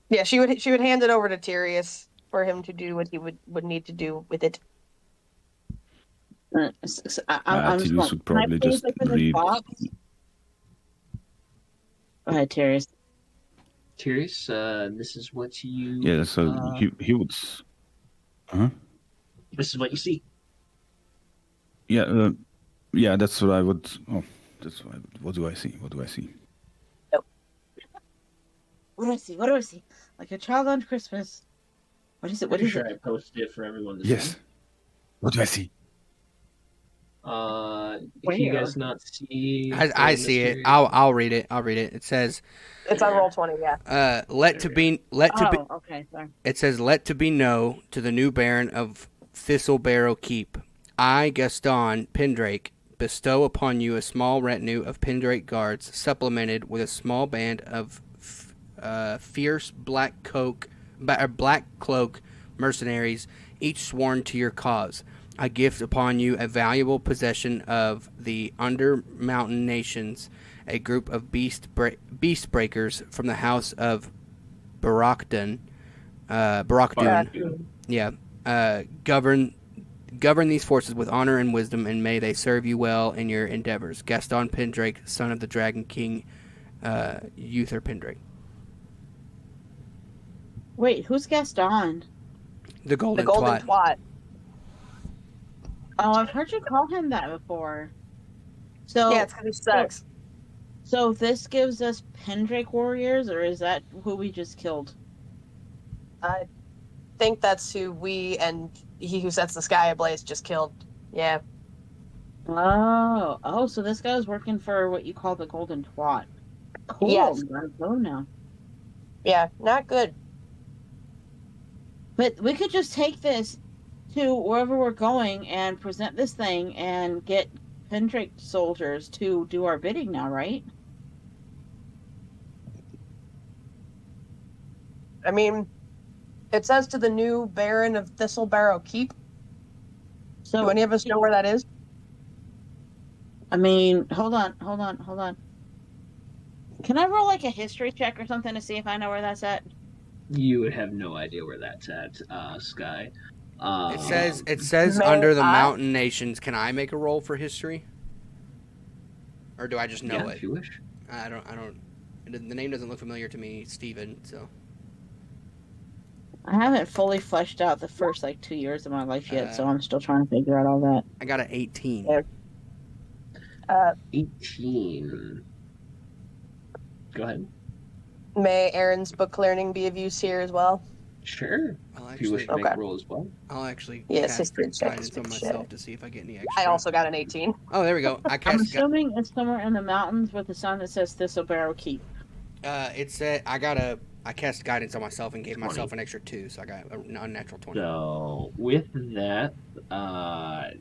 Yeah, she would hand it over to Tyrius for him to do what he would need to do with it. I'm Tyrius just going, would "Can I probably please just open this read. box?" Go ahead, Tyrius. Tyrius, this is what you. Yeah, so he would. Huh? This is what you see. Yeah, yeah, that's what I would. Oh, that's what. What do I see? What do I see? What do I see? What do I see? Like a child on Christmas. What is it? What Pretty is sure it? I posted it for everyone to Yes. see. What do I see? If you guys not see, I see it. I'll read it. I'll read it. It says, It's on Roll20, yeah. Okay, sorry. It says, "Let to be know to the new Baron of Thistlebarrow Keep. I, Gaston Pendrake, bestow upon you a small retinue of Pendrake guards, supplemented with a small band of fierce black cloak mercenaries, each sworn to your cause. I gift upon you a valuable possession of the Undermountain Nations, a group of beast breakers from the house of Barakdun. Yeah. Govern these forces with honor and wisdom, and may they serve you well in your endeavors. Gaston Pendrake, son of the Dragon King, Uther Pendrake." Wait, who's Gaston? The Golden, The Golden Twat. Twat. Oh, I've heard you call him that before. So Yeah, it's because he sucks. So this gives us Pendrake warriors, or is that who we just killed? I think that's who we and he who sets the sky ablaze just killed. Yeah. Oh, so this guy was working for what you call the Golden Twat. Cool. Yes. Gotta go now. Yeah, not good. But we could just take this to wherever we're going and present this thing and get Pendrake soldiers to do our bidding now, right? I mean, it says to the new Baron of Thistlebarrow Keep. So do any of us know where that is? I mean, hold on. Can I roll like a history check or something to see if I know where that's at? You would have no idea where that's at, Sky. It says under the mountain nations. Can I make a roll for history, or do I just know it? If you wish. I don't. The name doesn't look familiar to me, Steven, so. I haven't fully fleshed out the first 2 years of my life yet, so I'm still trying to figure out all that. I got an 18. Yeah. 18. Go ahead. May Aaron's book learning be of use here as well? Sure. If you wish to make a roll as well. I'll actually cast history guidance on myself to see if I get any extra. I also got an 18. Oh, there we go. I'm assuming it's somewhere in the mountains with a sign that says Thistlebarrow Keep. It said I cast guidance on myself and gave myself an extra 2, so I got an unnatural 20. So with that,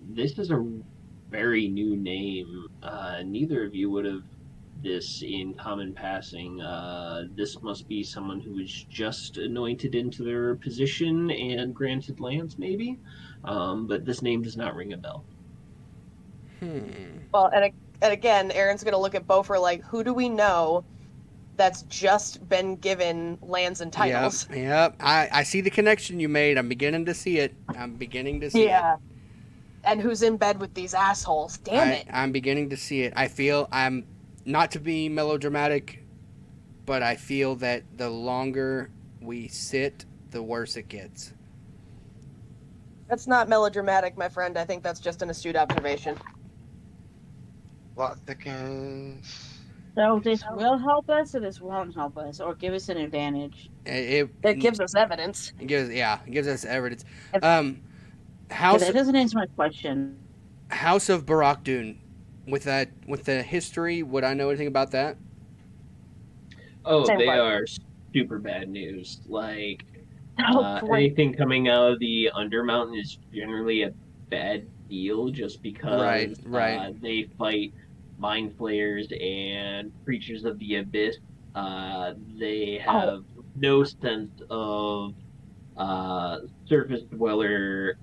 this is a very new name. Neither of you would have this in common passing. This must be someone who was just anointed into their position and granted lands, maybe. But this name does not ring a bell. Well, and again, Aaron's going to look at Beaufort like, who do we know that's just been given lands and titles? Yep. I see the connection you made. I'm beginning to see it. Yeah. And who's in bed with these assholes? Damn it. I'm beginning to see it. I feel I'm not to be melodramatic, but I feel that the longer we sit, the worse it gets. That's not melodramatic, my friend. I think that's just an astute observation. Plot thickens. So this will help us, or this won't help us, or give us an advantage? It gives us evidence. It gives us evidence. That doesn't answer my question. House of Barakdun. With the history, would I know anything about that? Oh, they are super bad news. Anything coming out of the Undermountain is generally a bad deal, just because they fight mind flayers and creatures of the abyss. They have no sense of surface dweller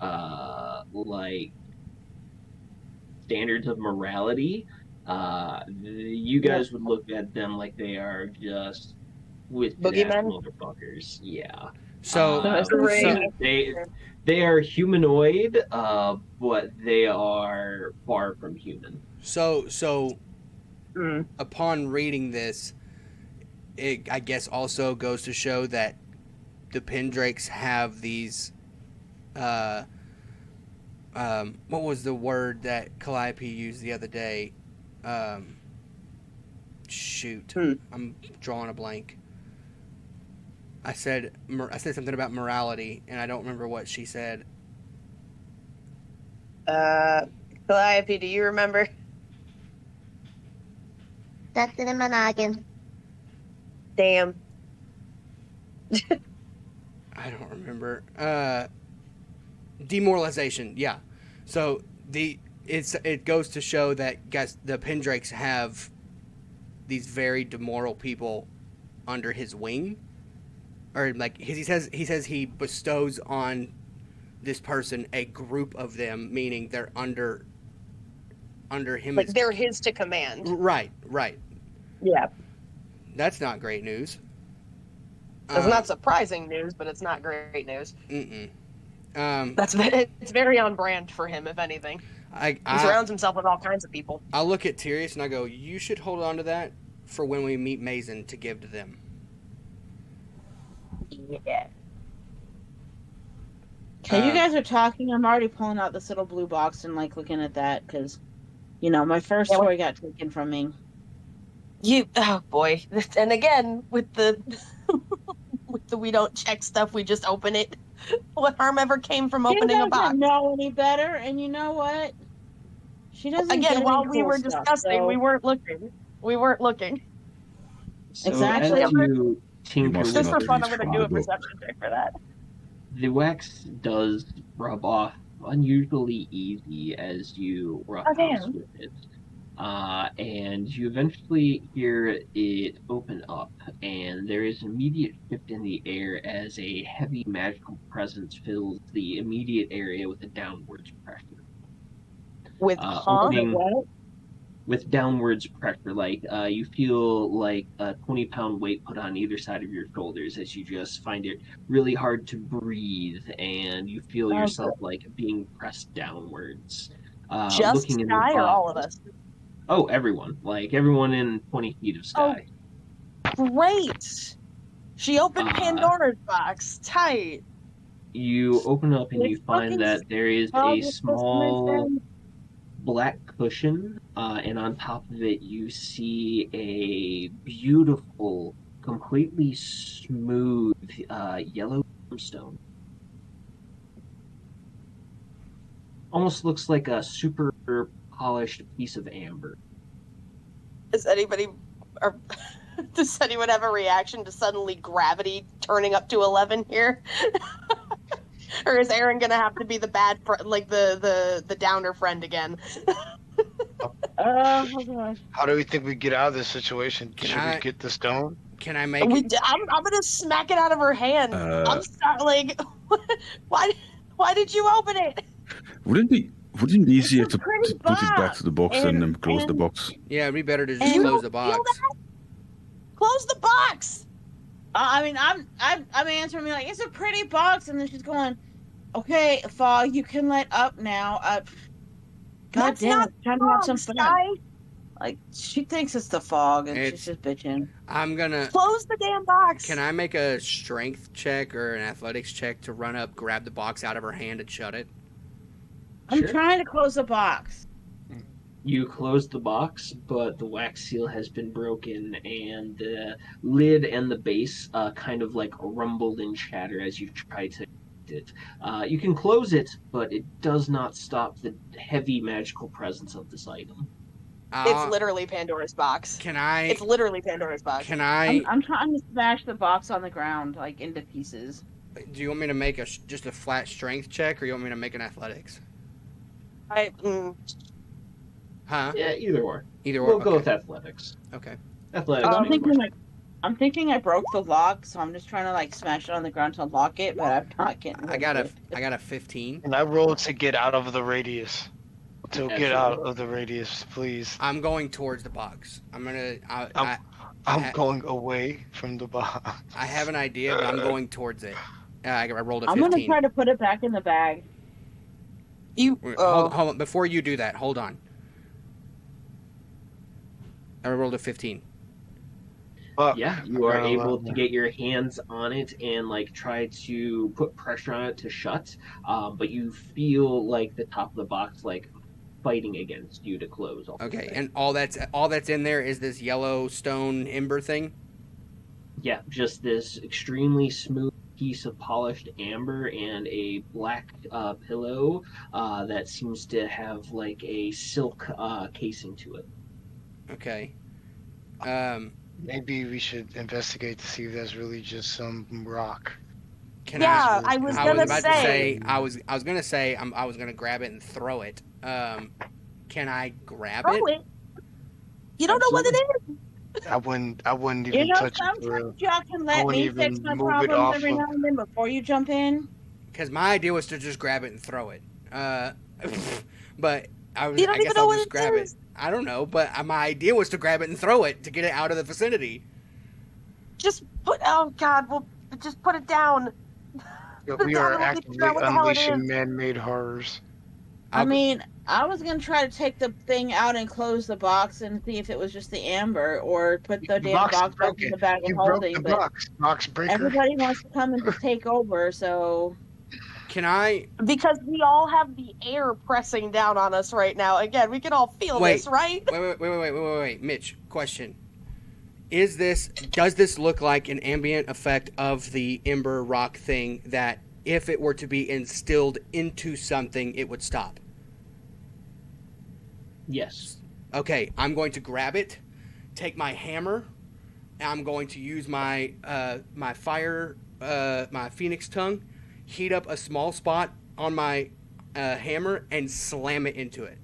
standards of morality. You guys would look at them like they are just motherfuckers. Yeah. So they are humanoid, but they are far from human. So upon reading this, it I guess also goes to show that the Pendrakes have these what was the word that Calliope used the other day? I'm drawing a blank. I said something about morality, and I don't remember what she said. Calliope, do you remember? That's in my noggin. Damn. I don't remember. Demoralization, yeah. So it goes to show that the Pendrakes have these very demoralized people under his wing, or he says he bestows on this person a group of them, meaning they're under him. Like they're his to command. Right. Yeah. That's not great news. It's not surprising news, but it's not great news. It's very on brand for him, if anything. He surrounds himself with all kinds of people. I'll look at Tyrius and I go, you should hold on to that for when we meet Mason to give to them. Yeah. Okay, you guys are talking. I'm already pulling out this little blue box and looking at that because, my first toy got taken from me. Oh boy. And again, with the we don't check stuff, we just open it. What harm ever came from She opening a box? doesn't know any better, and you know what? She doesn't Again, get while any we cool were stuff, discussing, so... we weren't looking. So Exactly. as you tinker must with Just for not fun, reach I'm gonna from do the a book. perception check for that. the wax does rub off unusually easy as you roughhouse damn. with it. And you eventually hear it open up, and there is an immediate shift in the air as a heavy magical presence fills the immediate area with a downwards pressure. With Opening What? with downwards pressure, like you feel like a 20-pound weight put on either side of your shoulders as you just find it really hard to breathe, and you feel yourself like being pressed downwards. just Looking in the Sky or box. all of us? Oh, everyone. Like everyone in 20 feet of Sky. Great. She opened Pandora's box. Tight. You open up and you It's find fucking that there is small, a this small person. black cushion, and on top of it you see a beautiful, completely smooth yellow stone. Almost looks like a super polished piece of amber. Does anybody have a reaction to suddenly gravity turning up to 11 here? Or is Aaron gonna have to be the bad like the downer friend again? Oh my gosh. How do we think we get out of this situation? Should we get the stone? Can I make it? I'm gonna smack it out of her hand. I'm sorry, like, why did you open it? Wouldn't it be easier It's a to pretty put it back to the box and then close the and- box? Yeah, it'd be better to just You close don't the feel box. that? Close the box. I mean, I'm answering me like, it's a pretty box, and then she's going, okay, Fog, you can let up now. God That's damn not it, trying to have some fog, fun. Sky. Like, she thinks it's the fog, and It's- she's just bitching. I'm gonna. Close the damn box. Can I make a strength check or an athletics check to run up, grab the box out of her hand, and shut it? I'm Sure. trying to close the box. You close the box, but the wax seal has been broken, and the lid and the base kind of like rumble and shatter as you try to it. You can close it, but it does not stop the heavy magical presence of this item. It's literally Pandora's box. Can I? It's literally Pandora's box. Can I? I'm trying to smash the box on the ground, like, into pieces. Do you want me to make just a flat strength check, or you want me to make an athletics? Huh? Yeah, either or. Either or. We'll go with athletics. Okay. Athletics. I'm thinking I broke the lock, so I'm just trying to like smash it on the ground to unlock it, but I'm not getting. I got a 15. And I rolled to get out of the radius. Get out of the radius, please. I'm going towards the box. I'm going away from the box. I have an idea, but I'm going towards it. I rolled a 15. I'm gonna try to put it back in the bag. Hold on. Before you do that, hold on. I rolled a 15. Yeah, you are able to get your hands on it and like try to put pressure on it to shut, but you feel like the top of the box like fighting against you to close. Okay, and all that's in there is this yellow stone ember thing. Yeah, just this extremely smooth piece of polished amber and a black pillow that seems to have like a silk casing to it. Okay. Maybe we should investigate to see if that's really just some rock. I was gonna say I was gonna grab it and throw it. Can I grab it? You don't know what it is. I wouldn't even touch it. Sometimes y'all can let me fix my problems every now and then before you jump in. Because my idea was to just grab it and throw it. But I You don't guess even know I'll what just it grab is. it. I don't know, but my idea was to grab it and throw it to get it out of the vicinity. Just put. Oh God! Well, just put it down. We are actively unleashing man-made horrors. I mean, I was gonna try to take the thing out and close the box and see if it was just the amber, or put the damn box back in the bag and holding. The but box breaker. everybody wants to come and just take over, so. Can I? Because we all have the air pressing down on us right now. Again, we can all feel this, right? Wait, Mitch, question. does this look like an ambient effect of the ember rock thing that if it were to be instilled into something, it would stop? Yes. Okay, I'm going to grab it, take my hammer, and I'm going to use my my phoenix tongue, heat up a small spot on my hammer, and slam it into it.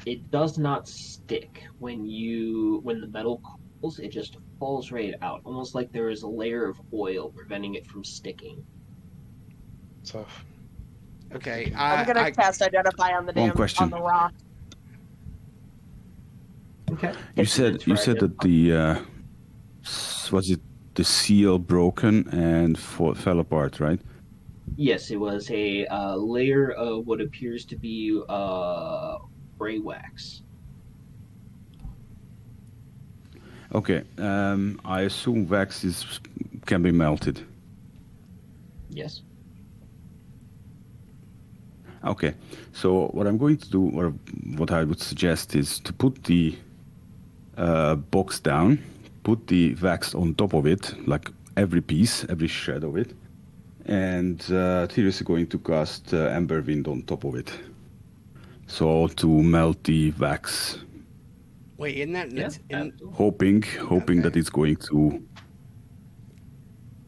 It does not stick when the metal cools. It just falls right out, almost like there is a layer of oil preventing it from sticking. Tough. Okay, I'm gonna cast Identify on the on the rock. Okay. You said that the was it the seal broken and fell apart, right? Yes, it was a layer of what appears to be gray wax. Okay, I assume wax can be melted. Yes. Okay, so what I'm going to do, or what I would suggest, is to put the box down, put the wax on top of it, like every piece, every shred of it, and Tyrius is going to cast Ember Wind on top of it. So to melt the wax. Wait, isn't that... Yeah, hoping that it's going to...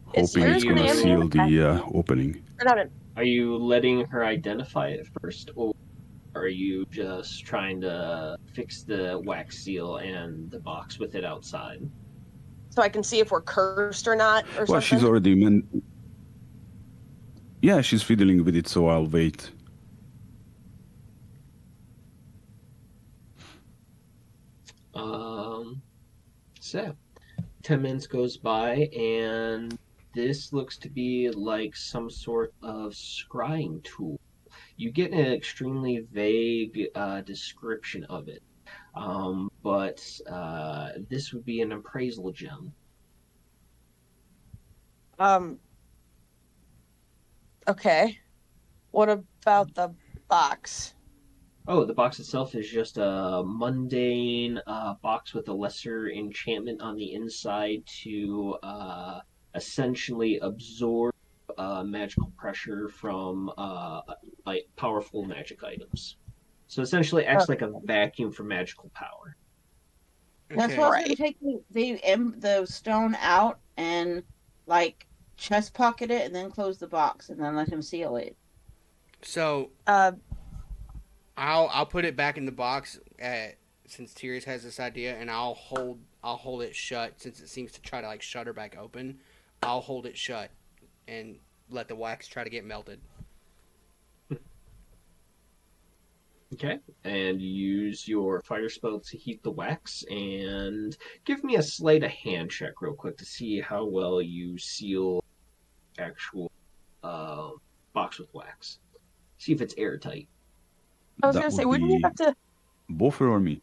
Hoping it's going to seal the opening. Are you letting her identify it first, or are you just trying to fix the wax seal and the box with it outside? So I can see if we're cursed or not, or well, something? She's already... Yeah, she's fiddling with it, so I'll wait. So, 10 minutes goes by, and this looks to be like some sort of scrying tool. You get an extremely vague description of it, but this would be an appraisal gem. Okay. What about the box? Oh, the box itself is just a mundane box with a lesser enchantment on the inside to essentially absorb magical pressure from like powerful magic items. So essentially acts like a vacuum for magical power. That's why I was going to take the stone out and like chest pocket it and then close the box and then let him seal it. So I'll put it back in the box since Tyrius has this idea, and I'll hold it shut since it seems to try to like shut her back open. I'll hold it shut and let the wax try to get melted. Okay, and use your fire spell to heat the wax, and give me a sleight of hand check real quick to see how well you seal actual box with wax. See if it's airtight. I was going to say, wouldn't you have to... Boffer or me?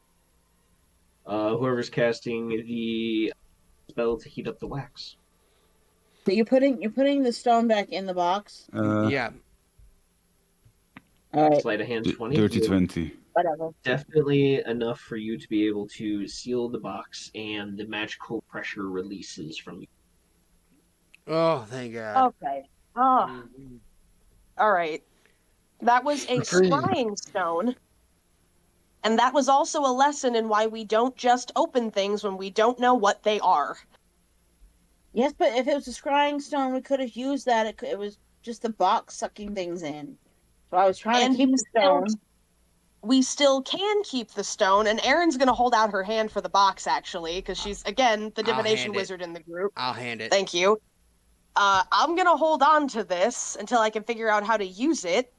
Whoever's casting the spell to heat up the wax. So you're putting the stone back in the box? Yeah. All right. Sleight of hand 20. Dirty 20. Whatever. Definitely enough for you to be able to seal the box, and the magical pressure releases from you. Oh, thank God. Okay. Oh. All right. That was a scrying stone. And that was also a lesson in why we don't just open things when we don't know what they are. Yes, but if it was a scrying stone, we could have used that. It was just the box sucking things in. So I was trying to keep the stone. We still can keep the stone, and Erin's going to hold out her hand for the box, actually, because she's, again, the divination wizard in the group. I'll hand it. Thank you. I'm going to hold on to this until I can figure out how to use it.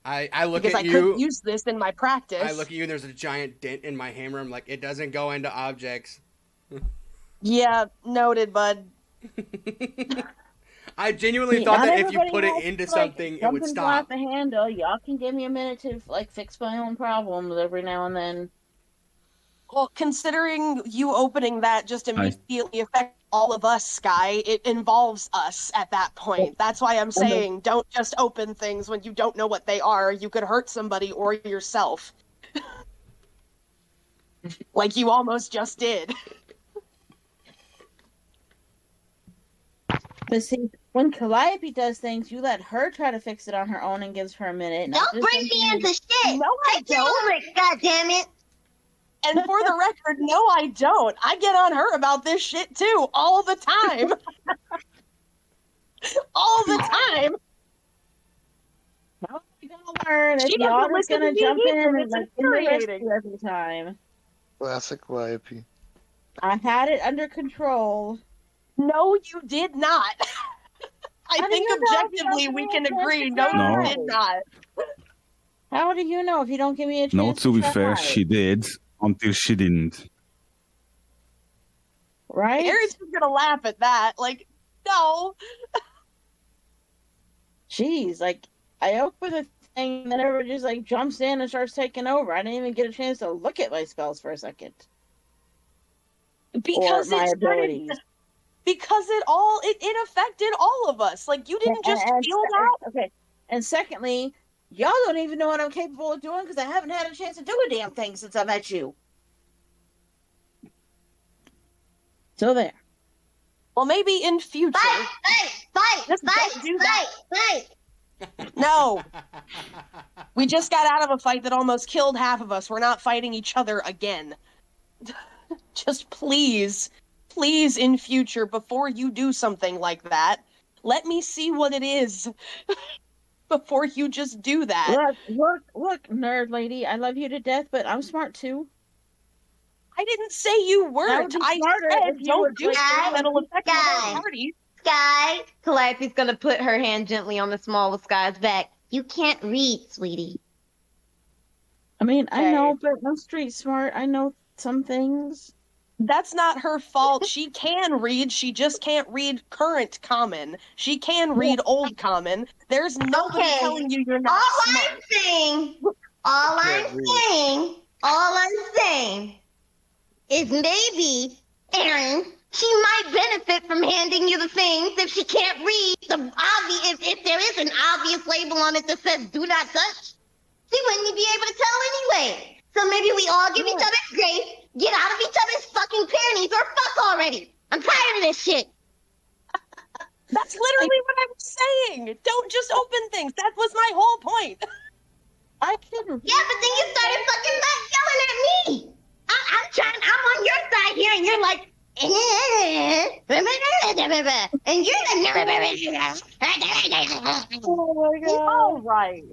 I look because at you. Because I could use this in my practice. I look at you, and there's a giant dent in my hammer. I'm like, it doesn't go into objects. Yeah, noted, bud. I genuinely thought that if you put it into something, it would stop. The handle. Y'all can give me a minute to fix my own problems every now and then. Well, considering you opening that just immediately affects all of us, Sky, it involves us at that point. That's why I'm saying don't just open things when you don't know what they are. You could hurt somebody or yourself. Like you almost just did. But see, when Calliope does things, you let her try to fix it on her own and gives her a minute. Don't bring me into shit. No, I don't. God damn it. And for the record, no, I don't. I get on her about this shit too, all the time. All the time. How are we gonna learn if She y'all doesn't just listen gonna to me jump in either. and It's like in the infuriating. rescue every time? Classic Calliope. I had it under control. No, you did not. I How do think you know if you objectively don't we give can me a chance agree. to No, you No. did not. How do you know if you don't give me a chance No, to be try? fair, she did until she didn't. Right? Aaron's just gonna laugh at that. Like, no. Jeez, like I open the thing and then everybody just like jumps in and starts taking over. I didn't even get a chance to look at my spells for a second. Because or my it started. abilities. Because it affected all of us. Like, you didn't just feel that. Okay. And secondly, y'all don't even know what I'm capable of doing because I haven't had a chance to do a damn thing since I met you. So there. Well, maybe in future. Just don't do that. No. We just got out of a fight that almost killed half of us. We're not fighting each other again. Just please, in future, before you do something like that, let me see what it is before you just do that. Look, nerd lady, I love you to death, but I'm smart too. I didn't say you weren't. I said don't do something that'll affect the whole party. Sky. Calliope's gonna put her hand gently on the small of Sky's back. You can't read, sweetie. I mean, I know, but I'm street smart. I know some things. That's not her fault. She can read. She just can't read current common. She can read old common. There's nobody telling you you're not smart. All I'm saying is maybe, Aaron, she might benefit from handing you the things if she can't read the obvious. If there is an obvious label on it that says "Do not touch," she wouldn't be able to tell anyway. So maybe we all give each other grace, get out of each other's fucking panties, or fuck already. I'm tired of this shit. That's literally what I was saying. Don't just open things. That was my whole point. I couldn't. Yeah, but then you started fucking yelling at me. I'm on your side here, and you're like, and you're oh my God. All right.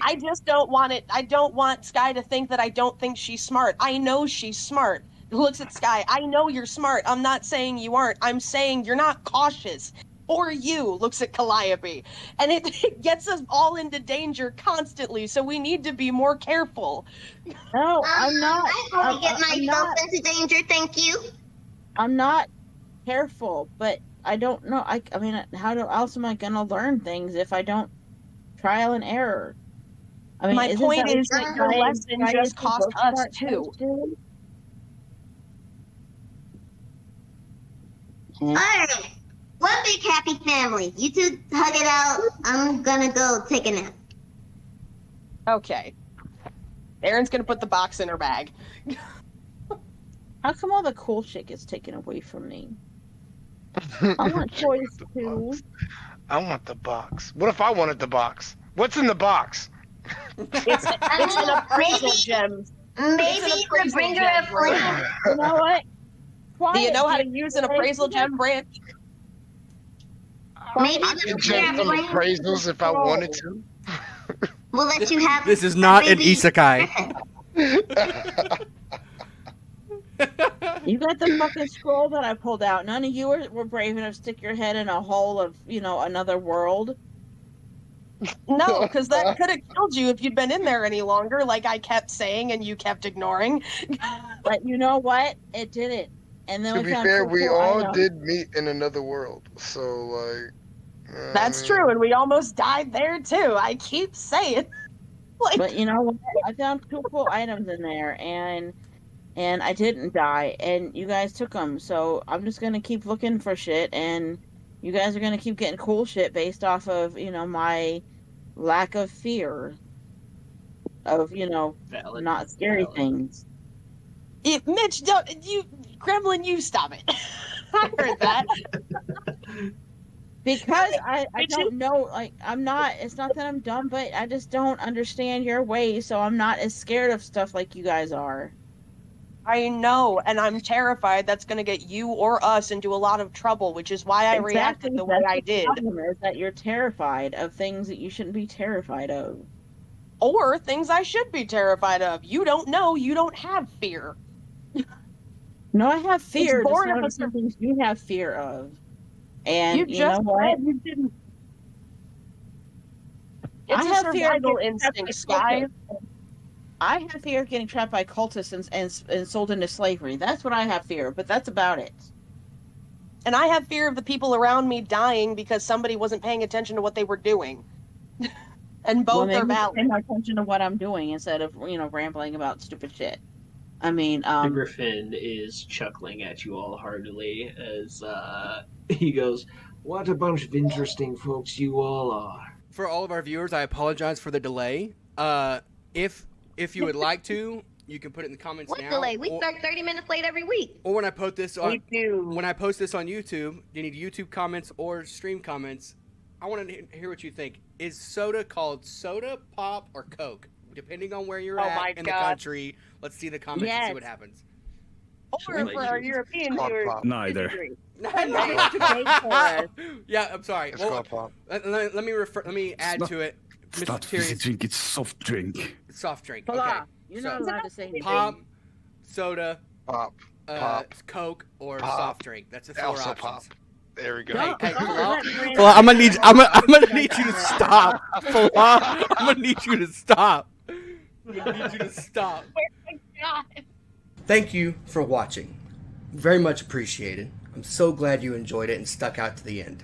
I just don't want it. I don't want Sky to think that I don't think she's smart. I know she's smart. Looks at Sky. I know you're smart. I'm not saying you aren't. I'm saying you're not cautious. Or you, looks at Calliope. And it gets us all into danger constantly, so we need to be more careful. No, I'm not. I only get myself into danger, thank you. I'm not careful, but I don't know. I mean, how else am I gonna learn things if I don't trial and error? I mean, my point is that your lesson just cost us too. Alright, one big happy family. You two hug it out. I'm gonna go take a nap. Okay. Erin's gonna put the box in her bag. How come all the cool shit gets taken away from me? I want toys too. I want the box. What if I wanted the box? What's in the box? It's an appraisal gem. Maybe the bringer of flame. You know what? Do you know how to use an appraisal gem, Branch? Maybe I could get some appraisals if I wanted to. We'll let you have. This is not an isekai. You got the fucking scroll that I pulled out. None of you were brave enough to stick your head in a hole of, another world. No, because that could have killed you if you'd been in there any longer, like I kept saying and you kept ignoring. But you know what? It didn't. And then To be fair, we all did meet in another world. So, like... That's true, and we almost died there, too. I keep saying. But you know what? I found 2 cool items in there, and I didn't die, and you guys took them. So I'm just going to keep looking for shit, and you guys are going to keep getting cool shit based off of, my lack of fear of, not scary things. Mitch, Gremlin, you stop it. I heard that. Because I don't know, like, it's not that I'm dumb, but I just don't understand your ways, so I'm not as scared of stuff like you guys are. I know, and I'm terrified that's going to get you or us into a lot of trouble, which is why I reacted the way I did. The problem is that you're terrified of things that you shouldn't be terrified of. Or things I should be terrified of. You don't know, you don't have fear. No, I have fear. Just some things you have fear of. And you just know what? You didn't. It's a survival instinct, guys. I have fear of getting trapped by cultists and sold into slavery. That's what I have fear of, but that's about it. And I have fear of the people around me dying because somebody wasn't paying attention to what they were doing. And both are valid. Paying attention to what I'm doing instead of, rambling about stupid shit. I mean, the Griffin is chuckling at you all heartily as he goes, "What a bunch of interesting folks you all are." For all of our viewers, I apologize for the delay. If you would like to, you can put it in the comments now. What delay? We start 30 minutes late every week. Or when I post this on YouTube, any YouTube comments or stream comments, I want to hear what you think. Is soda called soda, pop, or Coke? Depending on where you're at in the country. Let's see the comments and see what happens. Or for our European viewers. Neither. Yeah, I'm sorry. It's called pop. Let me add to it. It's not fizzy drink, it's soft drink. Soft drink. Okay. Okay. You're not allowed to say pop, soda, pop, Coke, or pop. soft drink. That's the four Also options. pop. There we go. Hey, Flaw, I'm gonna need you to stop. Flaw, I'm gonna need you to stop. Thank you for watching. Very much appreciated. I'm so glad you enjoyed it and stuck out to the end.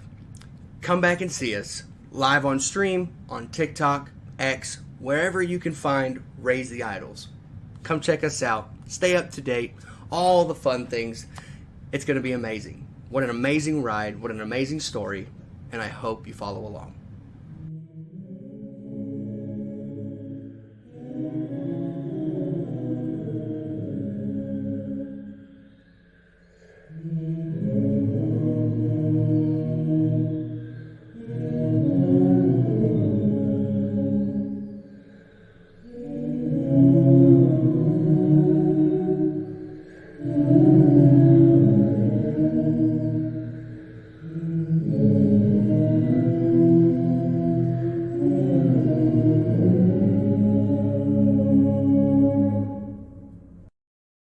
Come back and see us live on stream, on TikTok, X, wherever you can find Raise the Idols. Come check us out. Stay up to date. All the fun things. It's going to be amazing. What an amazing ride. What an amazing story. And I hope you follow along.